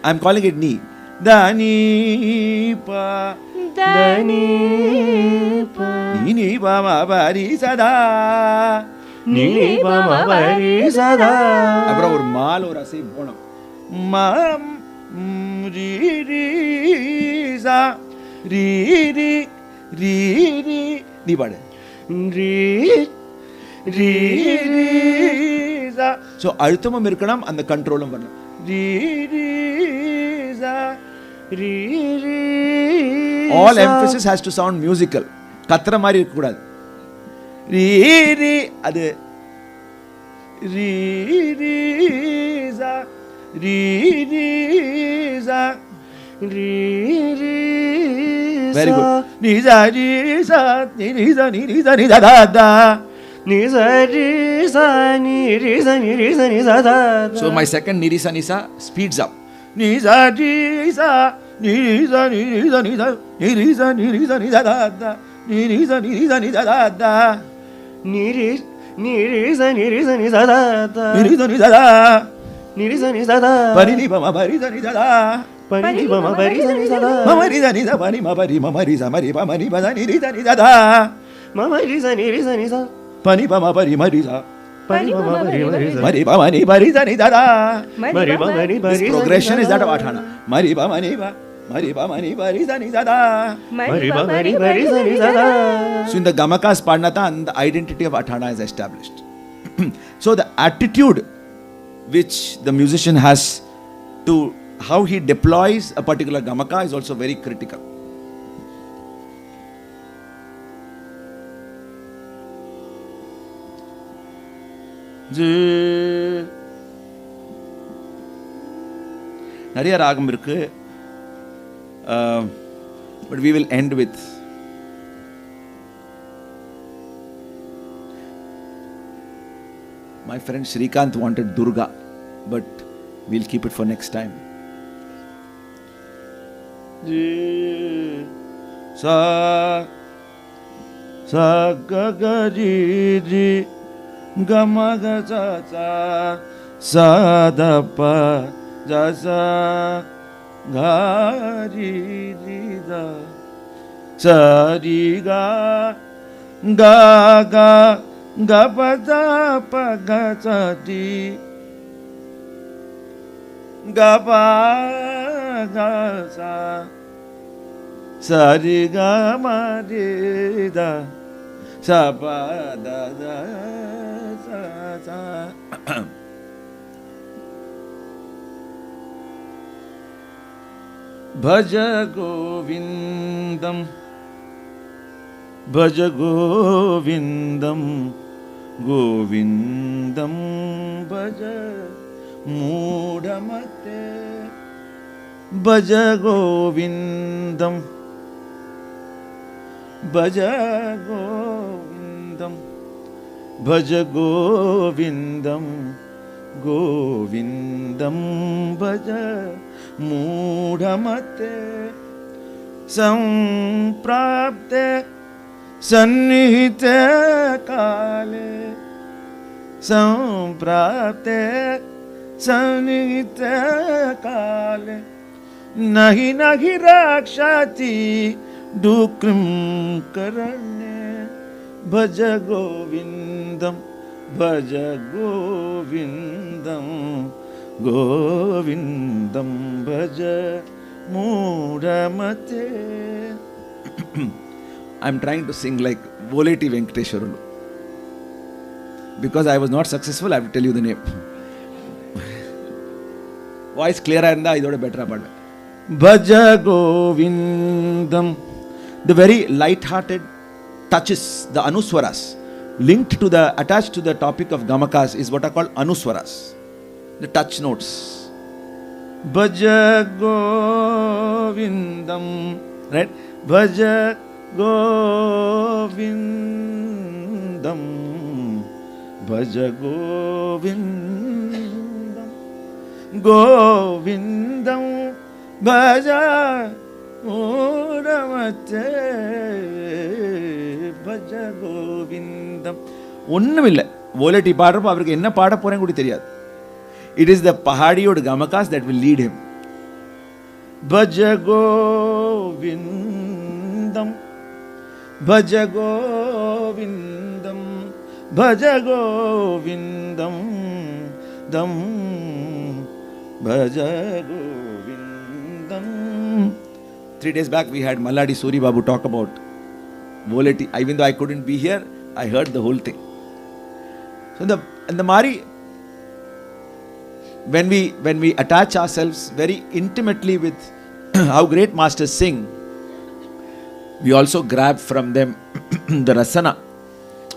[SPEAKER 1] I'm calling it ni. Dani pa. Ni pa ma bari sada.
[SPEAKER 2] Ni pa ma bari sada.
[SPEAKER 1] அப்புறம் ஒரு mall ஒரு அசை போனோம். மாம் ரி ரி சா ரி ரி ரி ரி. நீ பாடு. ரி So அழுத்தமும் இருக்கணும், அந்த கண்ட்ரோலும் வரணும். All emphasis has to sound musical. கத்துற மாதிரி இருக்க கூடாது. அது very good. Nisa nisa nisa nisa nisa da da. So my second nirisa nisa speeds up. ni sa ni sa ni sa ni sa ni sa ni sa ni sa ni sa da da ni sa ni sa ni sa da da
[SPEAKER 2] ni sa ni sa da da
[SPEAKER 1] ni sa ni sa da
[SPEAKER 2] ni sa ni sa da
[SPEAKER 1] pa ni pa ma pa ni sa ni sa da
[SPEAKER 2] pa ni pa ma pa ni sa ni sa da
[SPEAKER 1] ma ma ni sa ni sa pa ni ma pa ni ma ma ri sa ma ri pa ma ni pa sa ni sa ni sa da
[SPEAKER 2] ma ma ri sa ni sa
[SPEAKER 1] pa ni pa ma pa ri ma ri sa
[SPEAKER 2] pa ni pa ma pa ri ma ri sa
[SPEAKER 1] ma ri pa ma ni pa ri sa ni sa da
[SPEAKER 2] ma ri pa ma ni pa
[SPEAKER 1] this
[SPEAKER 2] ri sa
[SPEAKER 1] progression is that of Athana ma ri pa ma ni pa ri sa ni sa da
[SPEAKER 2] ma ri pa ma ni pa ri sa ni sa da.
[SPEAKER 1] So in the Gamakas Padnata, and the identity of Athana is established. So the attitude which the musician has to how he deploys a particular Gamaka is also very critical. நிறைய ராகம் இருக்கு, but we will end with my friend Srikanth wanted Durga, but we'll keep it for next time. Sa sa ga ga ji ji ga ma ga sa sa sa da pa ja sa ga ji ji da sa ri ga ga ga ga pa da pa ga sa di ga pa ga sa sa ri ga ma ri da sa pa da da sa sa. Bhaj Govindam Bhaj Govindam Govindam Bhaj Moodhamate Bhaj Govindam Bhaj Govindam Bhaj Govindam Govindam Bhaj Moodhamate Samprapte Sannihite Kale Samprapte Sannihite Kale Nahi nahi rakshati Dukrim Karane Bhaja Govindam Bhaja Govindam Govindam Bhaja Moodhamate. I'm trying to sing like Voleti Venkateshwarulu. Because I was not successful, I have to tell you the name. Voice clear and I thought better about it. Bhaja Govindam. The very light-hearted touches, the Anuswaras, linked to the, attached to the topic of Gamakas is what are called Anuswaras, the touch notes. Bhaja Govindam, right? Bhaja Govindam, Bhaja Govindam, Govindam, Bhaja Moodhamate, Bhaja Govindam. ஒண்ணுமில்லை, ஓலட்டி பாடுறப்போ அவருக்கு என்ன பாட போறேன்னு கூட தெரியாது. It is the Pahadiyoda Gamakas that will lead him. Bhaja Govindam, Bhaja Govindam, Bhaja Govindam, Dam, Bhaja Govindam. 3 days back we had Malladi Suri Babu talk about Voleti. Even though I couldn't be here, I heard the whole thing. So the Mari, when we attach ourselves very intimately with how great masters sing, we also grab from them the rasana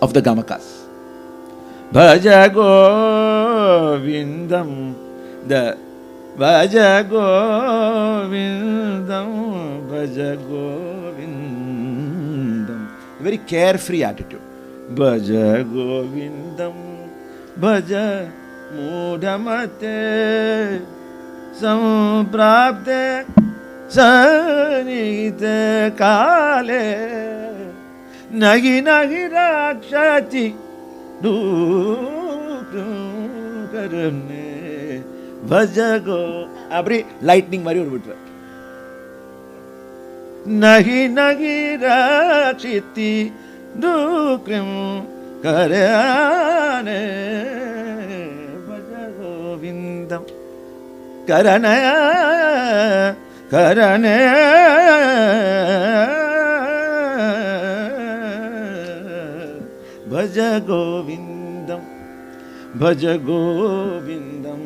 [SPEAKER 1] of the Gamakas. Bhaja Govindam, the Bhaja Govindam, Bhaja Govindam. A very carefree attitude. Bhaja Govindam, Bhaja Moodhamate, सम्प्राप्ते सन्निहिते काले नगि नगि रक्षति करने भजगो அப்படி lightning மாதிரி ஒரு விட்டுற நகி நகி ரட்சித்தி துக்ரம் கரனே பஜ கோவிந்தம் கரணய கரணே भज गोविंदम भज गोविंदम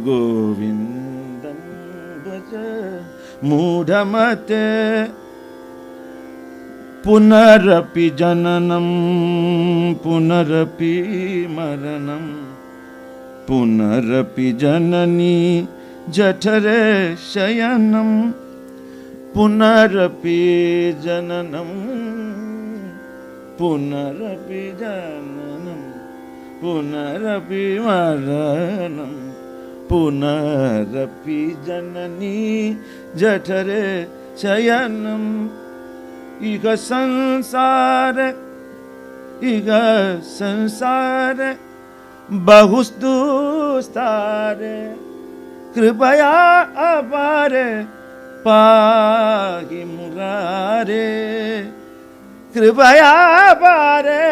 [SPEAKER 1] गोविंदम भज मूढ़मते पुनरपि जननम पुनरपि मरणम पुनरपि जननी जठरे शयनम पुनरपि जननम पुनरपि जननम पुनरपि मरणम पुनरपि जननी जठरे शयनम इह संसार बहुस्तुस्तारे कृपया अपारे पाहि मुरारे कृपया पारे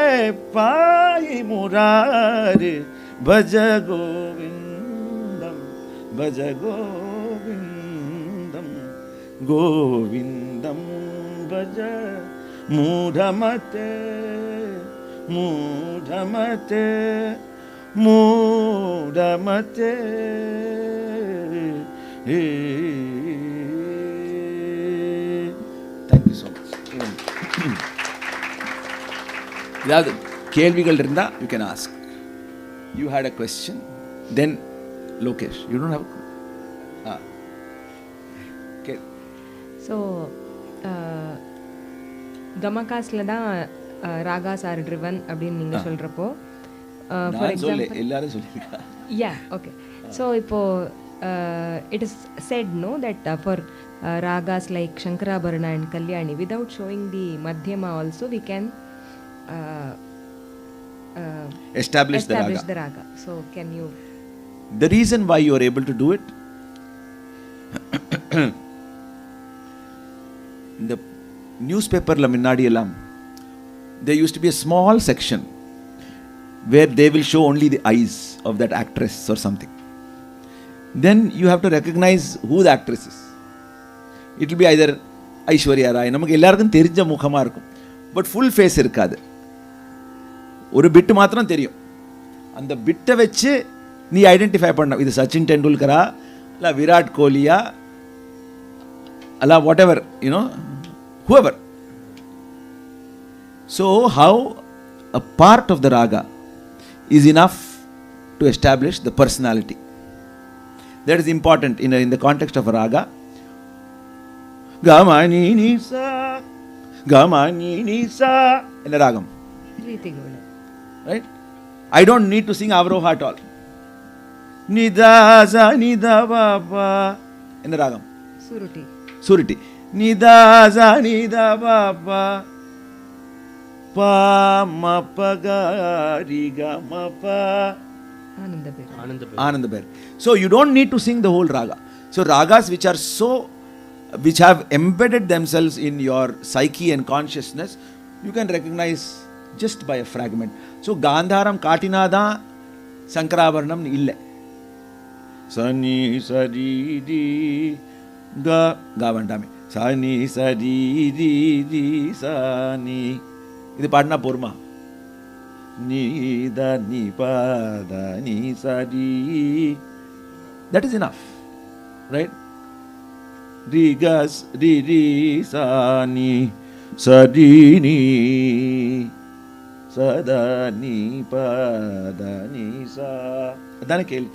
[SPEAKER 1] पाहि मुरारे भज गोविंदम भज गोविंदम गोविंदम भज मूढ़मते मूढ़मते मूढ़मते Thank you so much. ஏதாவது கேள்விகள் இருந்தா you can ask. You had a question, then Lokesh, you don't have a okay.
[SPEAKER 3] So Gamakasல தான் ராகாஸ் ஆர் ட்ரிவன் அப்படின்னு நீங்க சொல்றப்போ ஃபார் எக்ஸாம்பிள்
[SPEAKER 1] எல்லாரும் சொல்லிருக்கா
[SPEAKER 3] yeah okay so இப்போ it is said no that for ragas like Shankarabharana and Kalyani without showing the madhyama also we can
[SPEAKER 1] establish the raga.
[SPEAKER 3] So can you
[SPEAKER 1] the reason why you are able to do it in the newspaper la minnadi ellam there used to be a small section where they will show only the eyes of that actress or something. Then you have to recognize who the actress is. It will be either Aishwarya Rai, நமக்கு எல்லாருக்கும் தெரிஞ்ச முகமா இருக்கும், but full face இருக்காது, ஒரு பிட்டு மாத்திரம் தெரியும். அந்த பிட்டை வச்சு நீ ஐடென்டிஃபை பண்ண இது சச்சின் டெண்டுல்கரா இல்லை விராட் கோலியா அல்ல what ever you know whoever. So how a part of the raga is enough to establish the personality. That is important in the context of a raga. Gamani nisa in the ragam. Right? I don't need to sing avroha at all. Nida za nida baba in the ragam. Suriti. Nida za nida baba pa ma pa ga ri ga ma pa Ananda Bear. So you don't need to sing the whole raga. So ragas which have embedded themselves in your psyche and consciousness, you can recognize just by a fragment. So Gandharam Katinada Sankarabharanam illa. Sani sari di ga gavandame. Sani sari di di sani. இது பாடினா போருமா? நீ த நீ பத நீ சரி, that is enough, right? ரி கஸ் ரி ரி சா நீ சரி நீ சதா நீ பத நீ சா, அதான கேள்வி.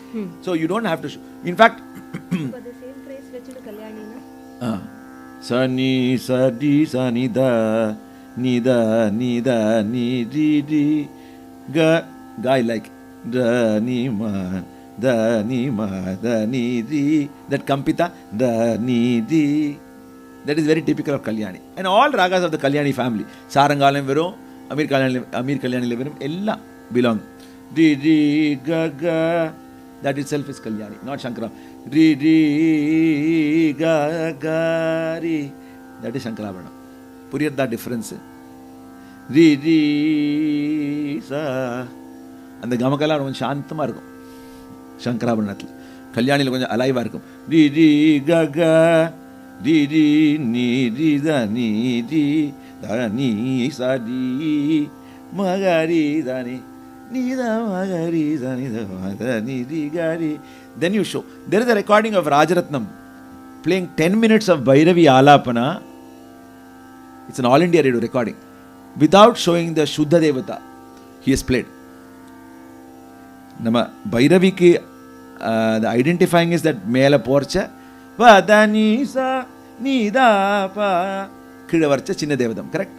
[SPEAKER 1] So you don't have to show. In fact
[SPEAKER 3] for the same phrase வச்சிட்டு கல்யாணி na
[SPEAKER 1] சனி சதி சனிதா nida nida ni di di ga guy like da ni ma da ni ma da ni di. That Kampita, da ni di. That is very typical of Kalyani. And all ragas of the Kalyani family. Sarangalam verum, Amir Kalyani verum, ella belong. Di di ga ga. That itself is Kalyani, not Shankara. Di di ga ga ri. That is Shankarabharana. Puriyat that difference. Di di sa. And the Gamakala is Shantama irukum. Shankarabharanathil. Kalyani konjam alive irukum. Di di ga ga. Di di ni di da ni di da ni sa di magari da ni ni da magari da ni da ni di gari. Then you show. There is a recording of Rajaratnam playing 10 minutes of Bhairavi Alapana. It's an all India radio recording. Without showing the Shuddha Devata, he has played. Nama Bhairavi ki the identifying is that Mela Porcha Vadani sa Nida pa Kidavarcha Chinna Devadam, correct?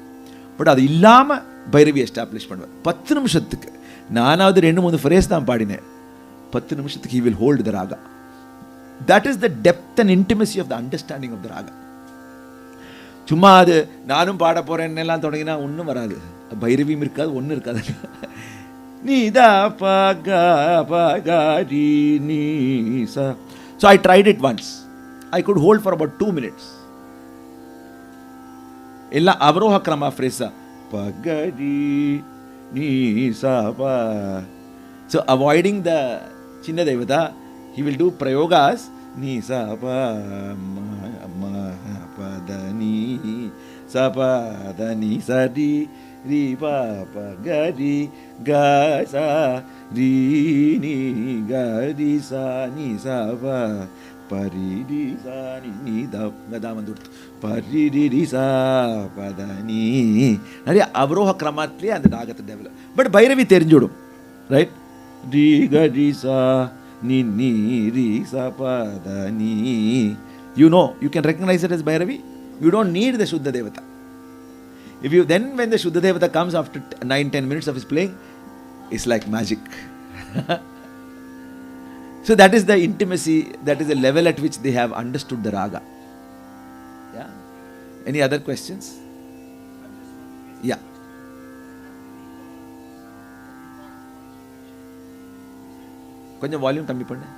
[SPEAKER 1] But அது இல்லாம Bhairavi establish பண்ணுவார் 10 நிமிஷத்துக்கு. நானாவது 2-3 phrase தான் பாடினேன். 10 நிமிஷத்துக்கு he will hold the raga. That is the depth and intimacy of the understanding of the raga. சும்மா அது நானும் பாட போறேன்னு எல்லாம் தொடங்கினா ஒன்றும் வராது. பைரவியும் இருக்காது, ஒன்றும் இருக்காது. நீதா பகா பகாரி நீசா. So I tried it once. I could hold for about 2 minutes. Ella avroha krama fresa pagadi nisa pa. So avoiding the Chinna Devata, he will do prayogas nisa pa ma pa da ni sa pa da ni sa di ri pa pa ga di ga sa di ni ga di sa ni sa pa paridi sa ni da gada mandurtu paridi sa padani. Nariya avroha kramatli and the ragatha develop. But Bhairavi therinjudum, right? Di ga di sa ni ni ri sa padani. You know, you can recognize it as Bhairavi. You don't need the Shuddha Devata. If you then, when the Shuddha Devata comes after 9-10 minutes of his playing, it's like magic. So that is the intimacy, that is the level at which they have understood the raga. Yeah. Any other questions? Yeah. கொஞ்சம் volume கம்மி பண்ணு.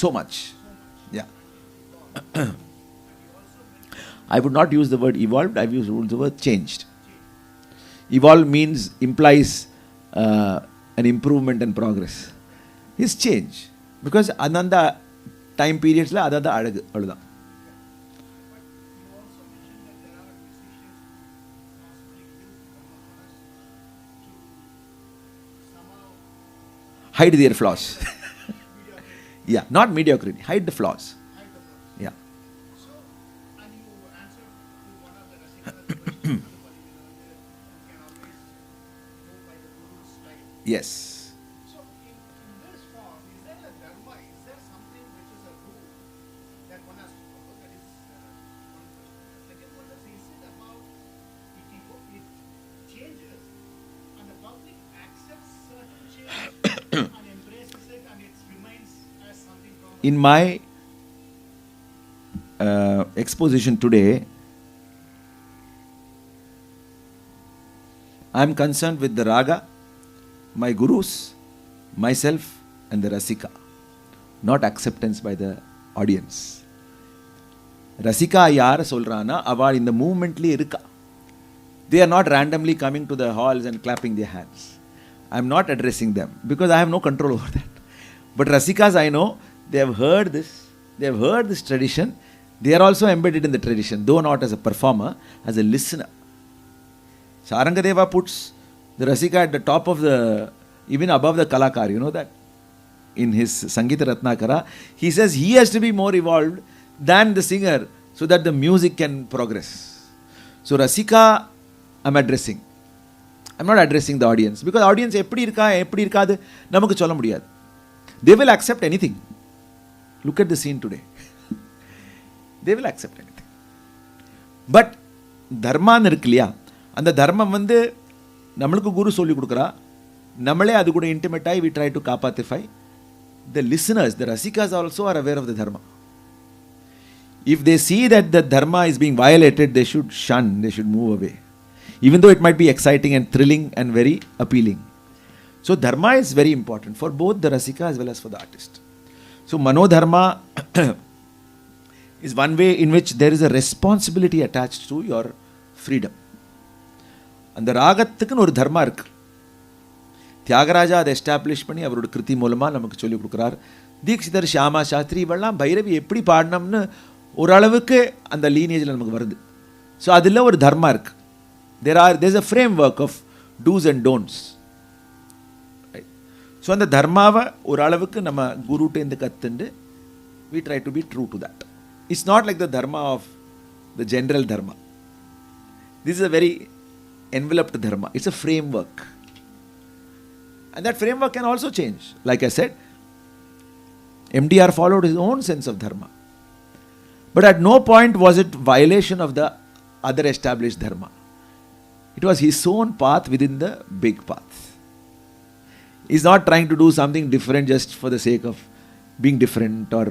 [SPEAKER 1] So much. Yeah. I would not use the word evolved, I would use the word changed. Evolve implies an improvement and progress. It's change. Because ananda time periods la adada adagu avladha. Hide their flaws. Yeah, not mediocrity. Hide the flaws. Yeah.
[SPEAKER 4] So, and you answered to one of the Rasika's questions.
[SPEAKER 1] Yes.
[SPEAKER 4] So, in this form, is there a dharma? Is there something which is a rule that one has to follow? That is one question. The second one is it about it changes and the public accepts certain change and embraces it and it remains as something from
[SPEAKER 1] In my exposition today, I am concerned with the raga, my gurus, myself and the Rasika, not acceptance by the audience. Rasika yaar solrana avar in the movement li irka. They are not randomly coming to the halls and clapping their hands. I am not addressing them because I have no control over that. But Rasikas, I know, they have heard this, they have heard this tradition. They are also embedded in the tradition, though not as a performer, as a listener. Sarangadeva puts the Rasika at the top of the, even above the Kalakar, you know that? In his Sangita Ratnakara, he says he has to be more evolved than the singer so that the music can progress. So Rasika, I'm addressing. I'm not addressing the audience because audience eppadi irukadu namakku solla mudiyadhu. They will accept anything. Look at the scene today. They will accept anything. But dharma irukliya, and the dharma நம்மளுக்கு குரு சொல்லி கொடுக்குறா, நம்மளே அது கூட intimate ஆகி we try to காப்பாத்திஃபை. The listeners, the rasikas also are aware of the dharma. If they see that the dharma is being violated, they should shun, they should move away. Even though it might be exciting and thrilling and very appealing. So dharma is very important for both the rasika as well as for the artist. So manodharma is one way in which there is a responsibility attached to your freedom. அந்த ராகத்துக்குன்னு ஒரு தர்மா இருக்கு. தியாகராஜா அதை establish பண்ணி அவரோட கிருதி மூலமாக நமக்கு சொல்லிக் கொடுக்குறார். தீக்ஷிதர், ஷியாமா சாஸ்திரி இவெல்லாம் பைரவி எப்படி பாடணும்னு ஓரளவுக்கு அந்த லீனேஜில் நமக்கு வருது. ஸோ அதில் ஒரு தர்மா இருக்கு. there's a framework of do's and don'ts. So அந்த தர்மாவை ஓரளவுக்கு நம்ம குருட்டேந்து கற்றுண்டு we try to be true to that. It's not like the dharma of the general dharma. This is a very enveloped dharma. It's a framework. And that framework can also change. Like I said, MDR followed his own sense of dharma. But at no point was it violation of the other established dharma. It was his own path within the big path. He's not trying to do something different just for the sake of being different or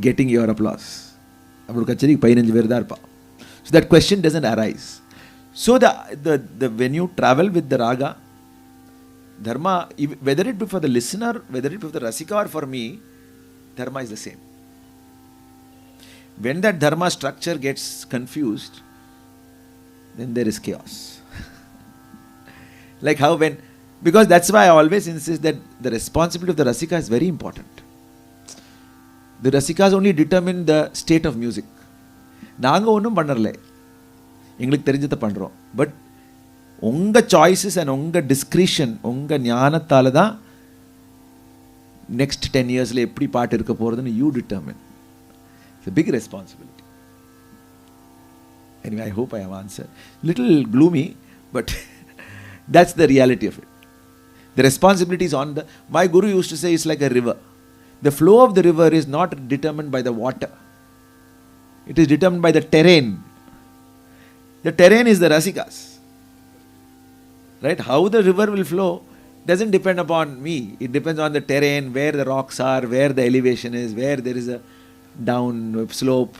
[SPEAKER 1] getting your applause. So that question doesn't arise. So the when you travel with the raga, dharma, whether it be for the listener, whether it be for the rasika or for me, dharma is the same. When that dharma structure gets confused, then there is chaos. Like how when, because that's why I always insist that the responsibility of the rasika is very important. The rasikas only determine the state of music. நாங்கள் ஒன்றும் பண்ணல, எங்களுக்கு தெரிஞ்சதை பண்ணுறோம். But உங்கள் choices and உங்கள் discretion, உங்கள் ஞானத்தால் தான் நெக்ஸ்ட் 10 இயர்ஸில் எப்படி பாட்டு இருக்க போகிறதுன்னு you determine. It's a big responsibility. Anyway, I hope I have answered. Little gloomy, but that's the reality of it. The responsibility is on the, my guru used to say it's like a river. The flow of the river is not determined by the water. It is determined by the terrain. The terrain is the rasikas. Right? How the river will flow doesn't depend upon me. It depends on the terrain, where the rocks are, where the elevation is, where there is a down slope.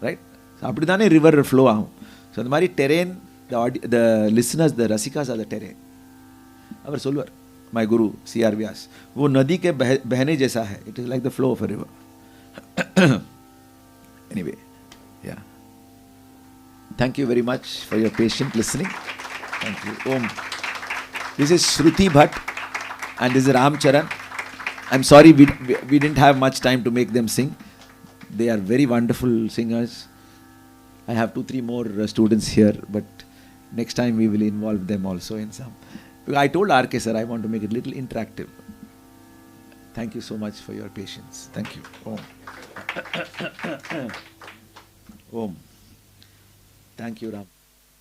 [SPEAKER 1] Right? So அப்படிதானே river flow ஆகும். So அந்த மாதிரி terrain, the listeners, the rasikas are the terrain. அவர் சொல்வார், my guru C.R. Vyas, वो नदी के बहने जैसा है. It is like the flow of a river. Anyway, yeah. Thank you very much for your patient listening. Thank you. Om. This is Shruti Bhatt and this is Ram Charan. I'm sorry we didn't have much time to make them sing. They are very wonderful singers. I have 2-3 more students here, but next time we will involve them also in some. I told Arkay sir, I want to make it a little interactive. Thank you so much for your patience. Thank you. Om. Om. Thank you, Ram.